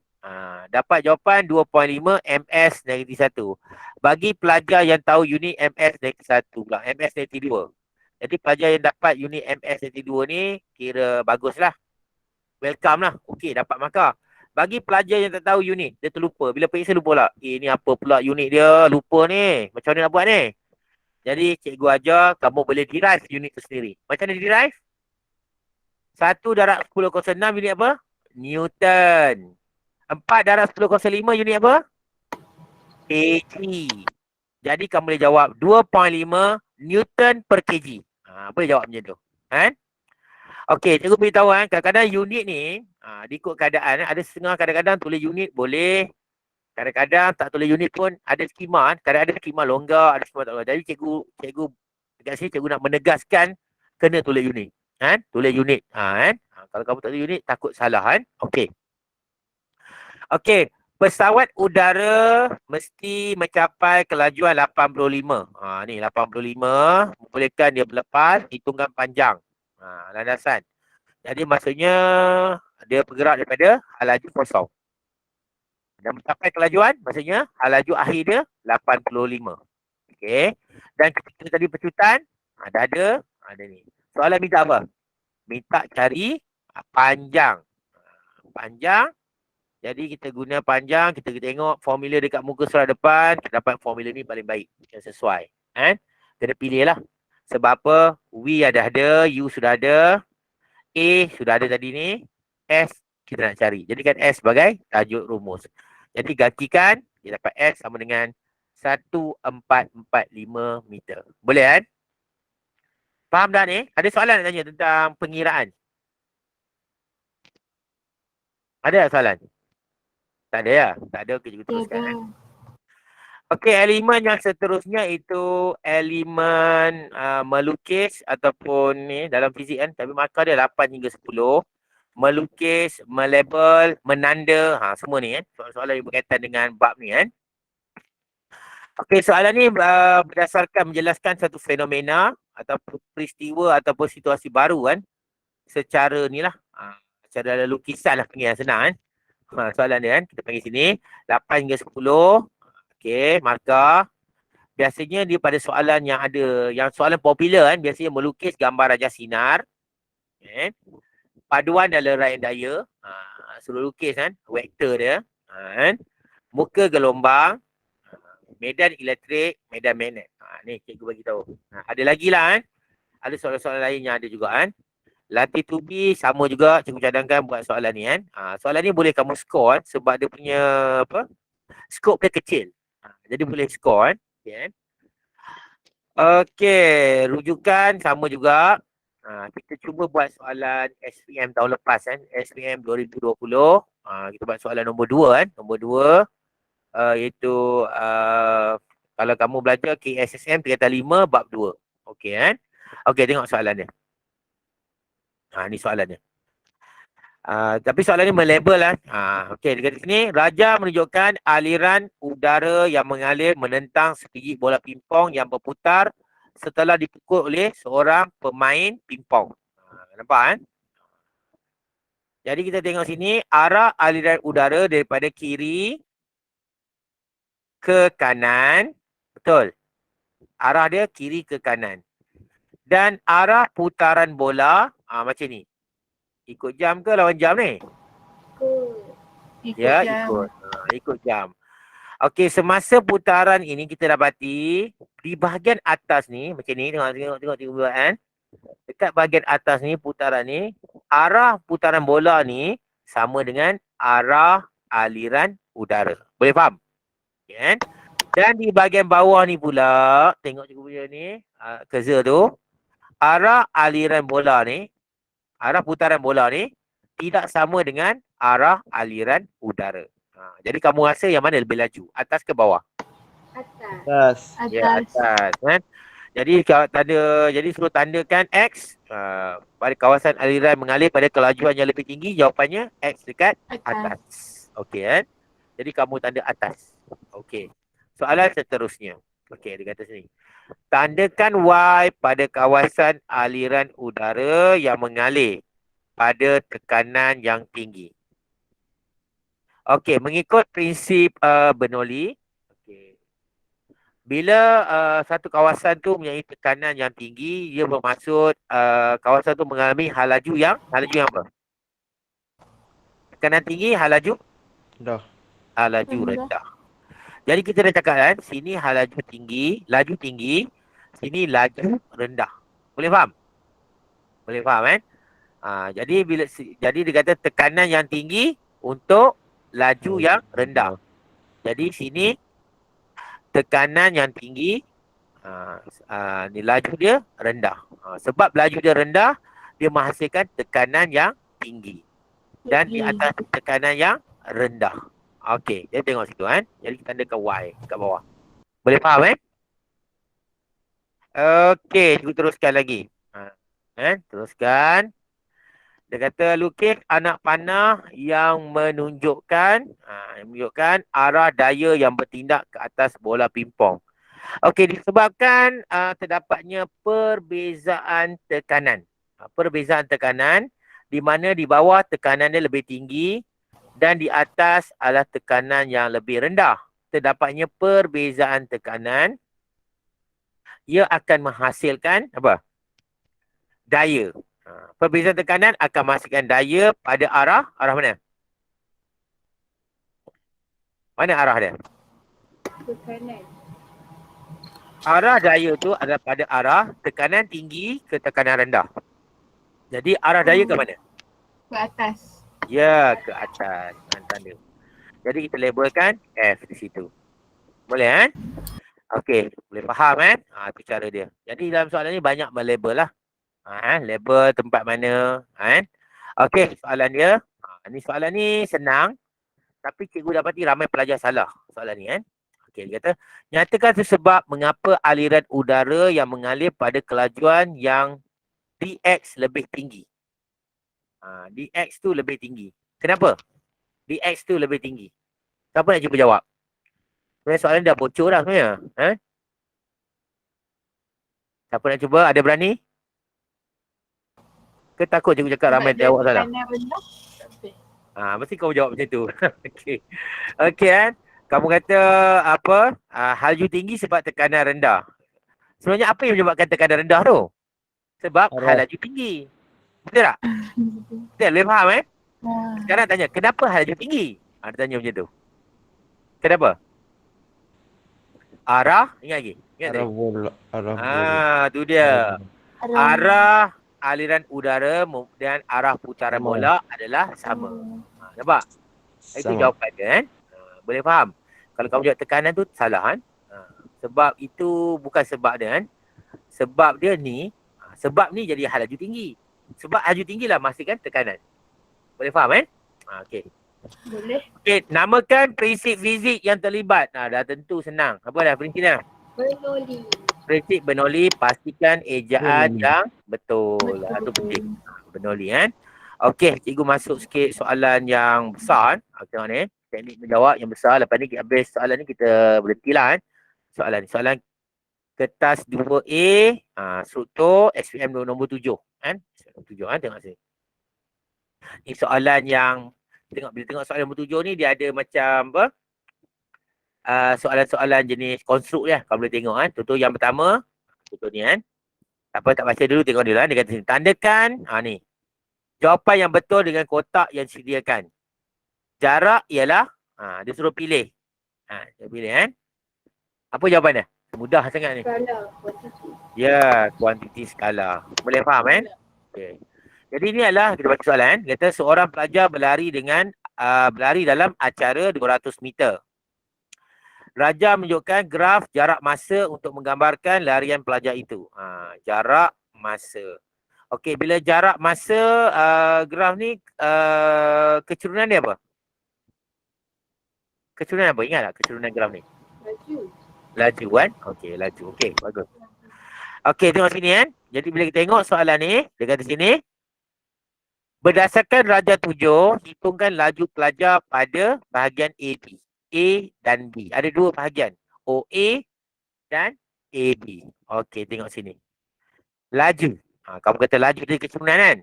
Dapat jawapan 2.5 MS negatif 1. Bagi pelajar yang tahu unit MS negatif 1 pula. MS negatif 2. Jadi pelajar yang dapat unit MS negatif 2 ni kira bagus lah. Welcome lah. Okey, dapat markah. Bagi pelajar yang tak tahu unit, dia terlupa. Bila periksa lupa lah. Ni apa pula unit dia? Lupa ni. Macam mana nak buat ni? Jadi cikgu ajar, kamu boleh derive unit tu sendiri. Macam mana derive? 1/10/6 unit apa? Newton. 4/10/5 unit apa? kg. Jadi kamu boleh jawab 2.5 Newton per kg. Boleh jawab macam tu. Kan? Okey, cikgu beritahu kan, kadang-kadang unit ni diikut keadaan, ada setengah kadang-kadang tulis unit boleh. Kadang-kadang tak tulis unit pun ada skema kan. Kadang-kadang skema longgar, ada skema tak longgar. Jadi cikgu dekat sini cikgu nak menegaskan kena tulis unit. Kan? Tulis unit. Kan? Kalau kamu tak tulis unit takut salah kan. Okey. Okey, pesawat udara mesti mencapai kelajuan 85. Ni 85 membolehkan dia berlepas, hitungkan panjang. Landasan. Jadi maksudnya dia bergerak daripada halaju kosong. Dan mencapai kelajuan, maksudnya halaju akhir dia 85. Okey. Dan ketika tadi pecutan, dah ada ni. Soalan minta apa? Minta cari panjang. Panjang. Jadi kita guna panjang, kita tengok formula dekat muka surat depan, kita dapat formula ni paling baik yang sesuai. Kita pilih lah. Sebab apa? V ada, U sudah ada, A sudah ada tadi ni, S kita nak cari. Jadi kan S sebagai tajuk rumus. Jadi gantikan, kita dapat S sama dengan 1445 meter. Boleh kan? Faham dah ni? Ada soalan nak tanya tentang pengiraan? Ada soalan? Tak ada ya? Tak ada, okey, cikgu teruskan. Okey, elemen yang seterusnya itu elemen melukis ataupun ni dalam fizik kan. Tapi markah dia 8 hingga 10. Melukis, melabel, menanda. Semua ni kan. Soalan-soalan yang berkaitan dengan bab ni kan. Okey, soalan ni berdasarkan menjelaskan satu fenomena ataupun peristiwa ataupun situasi baru kan. Secara ni lah. Secara lukisan lah panggil yang senang kan. Soalan dia kan. Kita panggil sini. 8 hingga 10. Okey, markah. Biasanya dia pada soalan yang ada, yang soalan popular kan, biasanya melukis gambar raja sinar. Okay. Paduan dan leraian daya. Suruh lukis kan, vektor dia. Kan. Muka gelombang. Medan elektrik, medan magnet. Ni cikgu bagi tahu. Ada lagi lah kan. Ada soalan-soalan lain yang ada juga kan. Latih tubi sama juga cikgu cadangkan buat soalan ni kan. Soalan ni boleh kamu skor kan, sebab dia punya apa? Skop dia kecil. Jadi boleh skor kan. Okay. Okey, rujukan sama juga. Kita cuba buat soalan SPM tahun lepas kan. SPM 2020. Kita buat soalan nombor 2 kan. Nombor 2 iaitu kalau kamu belajar KSSM tingkatan 5 bab 2. Okey kan. Okey, tengok soalan dia. Ni soalan dia. Tapi soalan ni melabel lah. Okey, dekat sini raja menunjukkan aliran udara yang mengalir menentang sebiji bola pingpong yang berputar setelah dipukul oleh seorang pemain pingpong. Nampak kan? Jadi kita tengok sini arah aliran udara daripada kiri ke kanan. Betul. Arah dia kiri ke kanan. Dan arah putaran bola macam ni. Ikut jam ke lawan jam ni? Ikut Ya, jam. ikut jam. Okey, semasa putaran ini kita dapati di bahagian atas ni, macam ni, tengok buat kan. Dekat bahagian atas ni, putaran ni, arah putaran bola ni sama dengan arah aliran udara. Boleh faham? Okay, kan? Dan di bahagian bawah ni pula, tengok cikgu punya ni, cursor tu, arah aliran bola ni, arah putaran bola ni tidak sama dengan arah aliran udara. Jadi kamu rasa yang mana lebih laju? Atas ke bawah? Atas. Ya, atas. Kan? Jadi jadi suruh tandakan X pada kawasan aliran mengalir pada kelajuan yang lebih tinggi. Jawapannya X dekat atas. Okey kan? Jadi kamu tanda atas. Okey. Soalan seterusnya. Okey, dia kata sini. Tandakan Y pada kawasan aliran udara yang mengalir pada tekanan yang tinggi. Okey, mengikut prinsip Bernoulli, bila satu kawasan tu mempunyai tekanan yang tinggi, dia bermaksud kawasan tu mengalami hal laju yang apa? Tekanan tinggi, hal laju? Dah. Hal laju rendah. Jadi kita dah cakap kan, sini hal laju tinggi, sini laju rendah. Boleh faham? Boleh faham kan? Jadi dia kata tekanan yang tinggi untuk laju yang rendah. Jadi sini tekanan yang tinggi, ni laju dia rendah. Sebab laju dia rendah, dia menghasilkan tekanan yang tinggi. Dan di atas tekanan yang rendah. Okey, jadi tengok situ kan. Jadi kita tandakan Y kat bawah. Boleh faham kan? Okey, kita teruskan lagi. Teruskan. Dia kata lukis anak panah yang menunjukkan arah daya yang bertindak ke atas bola pingpong. Okey, disebabkan terdapatnya perbezaan tekanan. Perbezaan tekanan di mana di bawah tekanan dia lebih tinggi dan di atas adalah tekanan yang lebih rendah. Terdapatnya perbezaan tekanan, ia akan menghasilkan apa? Daya. Perbezaan tekanan akan menghasilkan daya pada arah mana? Mana arah dia? Tekanan. Arah daya tu adalah pada arah tekanan tinggi ke tekanan rendah. Jadi arah daya ke mana? Ke atas. Ya, ke atas. Tanda. Jadi kita labelkan F di situ. Boleh kan? Okey, boleh faham kan? Itu cara dia. Jadi dalam soalan ni banyak melabel lah. Label tempat mana. Kan? Okey, soalan dia. Ni soalan ni senang. Tapi cikgu dapati ramai pelajar salah soalan ni kan. Okey, dia kata nyatakan sebab mengapa aliran udara yang mengalir pada kelajuan yang dx lebih tinggi. Dx tu lebih tinggi. Kenapa? Dx tu lebih tinggi. Siapa nak cuba jawab? Sebenarnya soalan dah bocor dah sebenarnya. Siapa nak cuba? Ada berani? Ke takut cikgu cakap ramai jawab salah? Tekanan rendah. Tak boleh. Mesti kau jawab macam tu. Okey. Okey kan? Kamu kata apa? Halju tinggi sebab tekanan rendah. Sebenarnya apa yang menyebabkan tekanan rendah tu? Sebab Arah. halju tinggi. Betul tak? Betul, boleh faham Sekarang tanya, kenapa halju tinggi? Dia tanya macam tu. Kenapa? Arah, ingat lagi? Ingat Arah tadi? bola. Arah bola. Tu dia. Arah aliran udara dan arah putaran Sama. bola adalah sama. Nampak? Itu Sama. jawapan dia kan? Boleh faham? Kalau kamu jawab tekanan tu salah kan? Sebab itu bukan sebab dia kan? Sebab dia ni, sebab ni jadi hal laju tinggi. Sebab laju tinggi lah memastikan tekanan. Boleh faham Okey. Boleh. Okey, namakan prinsip fizik yang terlibat. Dah tentu senang. Apa dah prinsipnya? Bernoulli. Prinsip Bernoulli, pastikan ejaan Bernoulli. yang betul. Itu penting. Bernoulli kan? Okey, cikgu masuk sikit soalan yang besar. Tengok ni. Teknik menjawab yang besar. Lepas ni habis soalan ni kita berhentilah soalan ni. Soalan kertas 2A, struktur SPM nombor 7 kan? Nombor 7 kan, tengok sini. Ni soalan yang bila tengok soalan nombor 7 ni dia ada macam apa? Soalan-soalan jenis konstruk ya. Kalau boleh tengok kan. Contoh yang pertama, contoh ni kan. Tak apa, tak baca dulu, tengok dulu kan. Dia kata sini, tandakan ni. Jawapan yang betul dengan kotak yang disediakan. Jarak ialah dia suruh pilih. Dia pilih kan. Apa jawapannya? Mudah sangat ni. Skala, kuantiti. Ya, kuantiti skala. Boleh faham Okay. Jadi ni adalah kita baca soalan. Dia kata seorang pelajar berlari dalam acara 200 meter. Raja menunjukkan graf jarak masa untuk menggambarkan larian pelajar itu. Jarak masa. Okey, bila jarak masa graf ni keturunan dia apa? Keturunan apa? Ingat tak keturunan graf ni? Laju. Laju kan? Okey, laju. Okey, bagus. Okey, tengok sini kan. Jadi bila kita tengok soalan ni, dia kata sini. Berdasarkan Raja 7, hitungkan laju pelajar pada bahagian AB. A dan B. Ada dua bahagian. OA dan AB. Okey, tengok sini. Laju. Kamu kata laju dari keturunan kan?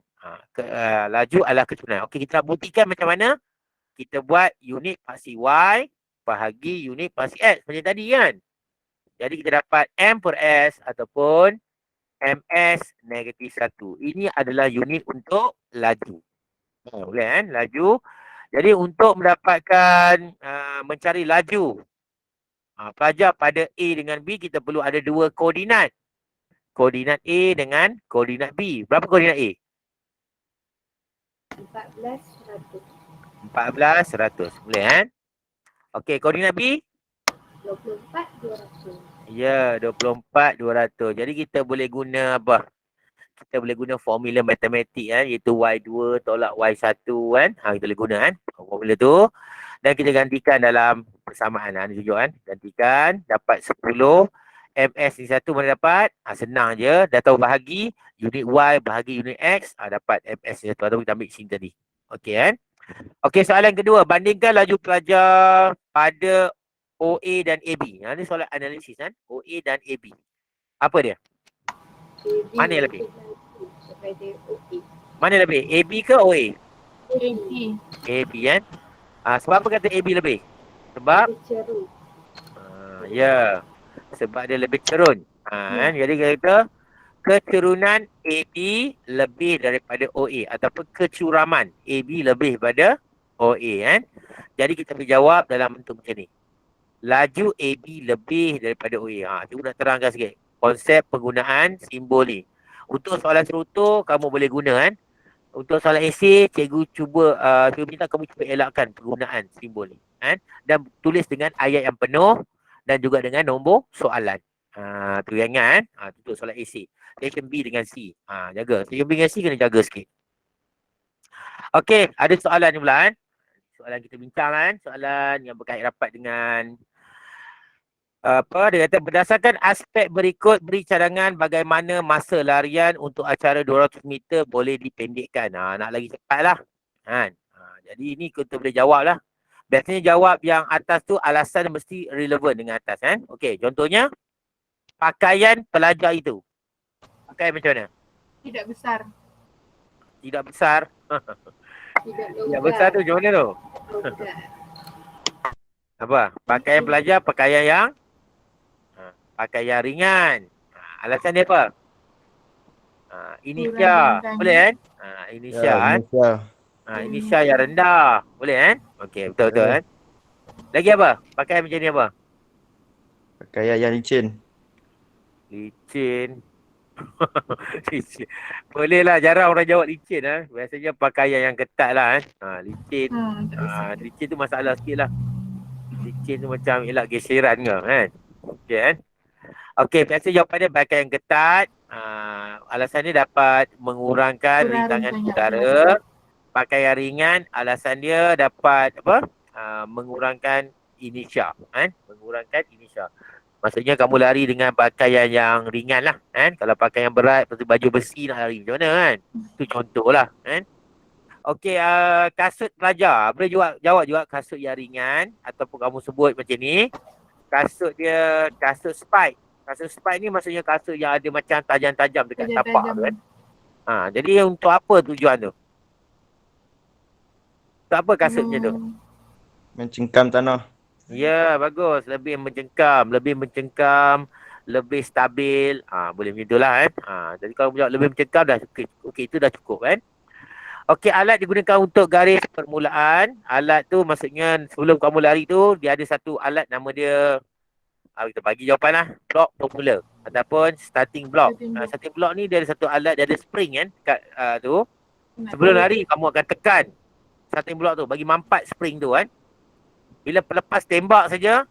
Laju adalah keturunan. Okey, kita nak buktikan macam mana? Kita buat unit paksi Y bahagi unit paksi X macam tadi kan? Jadi kita dapat M per S ataupun MS negatif 1. Ini adalah unit untuk laju. Boleh kan? Laju. Jadi untuk mendapatkan mencari laju pelajar pada A dengan B, kita perlu ada dua koordinat. Koordinat A dengan koordinat B. Berapa koordinat A? 14, 100. Boleh kan? Okey, koordinat B? 24, 200. Ya, 24, 200. Jadi kita boleh guna apa? Kita boleh guna formula matematik kan, iaitu Y2 tolak Y1 kan. Kita boleh guna kan formula tu. Dan kita gantikan dalam persamaan. Ni tunjuk kan. Gantikan, dapat 10. MS ni satu mana dapat? Senang je. Dah tahu bahagi. Unit Y bahagi unit X. Dapat MS ni satu. Atau kita ambil sini tadi. Okey kan. Okey, soalan kedua. Bandingkan laju pelajar pada OA dan AB. Ni soalan analisis kan. OA dan AB. Apa dia? AB Mana yang lebih? daripada OA. Mana lebih? AB ke OA? AB. AB kan. Sebab apa kata AB lebih? Sebab? Lebih cerut. Ya. Sebab dia lebih cerun. Kan? Jadi kita keturunan AB lebih daripada OA. Ataupun kecuraman AB lebih pada OA kan. Jadi kita berjawab dalam bentuk macam ni. Laju AB lebih daripada OA. Cikgu nak terangkan sikit konsep penggunaan simbol ni. Untuk soalan struktur, kamu boleh guna kan. Untuk soalan esei, cikgu minta kamu cuba elakkan penggunaan simbol ni. Kan? Dan tulis dengan ayat yang penuh dan juga dengan nombor soalan. Tu yang ingat kan. Untuk soalan esei. Section B dengan C. Jaga. Section B dengan C kena jaga sikit. Okey, ada soalan ni pula kan. Soalan kita bincang kan. Soalan yang berkait rapat dengan Dia kata berdasarkan aspek berikut beri cadangan bagaimana masa larian untuk acara 200 meter boleh dipendekkan. Nak lagi cepat lah. Kan? Jadi ini kita boleh jawab lah. Biasanya jawab yang atas tu alasan mesti relevan dengan atas kan. Okey, contohnya pakaian pelajar itu. Pakaian macam mana? Tidak besar. Tidak besar. Tidak besar tu macam mana tu? Apa? Pakaian pelajar, pakaian yang pakaian ringan. Alasan dia apa? Inisial. Kurang Boleh kan? Inisial kan? Indonesia. Inisial yang rendah. Boleh kan? Okey, betul-betul kan? Lagi apa? Pakaian macam ni apa? Pakaian yang licin. Licin. Licin. Boleh lah, jarang orang jawab licin lah. Biasanya pakaian yang ketat lah kan. Licin. Tak besar. Licin tu masalah sikit lah. Licin tu macam elak geseran ke kan? Okey kan? Okey, biasa jawapan dia pakaian ketat. Alasan dia dapat mengurangkan rintangan udara. Pakaian ringan, alasan dia dapat apa? Mengurangkan inertia, kan? Mengurangkan inertia. Maksudnya kamu lari dengan pakaian yang ringan lah, kan? Kalau pakaian yang berat, seperti baju besi nak lari macam mana kan? Itu contoh lah, kan? Okey, kasut pelajar. Boleh jawab juga kasut yang ringan ataupun kamu sebut macam ni. Kasut dia, kasut spike. Kasut spike ni maksudnya kasut yang ada macam tajam-tajam dekat tapak tu kan. Jadi untuk apa tujuan tu? Untuk apa kasut macam tu? Mencengkam tanah. Ya, bagus. Lebih mencengkam, lebih stabil. Boleh macam itulah kan. Jadi kalau jawab lebih mencengkam dah okey, itu dah cukup kan. Okey, alat digunakan untuk garis permulaan. Alat tu maksudnya sebelum kamu lari tu dia ada satu alat nama dia kita bagi jawapan lah. Blok pemula ataupun starting block. Starting block ni dia ada satu alat, dia ada spring kan kat tu. Sebelum lari kamu akan tekan starting block tu bagi mampat spring tu kan. Bila lepas tembak saja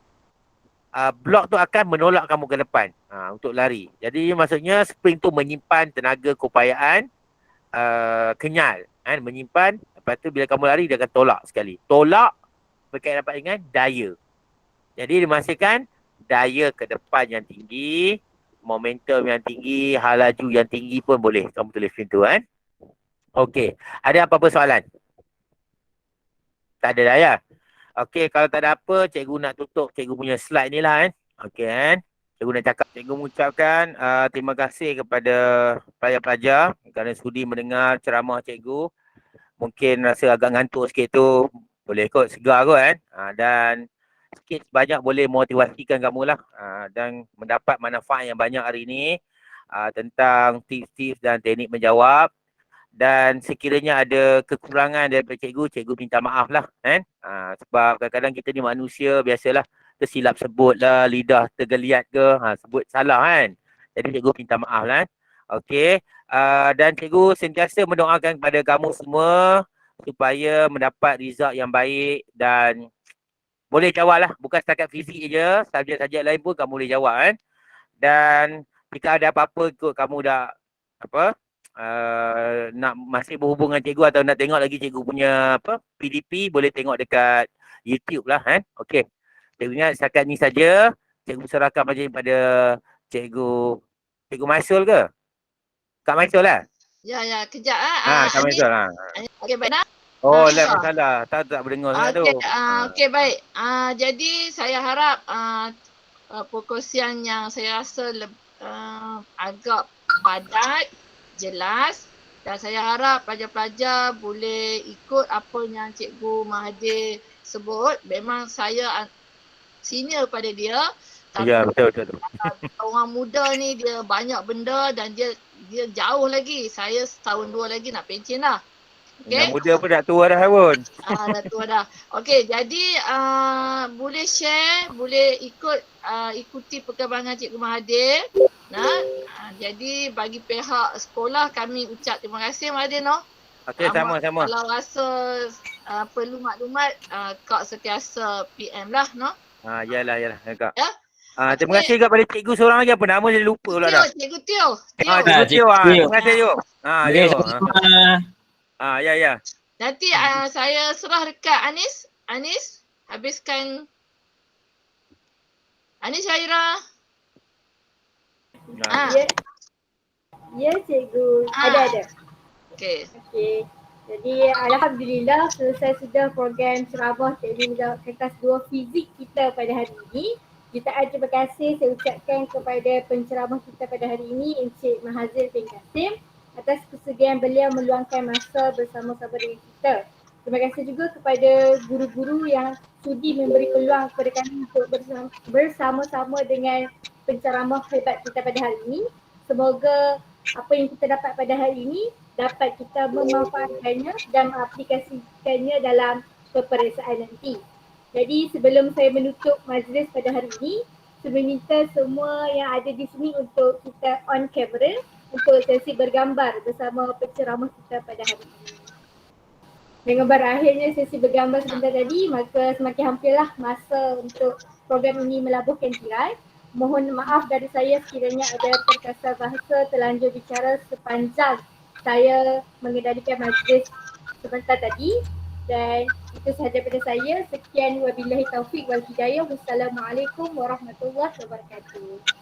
blok tu akan menolak kamu ke depan untuk lari. Jadi maksudnya spring tu menyimpan tenaga keupayaan kenyal kan, menyimpan. Lepas tu bila kamu lari dia akan tolak sekali. Tolak berkait dapat dengan daya. Jadi dia menghasilkan daya ke depan yang tinggi, momentum yang tinggi, laju yang tinggi pun boleh kamu tulis macam tu kan. Okey, ada apa-apa soalan? Tak ada dah ya? Okey, kalau tak ada apa, cikgu nak tutup cikgu punya slide ni lah kan. Okey kan. Cikgu nak cakap, cikgu mengucapkan terima kasih kepada pelajar-pelajar kerana sudi mendengar ceramah cikgu. Mungkin rasa agak ngantuk sikit tu, boleh kot, segar kot kan. Dan sikit sebanyak boleh motivasikan kamu lah. Dan mendapat manfaat yang banyak hari ni tentang tips-tips dan teknik menjawab. Dan sekiranya ada kekurangan daripada cikgu, cikgu minta maaf lah kan. Sebab kadang-kadang kita ni manusia, biasalah tersilap sebut lah, lidah tergeliat ke, sebut salah kan. Jadi cikgu minta maaf lah. Okey, dan cikgu sentiasa mendoakan kepada kamu semua supaya mendapat result yang baik dan boleh jawab lah. Bukan setakat fizik je, subjek-subjek lain pun kamu boleh jawab kan. Dan jika ada apa-apa ikut kamu dah nak masih berhubung dengan cikgu atau nak tengok lagi cikgu punya PDP, boleh tengok dekat YouTube lah kan. Okey. Cikgu ingat setakat ni saja. Cikgu serahkan majlis pada cikgu Maisul ke? Kak Maisul lah? Ya, kejap Kak Maisul lah. Okey, baik dah. Lag masalah. Tak berdengar sangat tu. Okey, baik. Jadi saya harap perkongsian yang saya rasa agak padat, jelas, dan saya harap pelajar-pelajar boleh ikut apa yang Cikgu Mahathir sebut. Memang saya senior pada dia. Ya, betul. Orang muda ni dia banyak benda dan dia jauh lagi. Saya setahun dua lagi nak pencen lah. Okay? Yang muda pun dah tua dah pun. Dah tua dah. Okey, jadi boleh share, boleh ikuti perkembangan Cikgu Mahathir. Jadi bagi pihak sekolah kami ucap terima kasih Mahathir no. Okey, sama-sama. Kalau rasa perlu maklumat Kak sentiasa PM lah no. Yalah Kak. Ya. Terima kasih kepada cikgu seorang lagi, apa nama dia lupa pula dah. Cikgu Tio. Cikgu Tio. Terima kasih Tio. Ya. Nanti saya serah dekat Anis habiskan Ani Syairah. Ah. Ya. Ya cikgu. Ada. Okey. Okey. Jadi alhamdulillah selesai sudah program ceramah Cikgu Menjawab Kertas 2 fizik kita pada hari ini. Jutaan terima kasih saya ucapkan kepada penceramah kita pada hari ini Encik Mahazir bin Kasim atas kesediaan beliau meluangkan masa bersama-sama dengan kita. Terima kasih juga kepada guru-guru yang sudi memberi peluang kepada kami untuk bersama-sama dengan penceramah hebat kita pada hari ini. Semoga apa yang kita dapat pada hari ini dapat kita memanfaatkannya dan aplikasikannya dalam peperiksaan nanti. Jadi sebelum saya menutup majlis pada hari ini, saya minta semua yang ada di sini untuk kita on camera untuk sesi bergambar bersama penceramah kita pada hari ini. Dengan berakhirnya sesi bergambar sebentar tadi, maka semakin hampirlah masa untuk program ini melabuhkan tirai. Mohon maaf dari saya sekiranya ada terkasar bahasa terlanjur bicara sepanjang saya mengendalikan majlis sebentar tadi. Dan itu sahaja daripada saya. Sekian wabillahi taufiq wal hidayah. Wassalamualaikum warahmatullahi wabarakatuh.